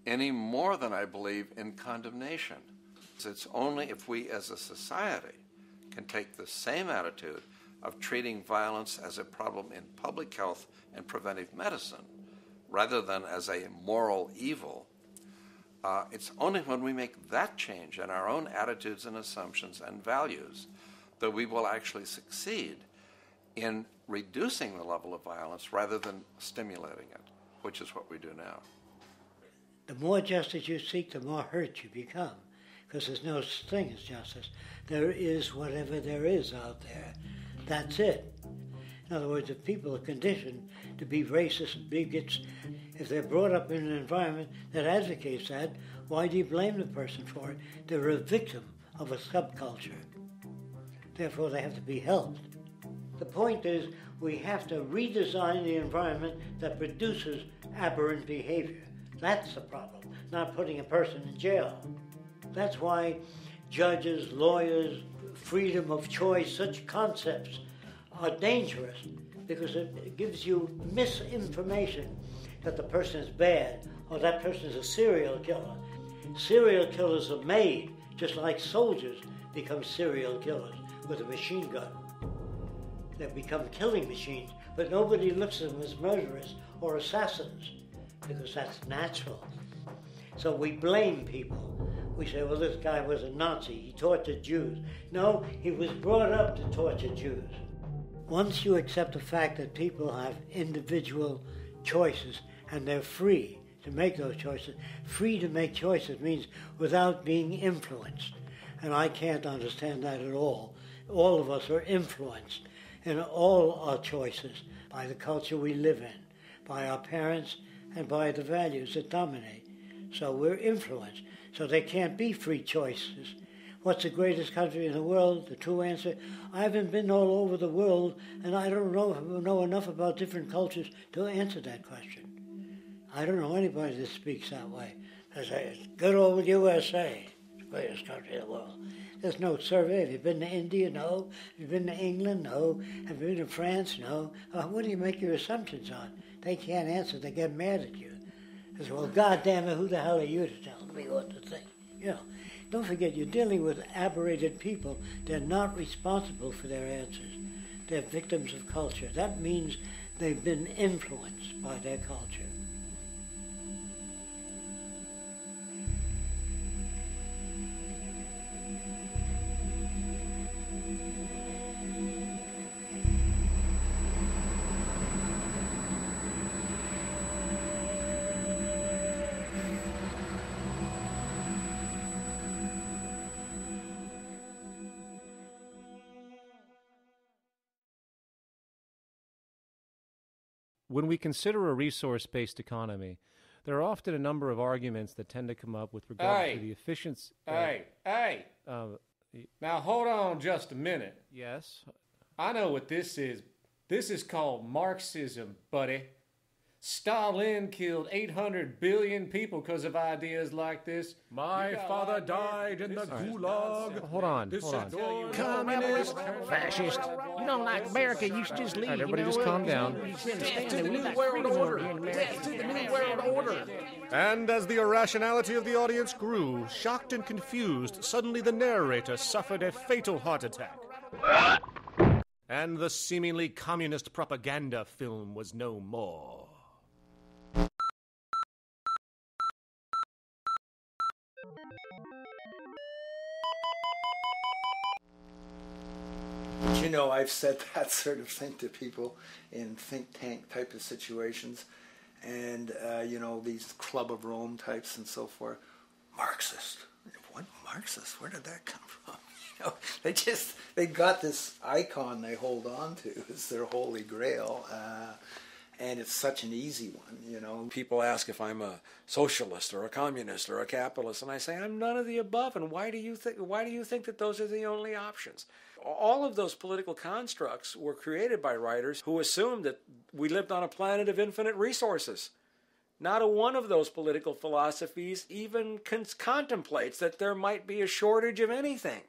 any more than I believe in condemnation. It's only if we as a society can take the same attitude of treating violence as a problem in public health and preventive medicine rather than as a moral evil. It's only when we make that change in our own attitudes and assumptions and values that we will actually succeed in reducing the level of violence rather than stimulating it, which is what we do now. The more justice you seek, the more hurt you become, because there's no such thing as justice. There is whatever there is out there. That's it. In other words, if people are conditioned to be racist and bigots, if they're brought up in an environment that advocates that, why do you blame the person for it? They're a victim of a subculture. Therefore, they have to be helped. The point is, we have to redesign the environment that produces aberrant behavior. That's the problem, not putting a person in jail. That's why judges, lawyers, freedom of choice, such concepts are dangerous, because it gives you misinformation that the person is bad or that person is a serial killer. Serial killers are made just like soldiers become serial killers with a machine gun. They become killing machines, but nobody looks at them as murderers or assassins because that's natural. So we blame people. We say, well, this guy was a Nazi, he tortured Jews. No, he was brought up to torture Jews. Once you accept the fact that people have individual choices and they're free to make those choices, free to make choices means without being influenced. And I can't understand that at all. All of us are influenced in all our choices by the culture we live in, by our parents, and by the values that dominate. So we're influenced. So there can't be free choices. What's the greatest country in the world? The true answer, I haven't been all over the world, and I don't know enough about different cultures to answer that question. I don't know anybody that speaks that way. They say, it's good old USA, the greatest country in the world. There's no survey. Have you been to India? No. Have you been to England? No. Have you been to France? No. What do you make your assumptions on? They can't answer. They get mad at you. They say, well, goddamn it, who the hell are you to tell me what to think? You know, don't forget, you're dealing with aberrated people. They're not responsible for their answers. They're victims of culture. That means they've been influenced by their culture. When we consider a resource-based economy, there are often a number of arguments that tend to come up with regard to the efficiency. Now hold on just a minute. Yes? I know what this is. This is called Marxism, buddy. Stalin killed 800 billion people because of ideas like this. My father died in the gulag. Hold on. Communist, fascist. You don't like America, you should just leave. All right, everybody just calm down. Death to the New World Order. Death to the New World Order. And as the irrationality of the audience grew, shocked and confused, suddenly the narrator suffered a fatal heart attack. And the seemingly communist propaganda film was no more. You know, I've said that sort of thing to people in think tank type of situations, and you know, these Club of Rome types and so forth. Marxist. What Marxist? Where did that come from? You know, they got this icon they hold on to. It's their holy grail. And it's such an easy one, you know. People ask if I'm a socialist or a communist or a capitalist, and I say I'm none of the above. And why do you think that those are the only options? All of those political constructs were created by writers who assumed that we lived on a planet of infinite resources. Not a one of those political philosophies even contemplates that there might be a shortage of anything.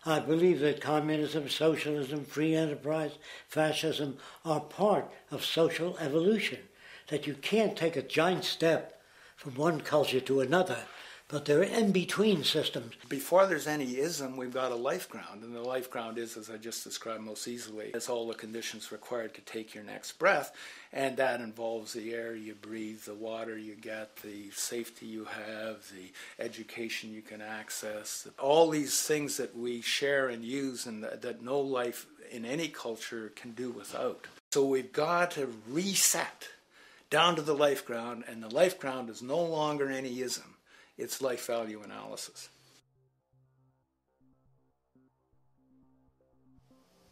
I believe that communism, socialism, free enterprise, fascism are part of social evolution, that you can't take a giant step from one culture to another, but they're in-between systems. Before there's any ism, we've got a life ground, and the life ground is, as I just described most easily, it's all the conditions required to take your next breath, and that involves the air you breathe, the water you get, the safety you have, the education you can access, all these things that we share and use and that no life in any culture can do without. So we've got to reset down to the life ground, and the life ground is no longer any ism. It's life value analysis.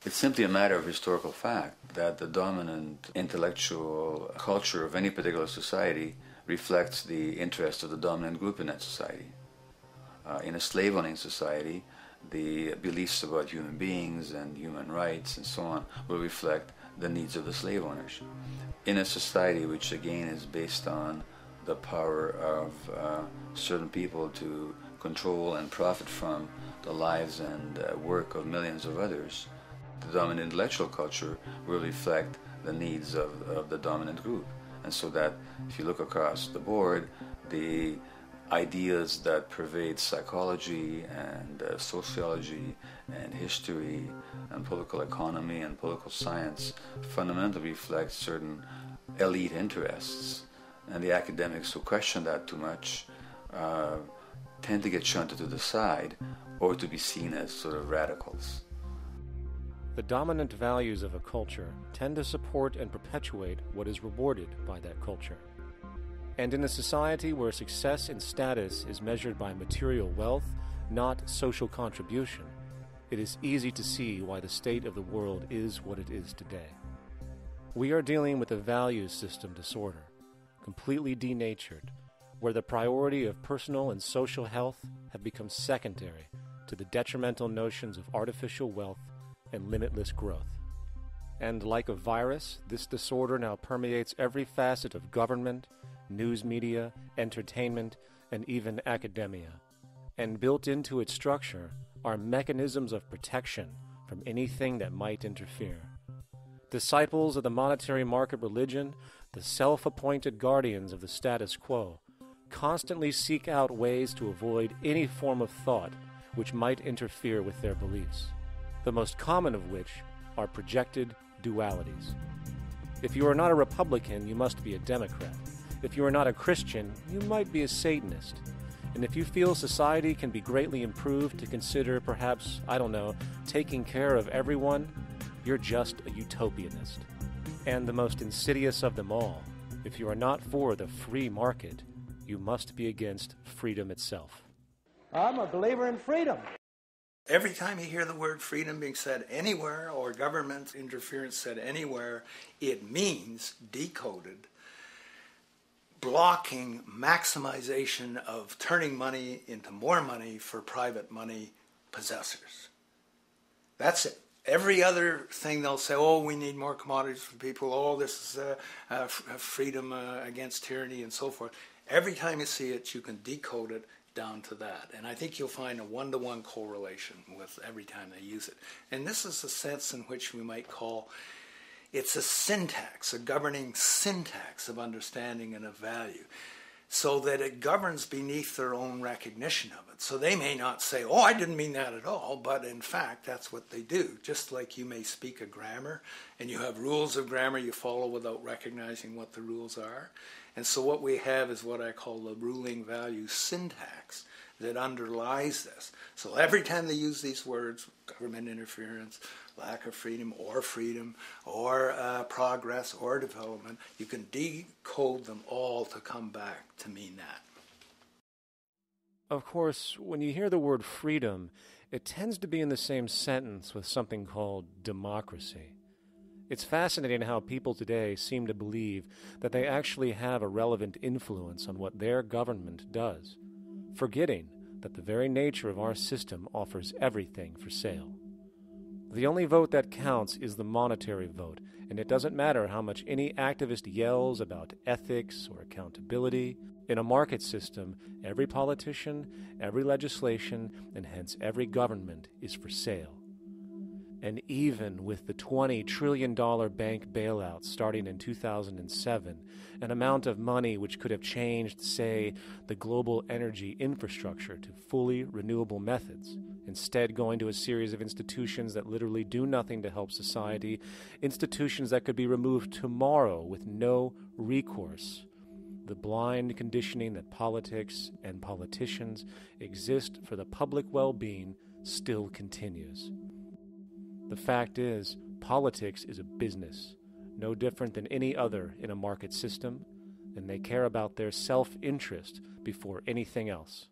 It's simply a matter of historical fact that the dominant intellectual culture of any particular society reflects the interests of the dominant group in that society. In a slave-owning society, the beliefs about human beings and human rights and so on will reflect the needs of the slave owners. In a society which again is based on the power of certain people to control and profit from the lives and work of millions of others, the dominant intellectual culture will reflect the needs of the dominant group. And so that if you look across the board, the ideas that pervade psychology and sociology and history and political economy and political science fundamentally reflect certain elite interests. And the academics who question that too much tend to get shunted to the side or to be seen as sort of radicals. The dominant values of a culture tend to support and perpetuate what is rewarded by that culture. And in a society where success and status is measured by material wealth, not social contribution, it is easy to see why the state of the world is what it is today. We are dealing with a values system disorder, completely denatured, where the priority of personal and social health have become secondary to the detrimental notions of artificial wealth and limitless growth. And like a virus, this disorder now permeates every facet of government, news media, entertainment, and even academia. And built into its structure are mechanisms of protection from anything that might interfere. Disciples of the monetary market religion, the self-appointed guardians of the status quo, constantly seek out ways to avoid any form of thought which might interfere with their beliefs, the most common of which are projected dualities. If you are not a Republican, you must be a Democrat. If you are not a Christian, you might be a Satanist. And if you feel society can be greatly improved to consider perhaps, taking care of everyone, you're just a utopianist. And the most insidious of them all, if you are not for the free market, you must be against freedom itself. I'm a believer in freedom. Every time you hear the word freedom being said anywhere or government interference said anywhere, it means, decoded, blocking maximization of turning money into more money for private money possessors. That's it. Every other thing they'll say, oh, we need more commodities for people, oh, this is freedom against tyranny and so forth. Every time you see it, you can decode it down to that. And I think you'll find a one-to-one correlation with every time they use it. And this is a sense in which we might call it's a syntax, a governing syntax of understanding and of value, so that it governs beneath their own recognition of it. So they may not say, oh, I didn't mean that at all, but in fact, that's what they do. Just like you may speak a grammar, and you have rules of grammar you follow without recognizing what the rules are. And so what we have is what I call the ruling value syntax that underlies this. So every time they use these words, government interference, lack of freedom, or progress, or development, you can decode them all to come back to mean that. Of course, when you hear the word freedom, it tends to be in the same sentence with something called democracy. It's fascinating how people today seem to believe that they actually have a relevant influence on what their government does, forgetting that the very nature of our system offers everything for sale. The only vote that counts is the monetary vote, and it doesn't matter how much any activist yells about ethics or accountability. In a market system, every politician, every legislation, and hence every government is for sale. And even with the $20 trillion bank bailout starting in 2007, an amount of money which could have changed, say, the global energy infrastructure to fully renewable methods, instead going to a series of institutions that literally do nothing to help society, institutions that could be removed tomorrow with no recourse. The blind conditioning that politics and politicians exist for the public well-being still continues. The fact is, politics is a business, no different than any other in a market system, and they care about their self-interest before anything else.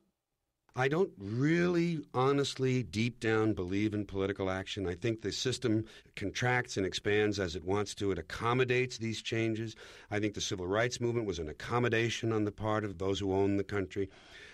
I don't really, honestly, deep down believe in political action. I think the system contracts and expands as it wants to. It accommodates these changes. I think the civil rights movement was an accommodation on the part of those who own the country.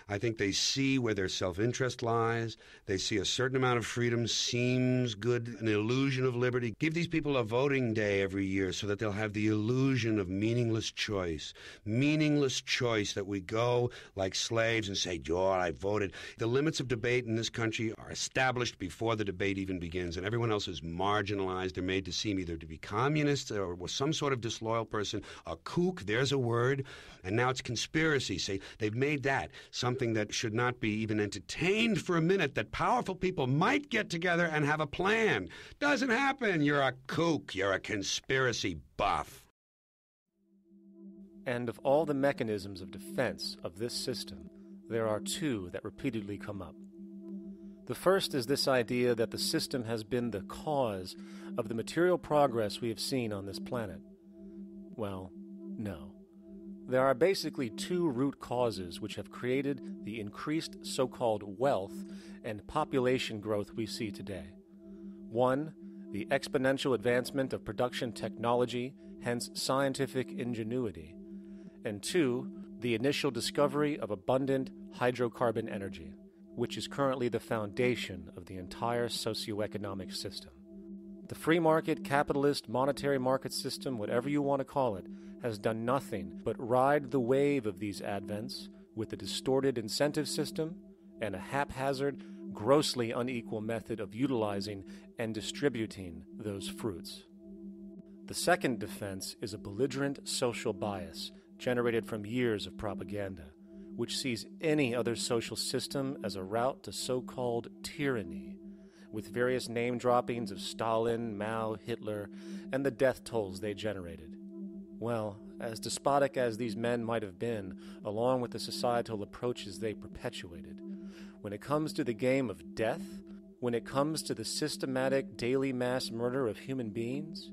I think they see where their self-interest lies. They see a certain amount of freedom seems good, an illusion of liberty. Give these people a voting day every year so that they'll have the illusion of meaningless choice. Meaningless choice that we go like slaves and say, I voted. The limits of debate in this country are established before the debate even begins, and everyone else is marginalized. They're made to seem either to be communists or some sort of disloyal person, a kook, there's a word, and now it's conspiracy. Say, they've made that something that should not be even entertained for a minute, that powerful people might get together and have a plan. Doesn't happen. You're a kook. You're a conspiracy buff. And of all the mechanisms of defense of this system, there are two that repeatedly come up. The first is this idea that the system has been the cause of the material progress we have seen on this planet. Well, no. There are basically two root causes which have created the increased so-called wealth and population growth we see today. One, the exponential advancement of production technology, hence scientific ingenuity. And two, the initial discovery of abundant hydrocarbon energy, which is currently the foundation of the entire socioeconomic system. The free market, capitalist, monetary market system, whatever you want to call it, has done nothing but ride the wave of these advents with a distorted incentive system and a haphazard, grossly unequal method of utilizing and distributing those fruits. The second defense is a belligerent social bias generated from years of propaganda, which sees any other social system as a route to so-called tyranny, with various name droppings of Stalin, Mao, Hitler, and the death tolls they generated. Well, as despotic as these men might have been, along with the societal approaches they perpetuated, when it comes to the game of death, when it comes to the systematic daily mass murder of human beings,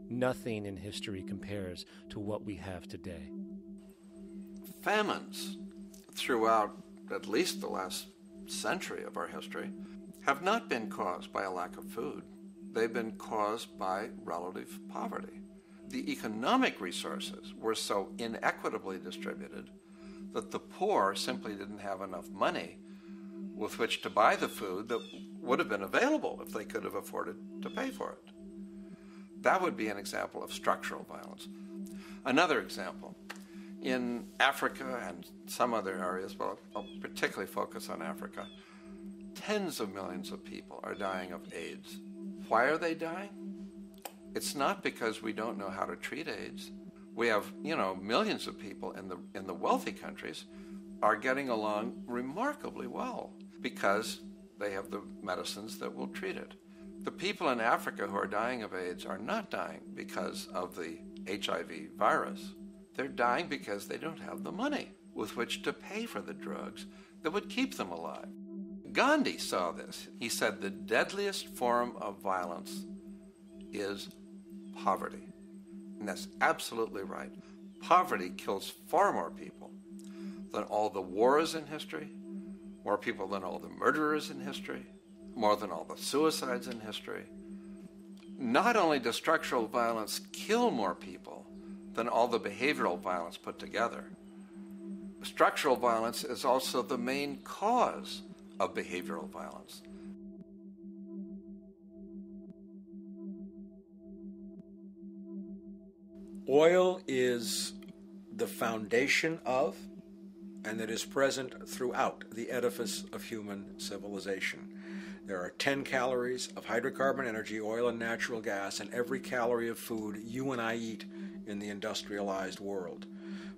nothing in history compares to what we have today. Famines throughout at least the last century of our history have not been caused by a lack of food. They've been caused by relative poverty. The economic resources were so inequitably distributed that the poor simply didn't have enough money with which to buy the food that would have been available if they could have afforded to pay for it. That would be an example of structural violence. Another example, in Africa and some other areas, but I'll particularly focus on Africa, tens of millions of people are dying of AIDS. Why are they dying? It's not because we don't know how to treat AIDS. We have, millions of people in the wealthy countries are getting along remarkably well because they have the medicines that will treat it. The people in Africa who are dying of AIDS are not dying because of the HIV virus. They're dying because they don't have the money with which to pay for the drugs that would keep them alive. Gandhi saw this. He said the deadliest form of violence is poverty. And that's absolutely right. Poverty kills far more people than all the wars in history, more people than all the murderers in history, more than all the suicides in history. Not only does structural violence kill more people than all the behavioral violence put together, structural violence is also the main cause of behavioral violence. Oil is the foundation of, and it is present throughout the edifice of human civilization. There are 10 calories of hydrocarbon energy, oil, and natural gas in every calorie of food you and I eat in the industrialized world.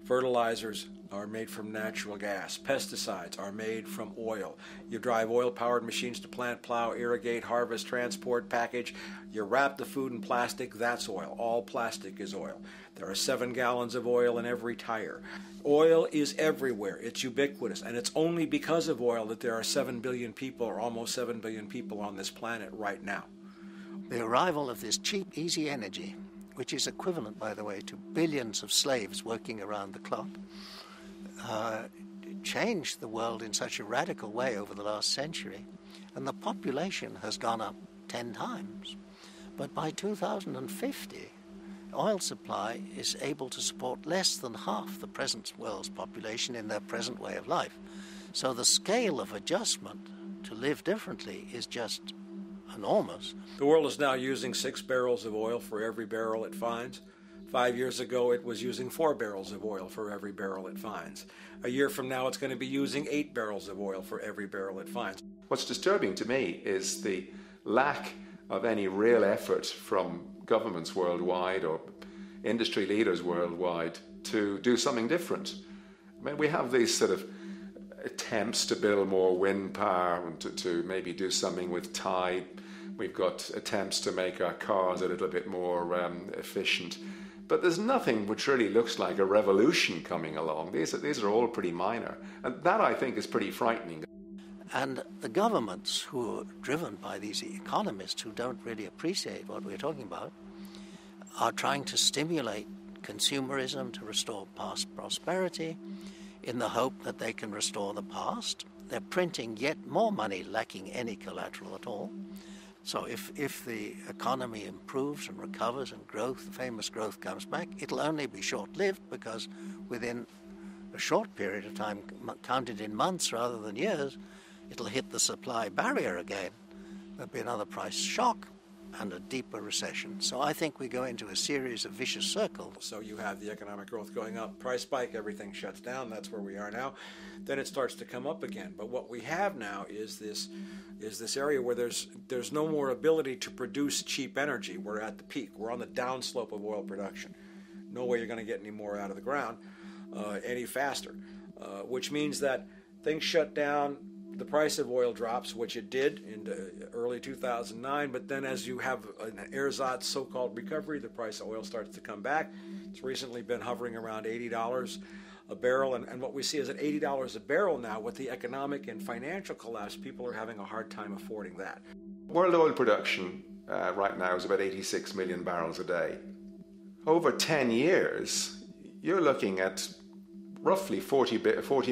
Fertilizers are made from natural gas. Pesticides are made from oil. You drive oil-powered machines to plant, plow, irrigate, harvest, transport, package. You wrap the food in plastic, that's oil. All plastic is oil. There are 7 gallons of oil in every tire. Oil is everywhere. It's ubiquitous. And it's only because of oil that there are 7 billion people, or almost 7 billion people on this planet right now. The arrival of this cheap, easy energy, which is equivalent, by the way, to billions of slaves working around the clock, changed the world in such a radical way over the last century, and the population has gone up 10 times. But by 2050, oil supply is able to support less than half the present world's population in their present way of life. So the scale of adjustment to live differently is just enormous. The world is now using 6 barrels of oil for every barrel it finds. 5 years ago, it was using 4 barrels of oil for every barrel it finds. A year from now, it's going to be using 8 barrels of oil for every barrel it finds. What's disturbing to me is the lack of any real effort from governments worldwide or industry leaders worldwide to do something different. I mean, we have these sort of attempts to build more wind power and to maybe do something with tide. We've got attempts to make our cars a little bit more efficient. But there's nothing which really looks like a revolution coming along. These are all pretty minor. And that, I think, is pretty frightening. And the governments who are driven by these economists who don't really appreciate what we're talking about are trying to stimulate consumerism to restore past prosperity in the hope that they can restore the past. They're printing yet more money lacking any collateral at all. So if the economy improves and recovers and growth, famous growth comes back, it'll only be short-lived because within a short period of time, counted in months rather than years, it'll hit the supply barrier again. There'll be another price shock and a deeper recession. So I think we go into a series of vicious circles. So you have the economic growth going up, price spike, everything shuts down. That's where we are now. Then it starts to come up again. But what we have now is this area where there's no more ability to produce cheap energy. We're at the peak. We're on the downslope of oil production. No way you're going to get any more out of the ground any faster, which means that things shut down. The price of oil drops, which it did in early 2009, but then as you have an ersatz so-called recovery, the price of oil starts to come back. It's recently been hovering around $80 a barrel, and what we see is at $80 a barrel now, with the economic and financial collapse, people are having a hard time affording that. World oil production right now is about 86 million barrels a day. Over 10 years, you're looking at roughly 40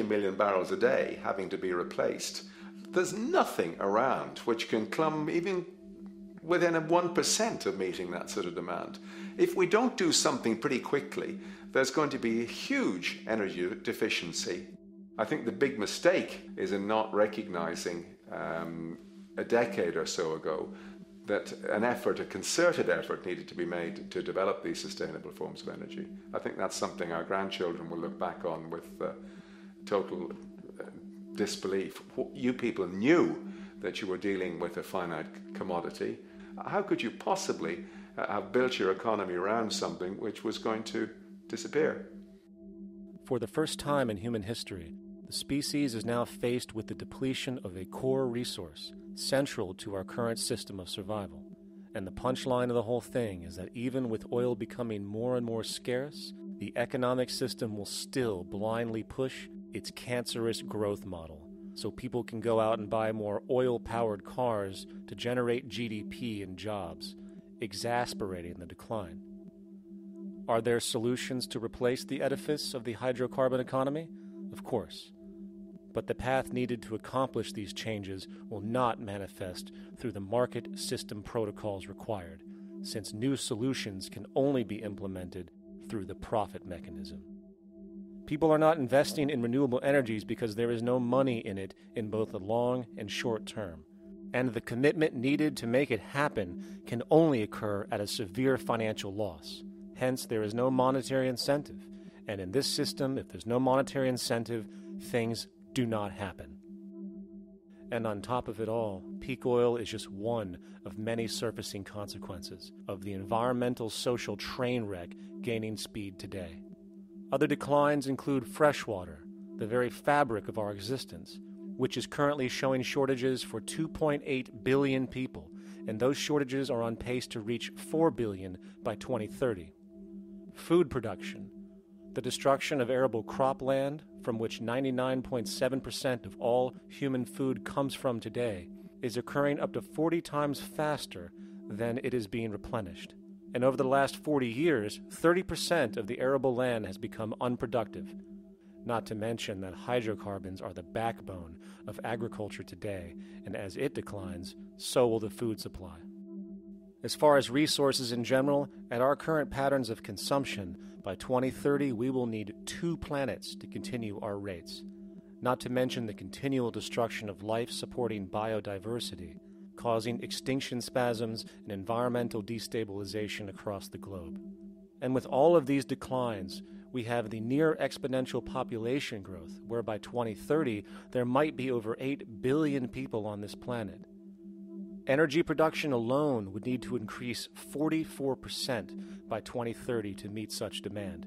million barrels a day having to be replaced. There's nothing around which can come even within 1% of meeting that sort of demand. If we don't do something pretty quickly, there's going to be a huge energy deficiency. I think the big mistake is in not recognizing a decade or so ago that a concerted effort needed to be made to develop these sustainable forms of energy. I think that's something our grandchildren will look back on with total disbelief. You people knew that you were dealing with a finite commodity. How could you possibly have built your economy around something which was going to disappear? For the first time in human history, the species is now faced with the depletion of a core resource central to our current system of survival. And the punchline of the whole thing is that even with oil becoming more and more scarce, the economic system will still blindly push its cancerous growth model, so people can go out and buy more oil-powered cars to generate GDP and jobs, exasperating the decline. Are there solutions to replace the edifice of the hydrocarbon economy? Of course. But the path needed to accomplish these changes will not manifest through the market system protocols required, since new solutions can only be implemented through the profit mechanism. People are not investing in renewable energies because there is no money in it in both the long and short term, and the commitment needed to make it happen can only occur at a severe financial loss. Hence, there is no monetary incentive, and in this system, if there's no monetary incentive, things do not happen. And on top of it all, peak oil is just one of many surfacing consequences of the environmental social train wreck gaining speed today. Other declines include freshwater, the very fabric of our existence, which is currently showing shortages for 2.8 billion people, and those shortages are on pace to reach 4 billion by 2030. Food production, the destruction of arable cropland, from which 99.7% of all human food comes from today, is occurring up to 40 times faster than it is being replenished. And over the last 40 years, 30% of the arable land has become unproductive. Not to mention that hydrocarbons are the backbone of agriculture today, and as it declines, so will the food supply. As far as resources in general, at our current patterns of consumption, by 2030 we will need 2 planets to continue our rates. not to mention the continual destruction of life-supporting biodiversity, causing extinction spasms and environmental destabilization across the globe. And with all of these declines, we have the near exponential population growth, where by 2030 there might be over 8 billion people on this planet. Energy production alone would need to increase 44% by 2030 to meet such demand.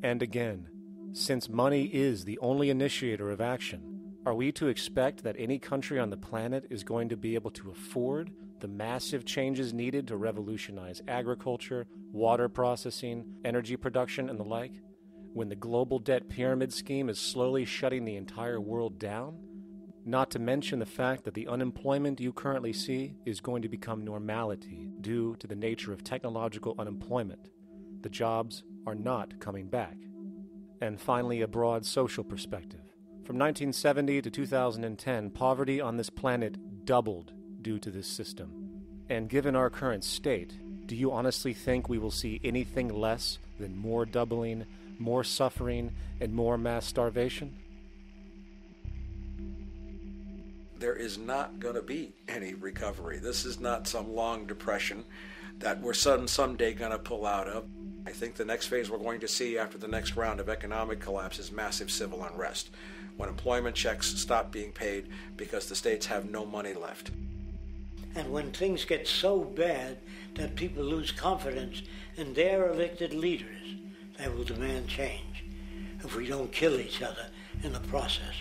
And again, since money is the only initiator of action, are we to expect that any country on the planet is going to be able to afford the massive changes needed to revolutionize agriculture, water processing, energy production, and the like, when the global debt pyramid scheme is slowly shutting the entire world down? Not to mention the fact that the unemployment you currently see is going to become normality due to the nature of technological unemployment. The jobs are not coming back. And finally, a broad social perspective. From 1970 to 2010, poverty on this planet doubled due to this system. And given our current state, do you honestly think we will see anything less than more doubling, more suffering, and more mass starvation? There is not going to be any recovery. This is not some long depression that we're someday going to pull out of. I think the next phase we're going to see after the next round of economic collapse is massive civil unrest, when employment checks stop being paid because the states have no money left. And when things get so bad that people lose confidence in their elected leaders, they will demand change if we don't kill each other in the process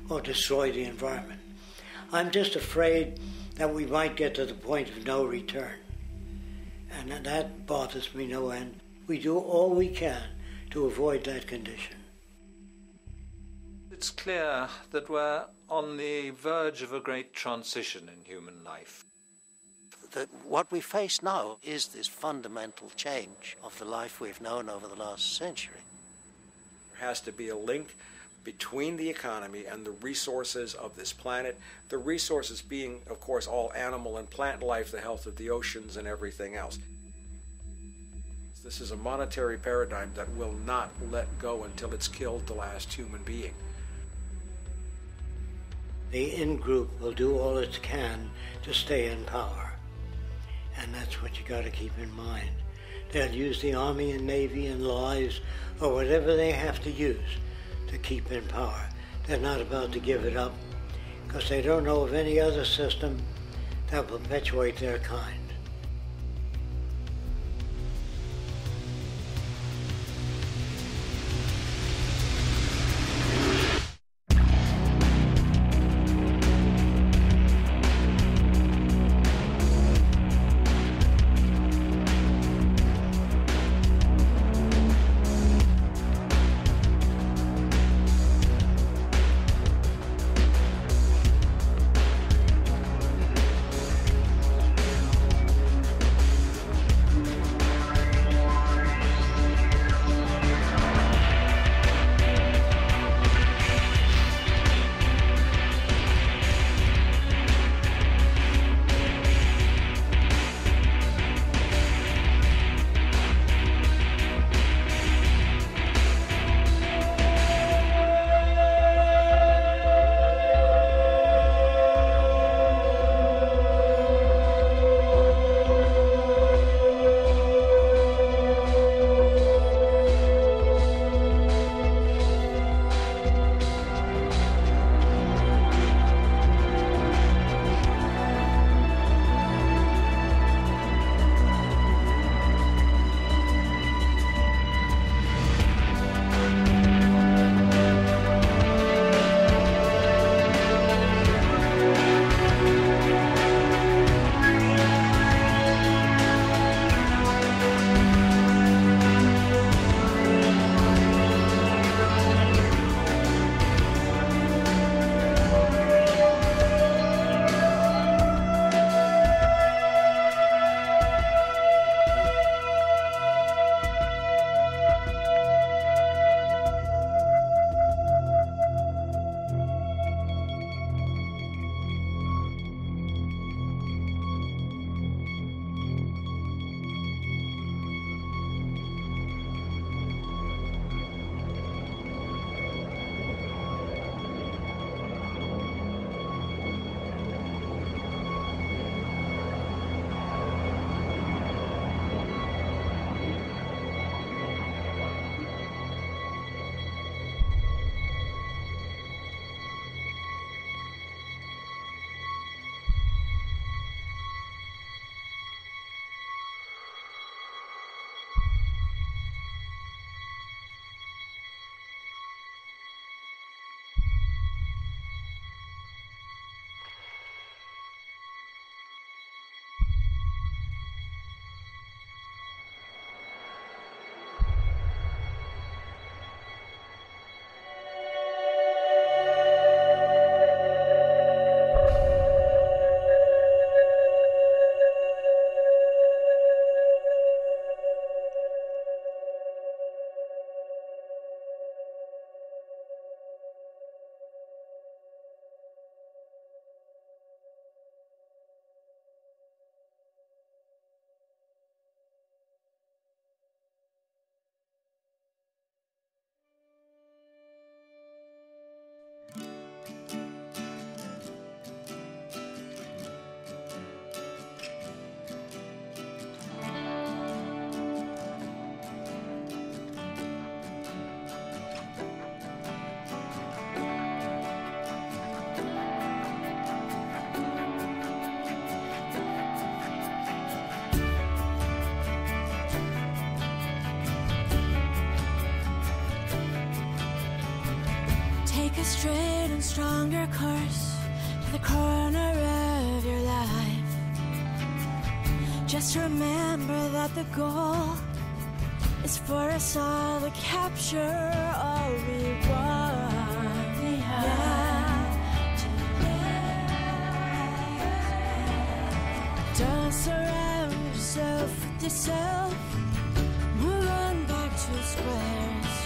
or destroy the environment. I'm just afraid that we might get to the point of no return. And that bothers me no end. We do all we can to avoid that condition. It's clear that we're on the verge of a great transition in human life. What we face now is this fundamental change of the life we've known over the last century. There has to be a link between the economy and the resources of this planet, the resources being, of course, all animal and plant life, the health of the oceans and everything else. This is a monetary paradigm that will not let go until it's killed the last human being. The in-group will do all it can to stay in power. And that's what you got to keep in mind. They'll use the Army and Navy and lies or whatever they have to use to keep in power. They're not about to give it up because they don't know of any other system that will perpetuate their kind. Take a straight and stronger course to the corner of your life. Just remember that the goal is for us all to capture all we want. Don't surround yourself with yourself. Move on back to squares.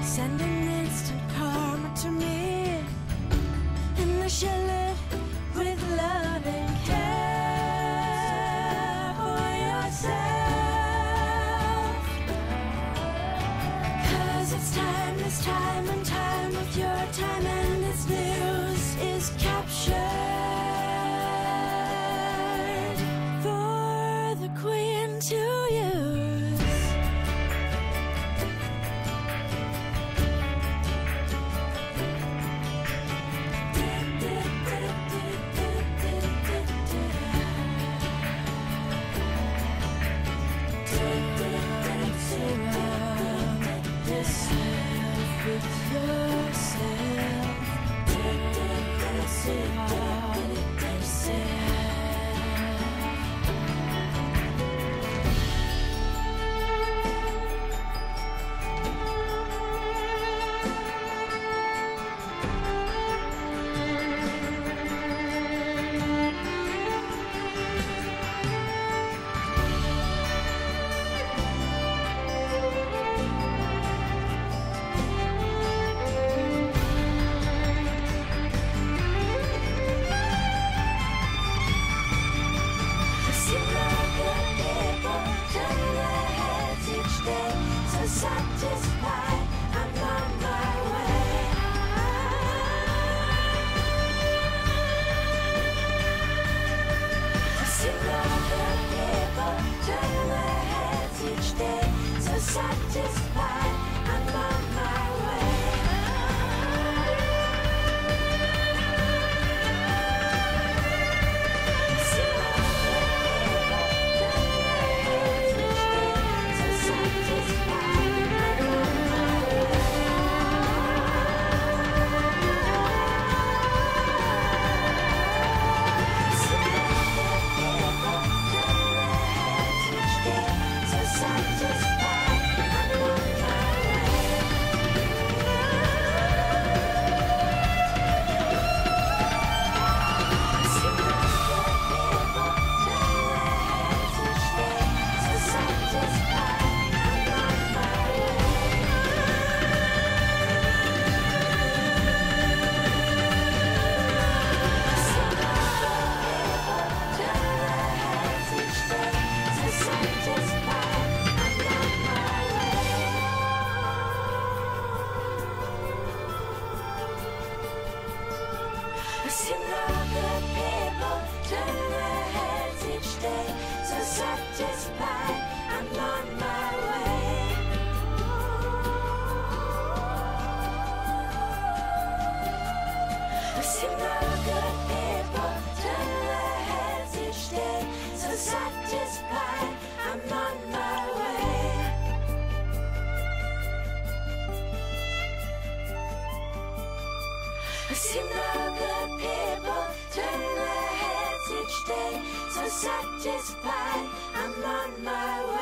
Send an instant karma to me, and I shall live with love and care for yourself. 'Cause it's time and time with your time, and this news is captured for the Queen to use. Satisfied, I'm on my way. I see other people turn their heads each day. So satisfied, I'm on my way. I see other people turn their heads each day. So satisfied. Satisfied, I'm on my way. I've seen the good people turn their heads each day. So satisfied, I'm on my way. I've seen the good people turn their heads each day. So satisfied, I'm on my way.